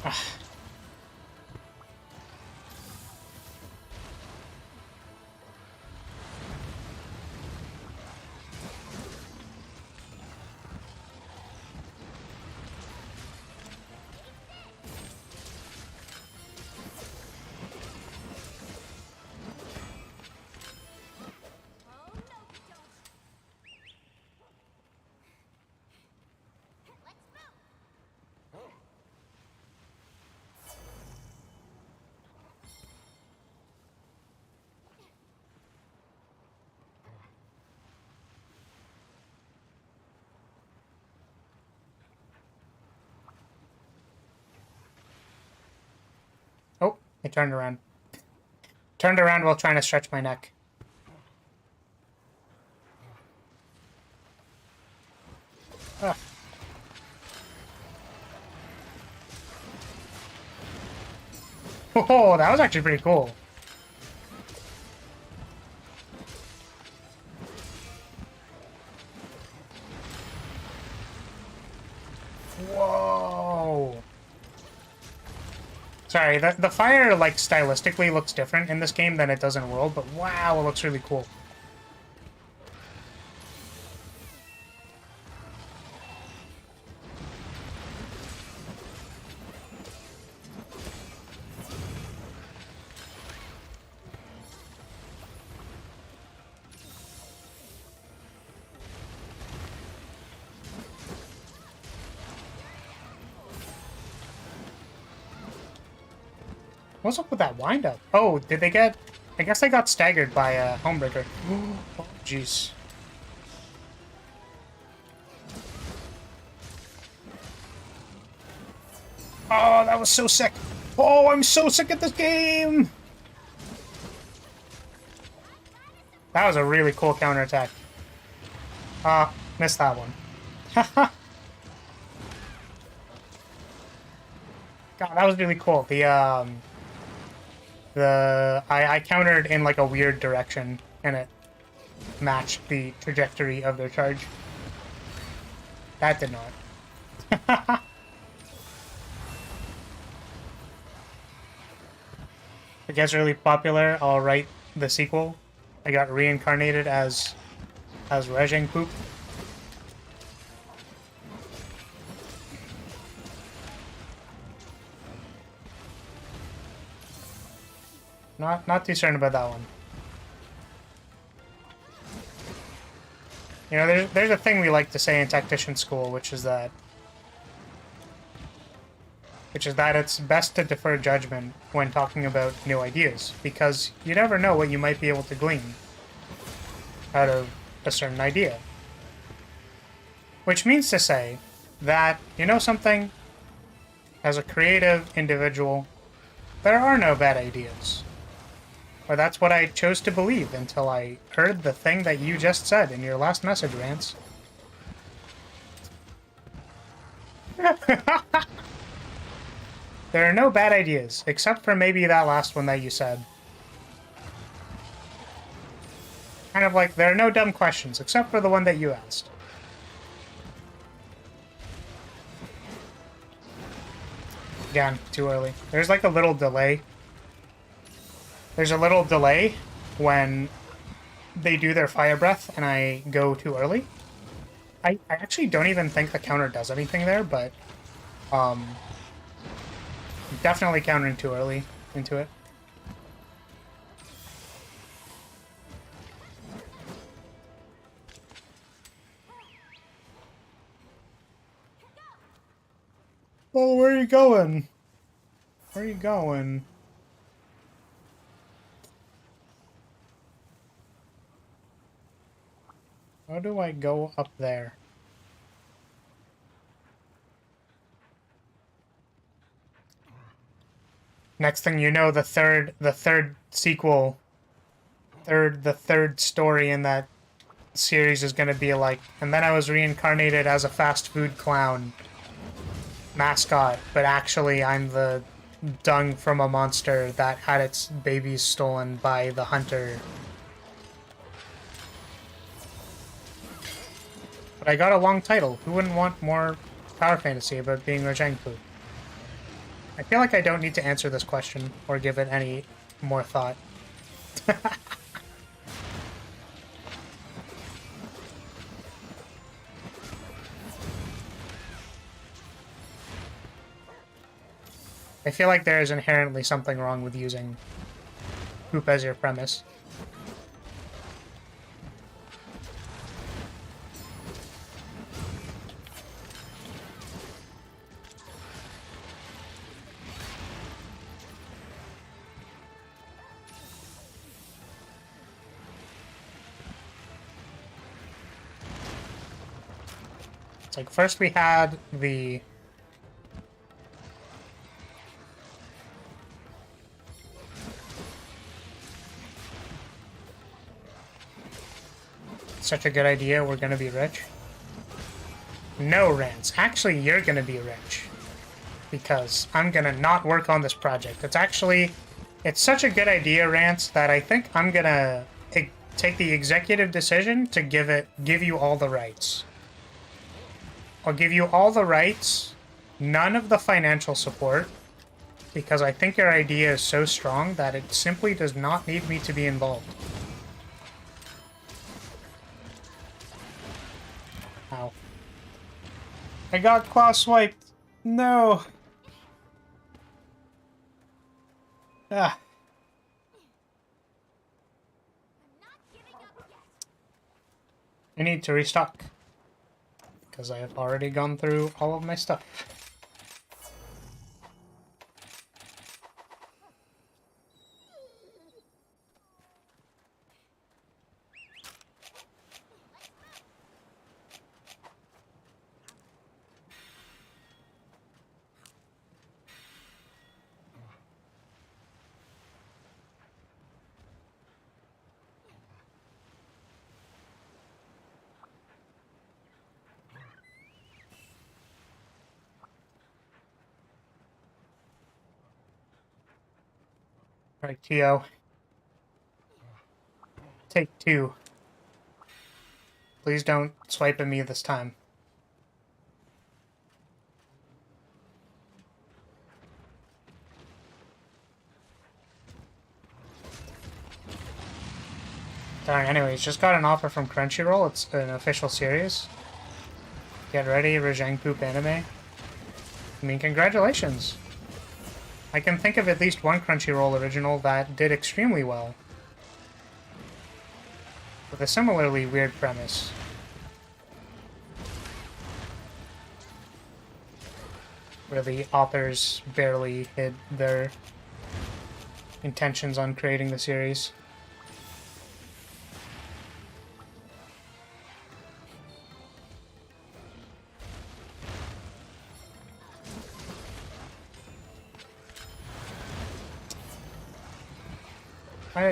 Ah. Oh, I turned around. Turned around while trying to stretch my neck. Ah. Oh, that was actually pretty cool. Whoa. Sorry, the fire, like, stylistically looks different in this game than it does in World, but wow, it looks really cool. What's up with that windup? Oh, did they get... I guess they got staggered by a Homebreaker. Oh, jeez. Oh, that was so sick. Oh, I'm so sick at this game. That was a really cool counterattack. Missed that one. God, that was really cool. I countered in like a weird direction, and it matched the trajectory of their charge. That did not. It gets really popular, I'll write the sequel. I got reincarnated as Rejing Poop. Not too certain about that one. You know, there's a thing we like to say in tactician school, which is that it's best to defer judgment when talking about new ideas, because you never know what you might be able to glean out of a certain idea. Which means to say that, you know something, as a creative individual, there are no bad ideas. Or that's what I chose to believe until I heard the thing that you just said in your last message, Rance. There are no bad ideas, except for maybe that last one that you said. Kind of like, there are no dumb questions, except for the one that you asked. Again, too early. There's like a little delay. There's a little delay when they do their fire breath and I go too early. I actually don't even think the counter does anything there, but definitely countering too early into it. Well, where are you going? Where are you going? How do I go up there? Next thing you know, the third sequel, the third story in that series is gonna be like, and then I was reincarnated as a fast food clown mascot, but actually I'm the dung from a monster that had its babies stolen by the hunter. But I got a long title. Who wouldn't want more power fantasy about being Rajangpu? I feel like I don't need to answer this question or give it any more thought. I feel like there is inherently something wrong with using poop as your premise. It's like first we had the such a good idea, we're gonna be rich. No, Rance. Actually, you're gonna be rich. Because I'm gonna not work on this project. It's such a good idea, Rance, that I think I'm gonna take the executive decision to give you all the rights. I'll give you all the rights, none of the financial support, because I think your idea is so strong that it simply does not need me to be involved. Ow. I got claw swiped. No. Ah. I need to restock. Because I have already gone through all of my stuff. Alright, Tio. Take 2. Please don't swipe at me this time. Darn, anyways, just got an offer from Crunchyroll. It's an official series. Get ready, Rajang Poop anime. I mean, congratulations. I can think of at least one Crunchyroll original that did extremely well. With a similarly weird premise. Where the authors barely hid their intentions on creating the series.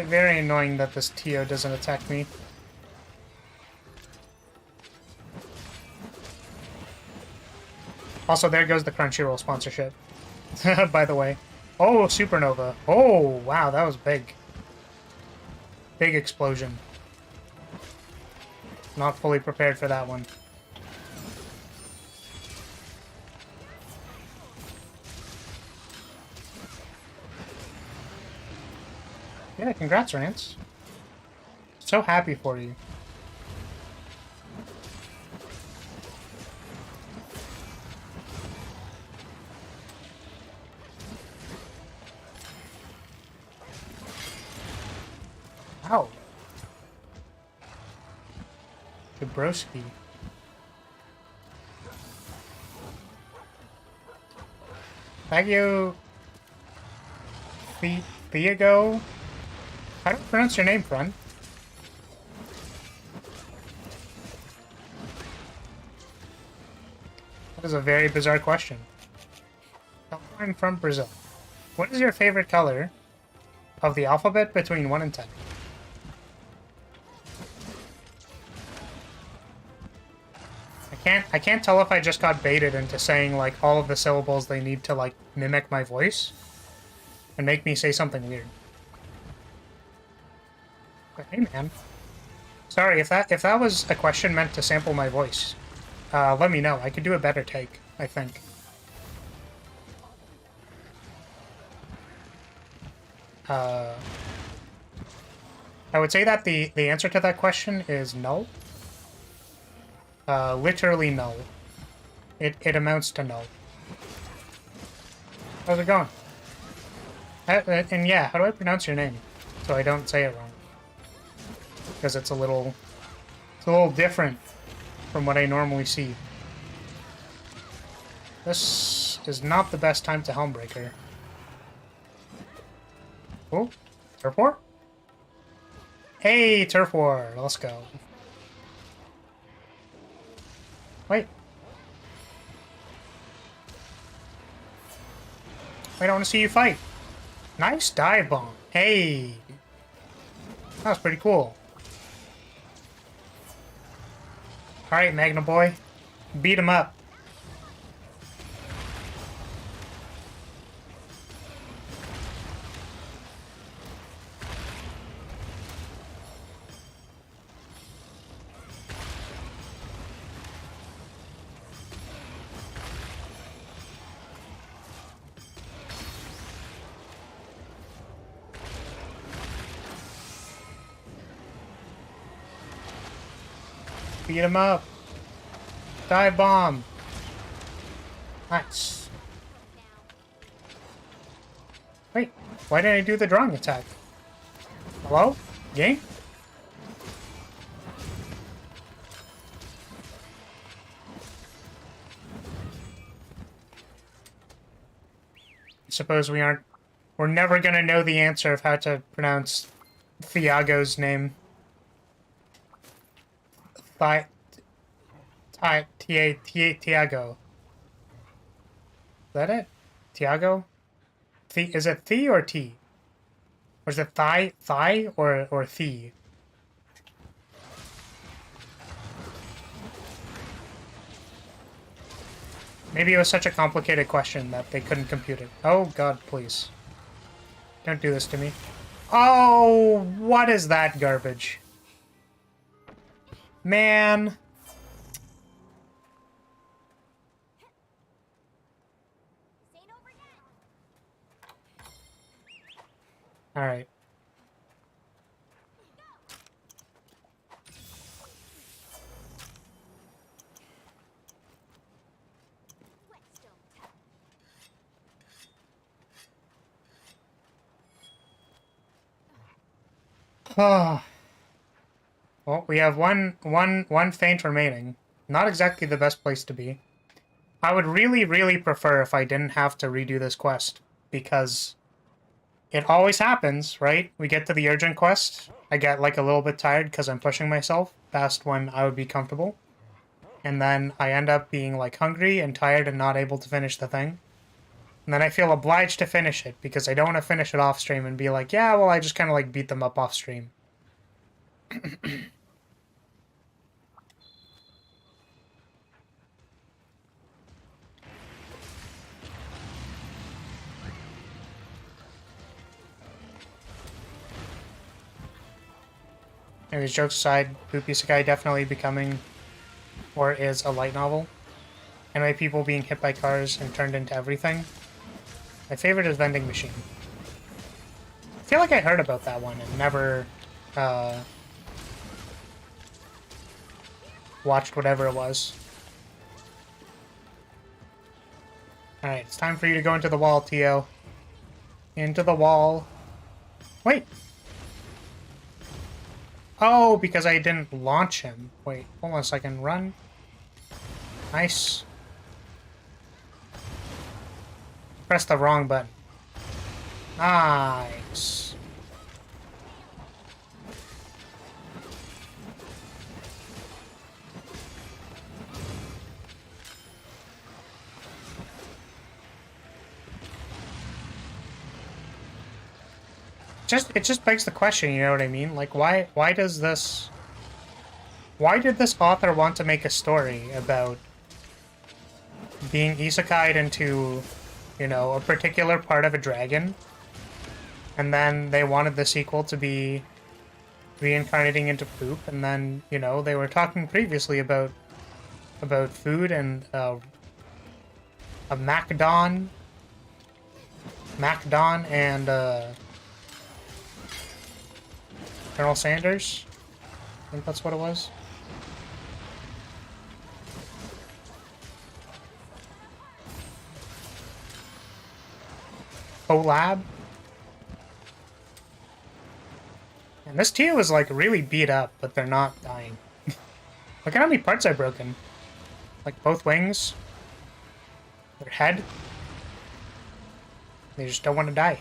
Very annoying that this Tio doesn't attack me. Also, there goes the Crunchyroll sponsorship. By the way. Oh, Supernova. Oh, wow, that was big. Big explosion. Not fully prepared for that one. Yeah, congrats, Rance. So happy for you. Wow. Jabrowski. Fagio... Thiago? How do you pronounce your name, friend? That is a very bizarre question. I'm from Brazil. What is your favorite color of the alphabet between 1 and 10? I can't tell if I just got baited into saying like all of the syllables they need to like mimic my voice and make me say something weird. But hey man. Sorry, if that was a question meant to sample my voice, let me know. I could do a better take, I think. I would say that the answer to that question is no. Literally no. It amounts to no. How's it going? And yeah, how do I pronounce your name so I don't say it wrong? Because it's a little different from what I normally see. This is not the best time to Helmbreaker. Oh, Turf War? Hey, Turf War, let's go. Wait. I don't want to see you fight. Nice dive bomb. Hey. That was pretty cool. Alright, Magna Boy. Beat him up. Beat him up. Dive bomb. Nice. Wait, why didn't I do the drawing attack? Hello? Game? I suppose we're never gonna know the answer of how to pronounce Thiago's name. Tiago. Is that it? Tiago? Is it Thea or T? Or is it Thigh or Thea? Maybe it was such a complicated question that they couldn't compute it. Oh god, please. Don't do this to me. Oh, what is that garbage? Man. Alright. Oh. Well, we have one feint remaining. Not exactly the best place to be. I would really, really prefer if I didn't have to redo this quest, because it always happens, right? We get to the urgent quest, I get like a little bit tired because I'm pushing myself past when I would be comfortable, and then I end up being like hungry and tired and not able to finish the thing. And then I feel obliged to finish it because I don't want to finish it off stream and be like, yeah, well, I just kind of like beat them up off stream. Anyways, jokes aside, Poop Isekai definitely becoming, or is, a light novel. Anime people being hit by cars and turned into everything. My favorite is Vending Machine. I feel like I heard about that one and never watched whatever it was. Alright, it's time for you to go into the wall, Tio. Into the wall. Wait! Oh, because I didn't launch him. Wait, hold on a second. Run. Nice. Press the wrong button. Nice. It just begs the question, you know what I mean? Like, why did this author want to make a story about being isekai'd into, you know, a particular part of a dragon, and then they wanted the sequel to be reincarnating into poop, and then, you know, they were talking previously about food and a Macdon and Colonel Sanders? I think that's what it was. Collab? And this Tio is like really beat up, but they're not dying. Look at how many parts I've broken. Like both wings, their head. They just don't want to die.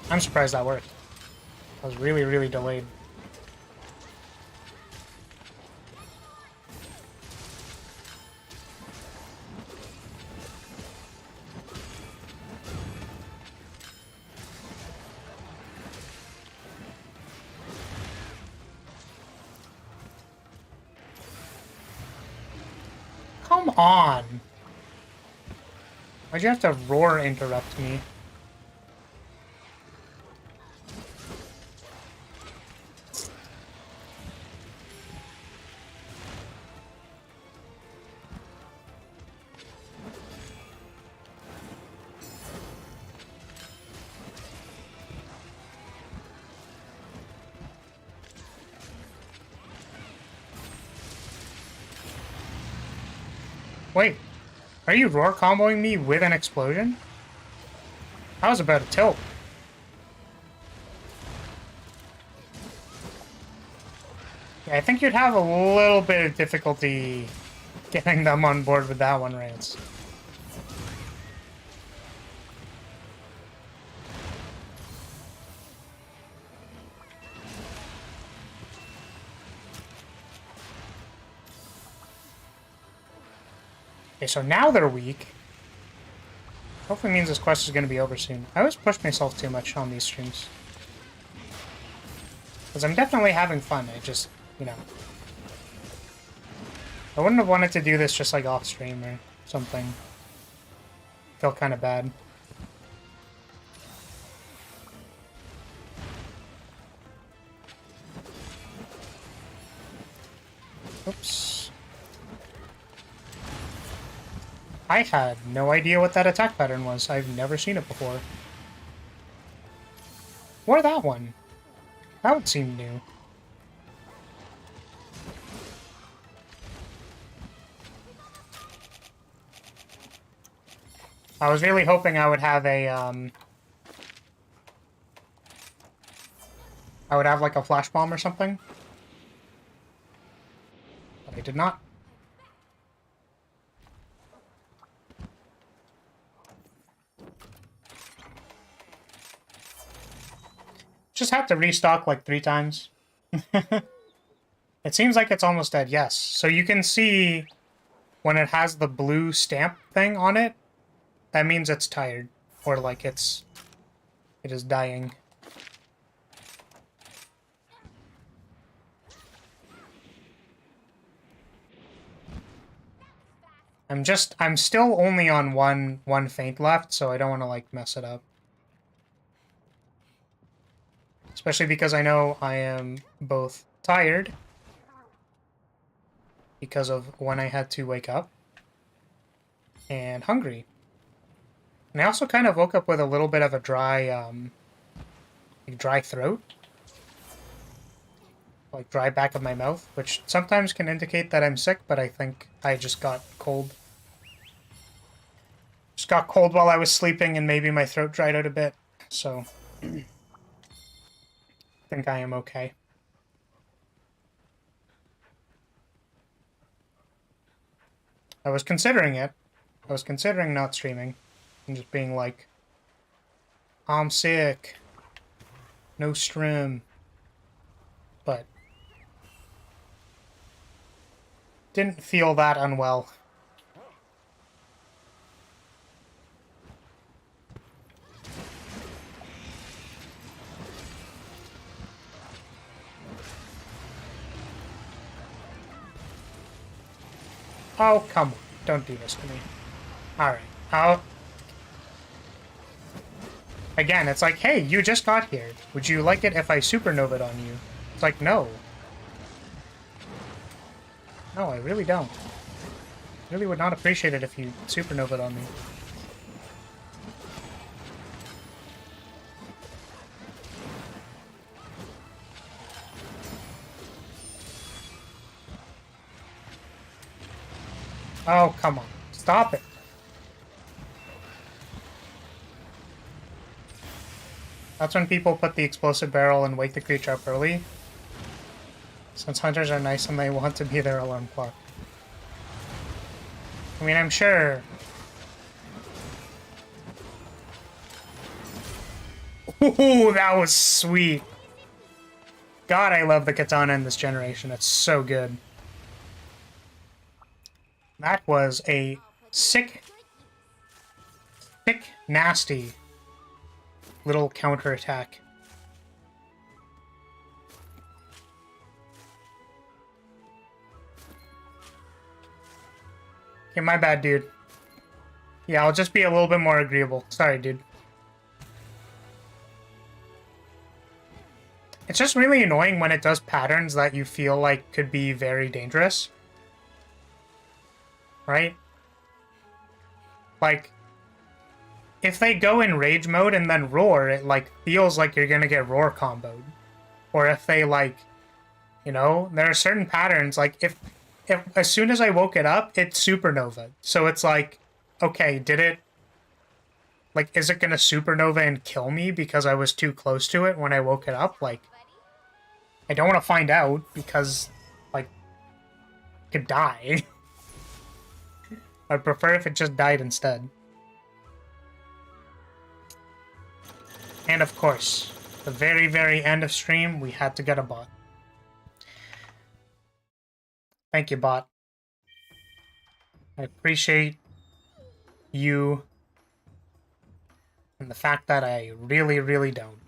I'm surprised that worked. I was really, really delayed. Come on! Why'd you have to roar interrupt me? Wait, are you roar comboing me with an explosion? I was about to tilt. Yeah, I think you'd have a little bit of difficulty getting them on board with that one, Rance. Okay, so now they're weak. Hopefully means this quest is going to be over soon. I always push myself too much on these streams. Because I'm definitely having fun, I just, you know. I wouldn't have wanted to do this just like off stream or something. Felt kind of bad. Oops. I had no idea what that attack pattern was. I've never seen it before. Or that one. That would seem new. I was really hoping I would have a, I would have like a flash bomb or something. But I did not. Just have to restock like 3 times. It seems like it's almost dead, yes. So you can see when it has the blue stamp thing on it, that means it's tired. Or like it is dying. I'm still only on one feint left, so I don't want to like mess it up. Especially because I know I am both tired because of when I had to wake up and hungry. And I also kind of woke up with a little bit of a dry throat. Like dry back of my mouth, which sometimes can indicate that I'm sick, but I think I just got cold. Just got cold while I was sleeping and maybe my throat dried out a bit, so I think I am okay. I was considering it. I was considering not streaming and just being like, I'm sick. No stream. But didn't feel that unwell. Oh, come on. Don't do this to me. Alright. Again, it's like, hey, you just got here. Would you like it if I supernova'd on you? It's like, no. No, I really don't. Really would not appreciate it if you supernova'd on me. Oh, come on. Stop it. That's when people put the explosive barrel and wake the creature up early. Since hunters are nice and they want to be their alarm clock. I mean, I'm sure... Ooh, that was sweet. God, I love the katana in this generation. It's so good. That was a sick, nasty little counterattack. Okay, my bad, dude. Yeah, I'll just be a little bit more agreeable. Sorry, dude. It's just really annoying when it does patterns that you feel like could be very dangerous. Right? Like, if they go in rage mode and then roar, it, like, feels like you're gonna get roar comboed. Or if they, like, you know, there are certain patterns, like, if as soon as I woke it up, it supernova. So it's like, okay, did it, like, is it gonna supernova and kill me because I was too close to it when I woke it up? Like, I don't want to find out because, like, it could die. I'd prefer if it just died instead. And of course, the very, very end of stream, we had to get a bot. Thank you, bot. I appreciate you and the fact that I really, really don't.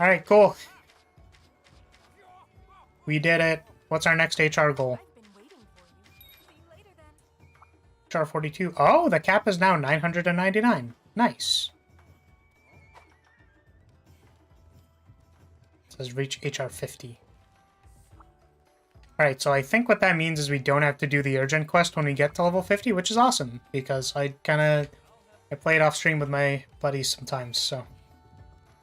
Alright, cool. We did it. What's our next HR goal? I've been waiting for you. See you later then. HR 42. Oh, the cap is now 999. Nice. It says reach HR 50. Alright, so I think what that means is we don't have to do the urgent quest when we get to level 50, which is awesome, because I play it off stream with my buddies sometimes, so.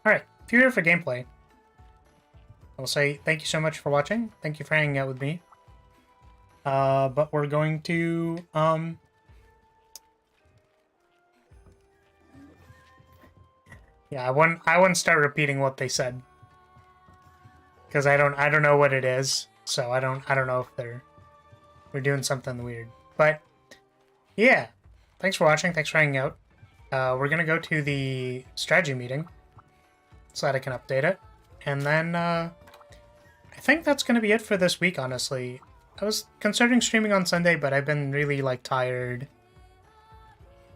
Alright, if you're here for gameplay, I will say thank you so much for watching. Thank you for hanging out with me. But we're going to, yeah, I wouldn't start repeating what they said. Because I don't know what it is. So I don't know if they're doing something weird. But yeah, thanks for watching. Thanks for hanging out. We're gonna go to the strategy meeting so that I can update it, and then I think that's gonna be it for this week. Honestly, I was considering streaming on Sunday, but I've been really like tired.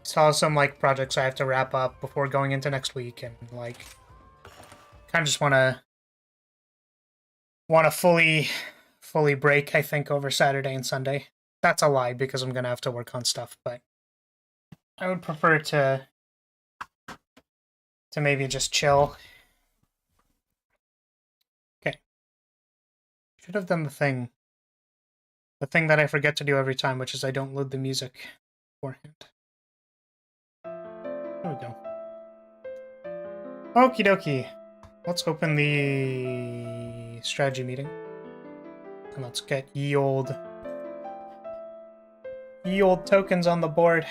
Saw some like projects I have to wrap up before going into next week, and like kind of just wanna fully break, I think, over Saturday and Sunday. That's a lie, because I'm gonna have to work on stuff, but I would prefer to maybe just chill. Okay. Should have done the thing that I forget to do every time, which is I don't load the music beforehand. There we go. Okie dokie. Let's open the strategy meeting. And let's get ye old tokens on the board.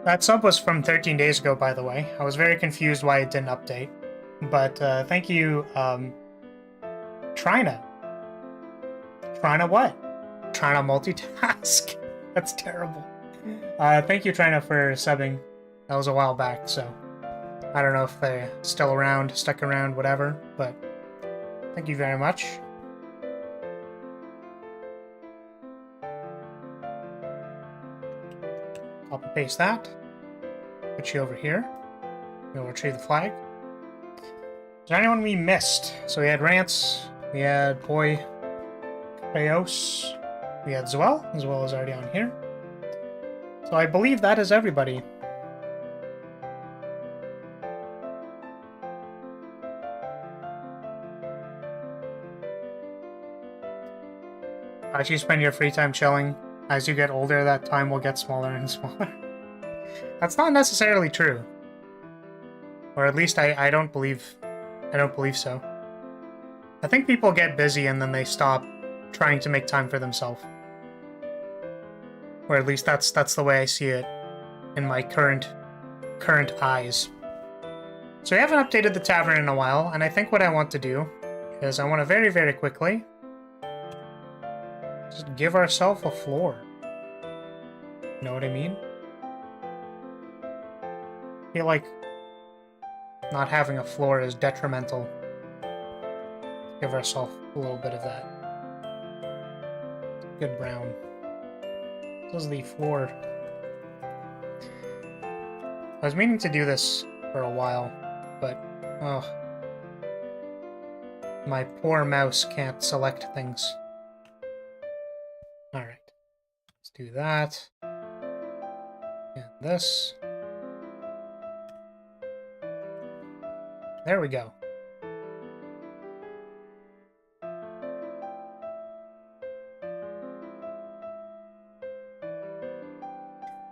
That sub was from 13 days ago, by the way. I was very confused why it didn't update. But thank you, Trina. Trina what? Trina multitask. That's terrible. Thank you, Trina, for subbing. That was a while back, so I don't know if they're still around, stuck around, whatever, but thank you very much. Copy paste that. Put you over here. We'll retrieve the flag. Is there anyone we missed? So we had Rance, we had Boy Creos, we had Zoel. Zoel is already on here. So I believe that is everybody. As you spend your free time chilling, as you get older, that time will get smaller and smaller. That's not necessarily true. Or at least I don't believe so. I think people get busy and then they stop trying to make time for themselves. Or at least that's the way I see it in my current eyes. So we haven't updated the tavern in a while, and I think what I want to do is I want to very, very quickly just give ourselves a floor. You know what I mean? I feel like not having a floor is detrimental. Give ourselves a little bit of that. Good brown. This is the floor. I was meaning to do this for a while, but oh, my poor mouse can't select things. Alright, let's do that. And this. There we go.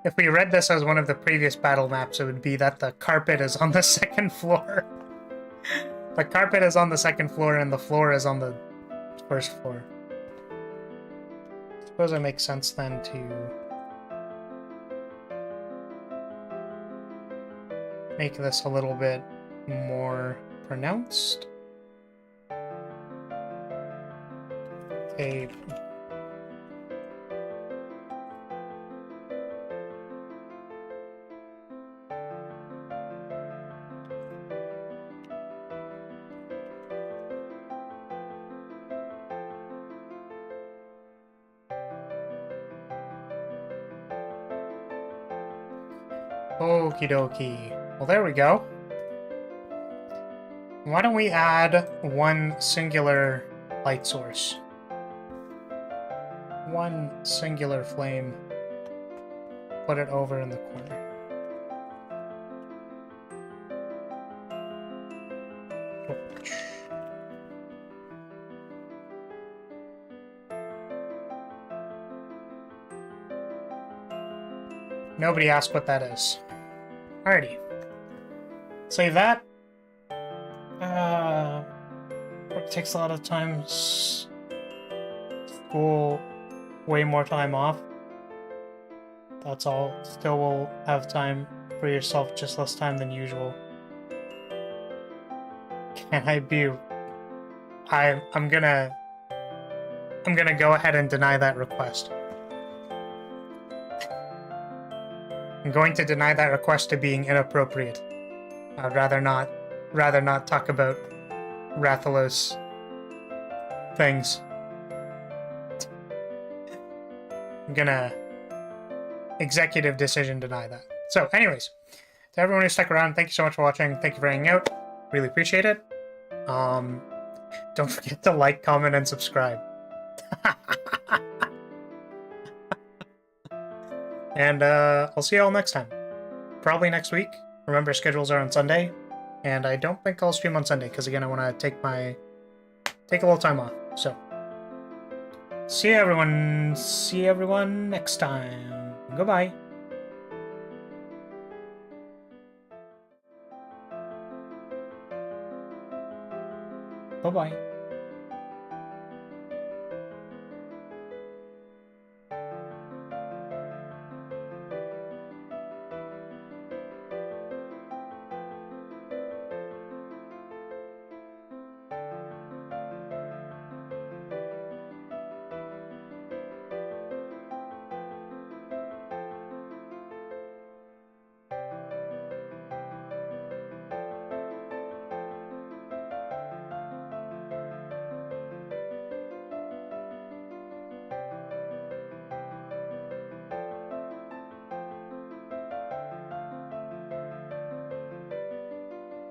If we read this as one of the previous battle maps, it would be that the carpet is on the second floor. The carpet is on the second floor and the floor is on the first floor. I suppose it makes sense then to make this a little bit more pronounced. Okay. Okie dokie. Well, there we go. Why don't we add one singular light source? One singular flame. Put it over in the corner. Nobody asked what that is. Alrighty. Save that. Work takes a lot of time. School, way more time off. That's all. Still will have time for yourself, just less time than usual. Can I be... I'm gonna go ahead and deny that request. I'm going to deny that request to being inappropriate. I'd rather not talk about Rathalos things. I'm gonna executive decision deny that. So, anyways, to everyone who stuck around, thank you so much for watching. Thank you for hanging out. Really appreciate it. Don't forget to like, comment, and subscribe. And I'll see you all next time. Probably next week. Remember, schedules are on Sunday. And I don't think I'll stream on Sunday, because again, I want to take a little time off. So, see everyone next time. Goodbye. Bye-bye.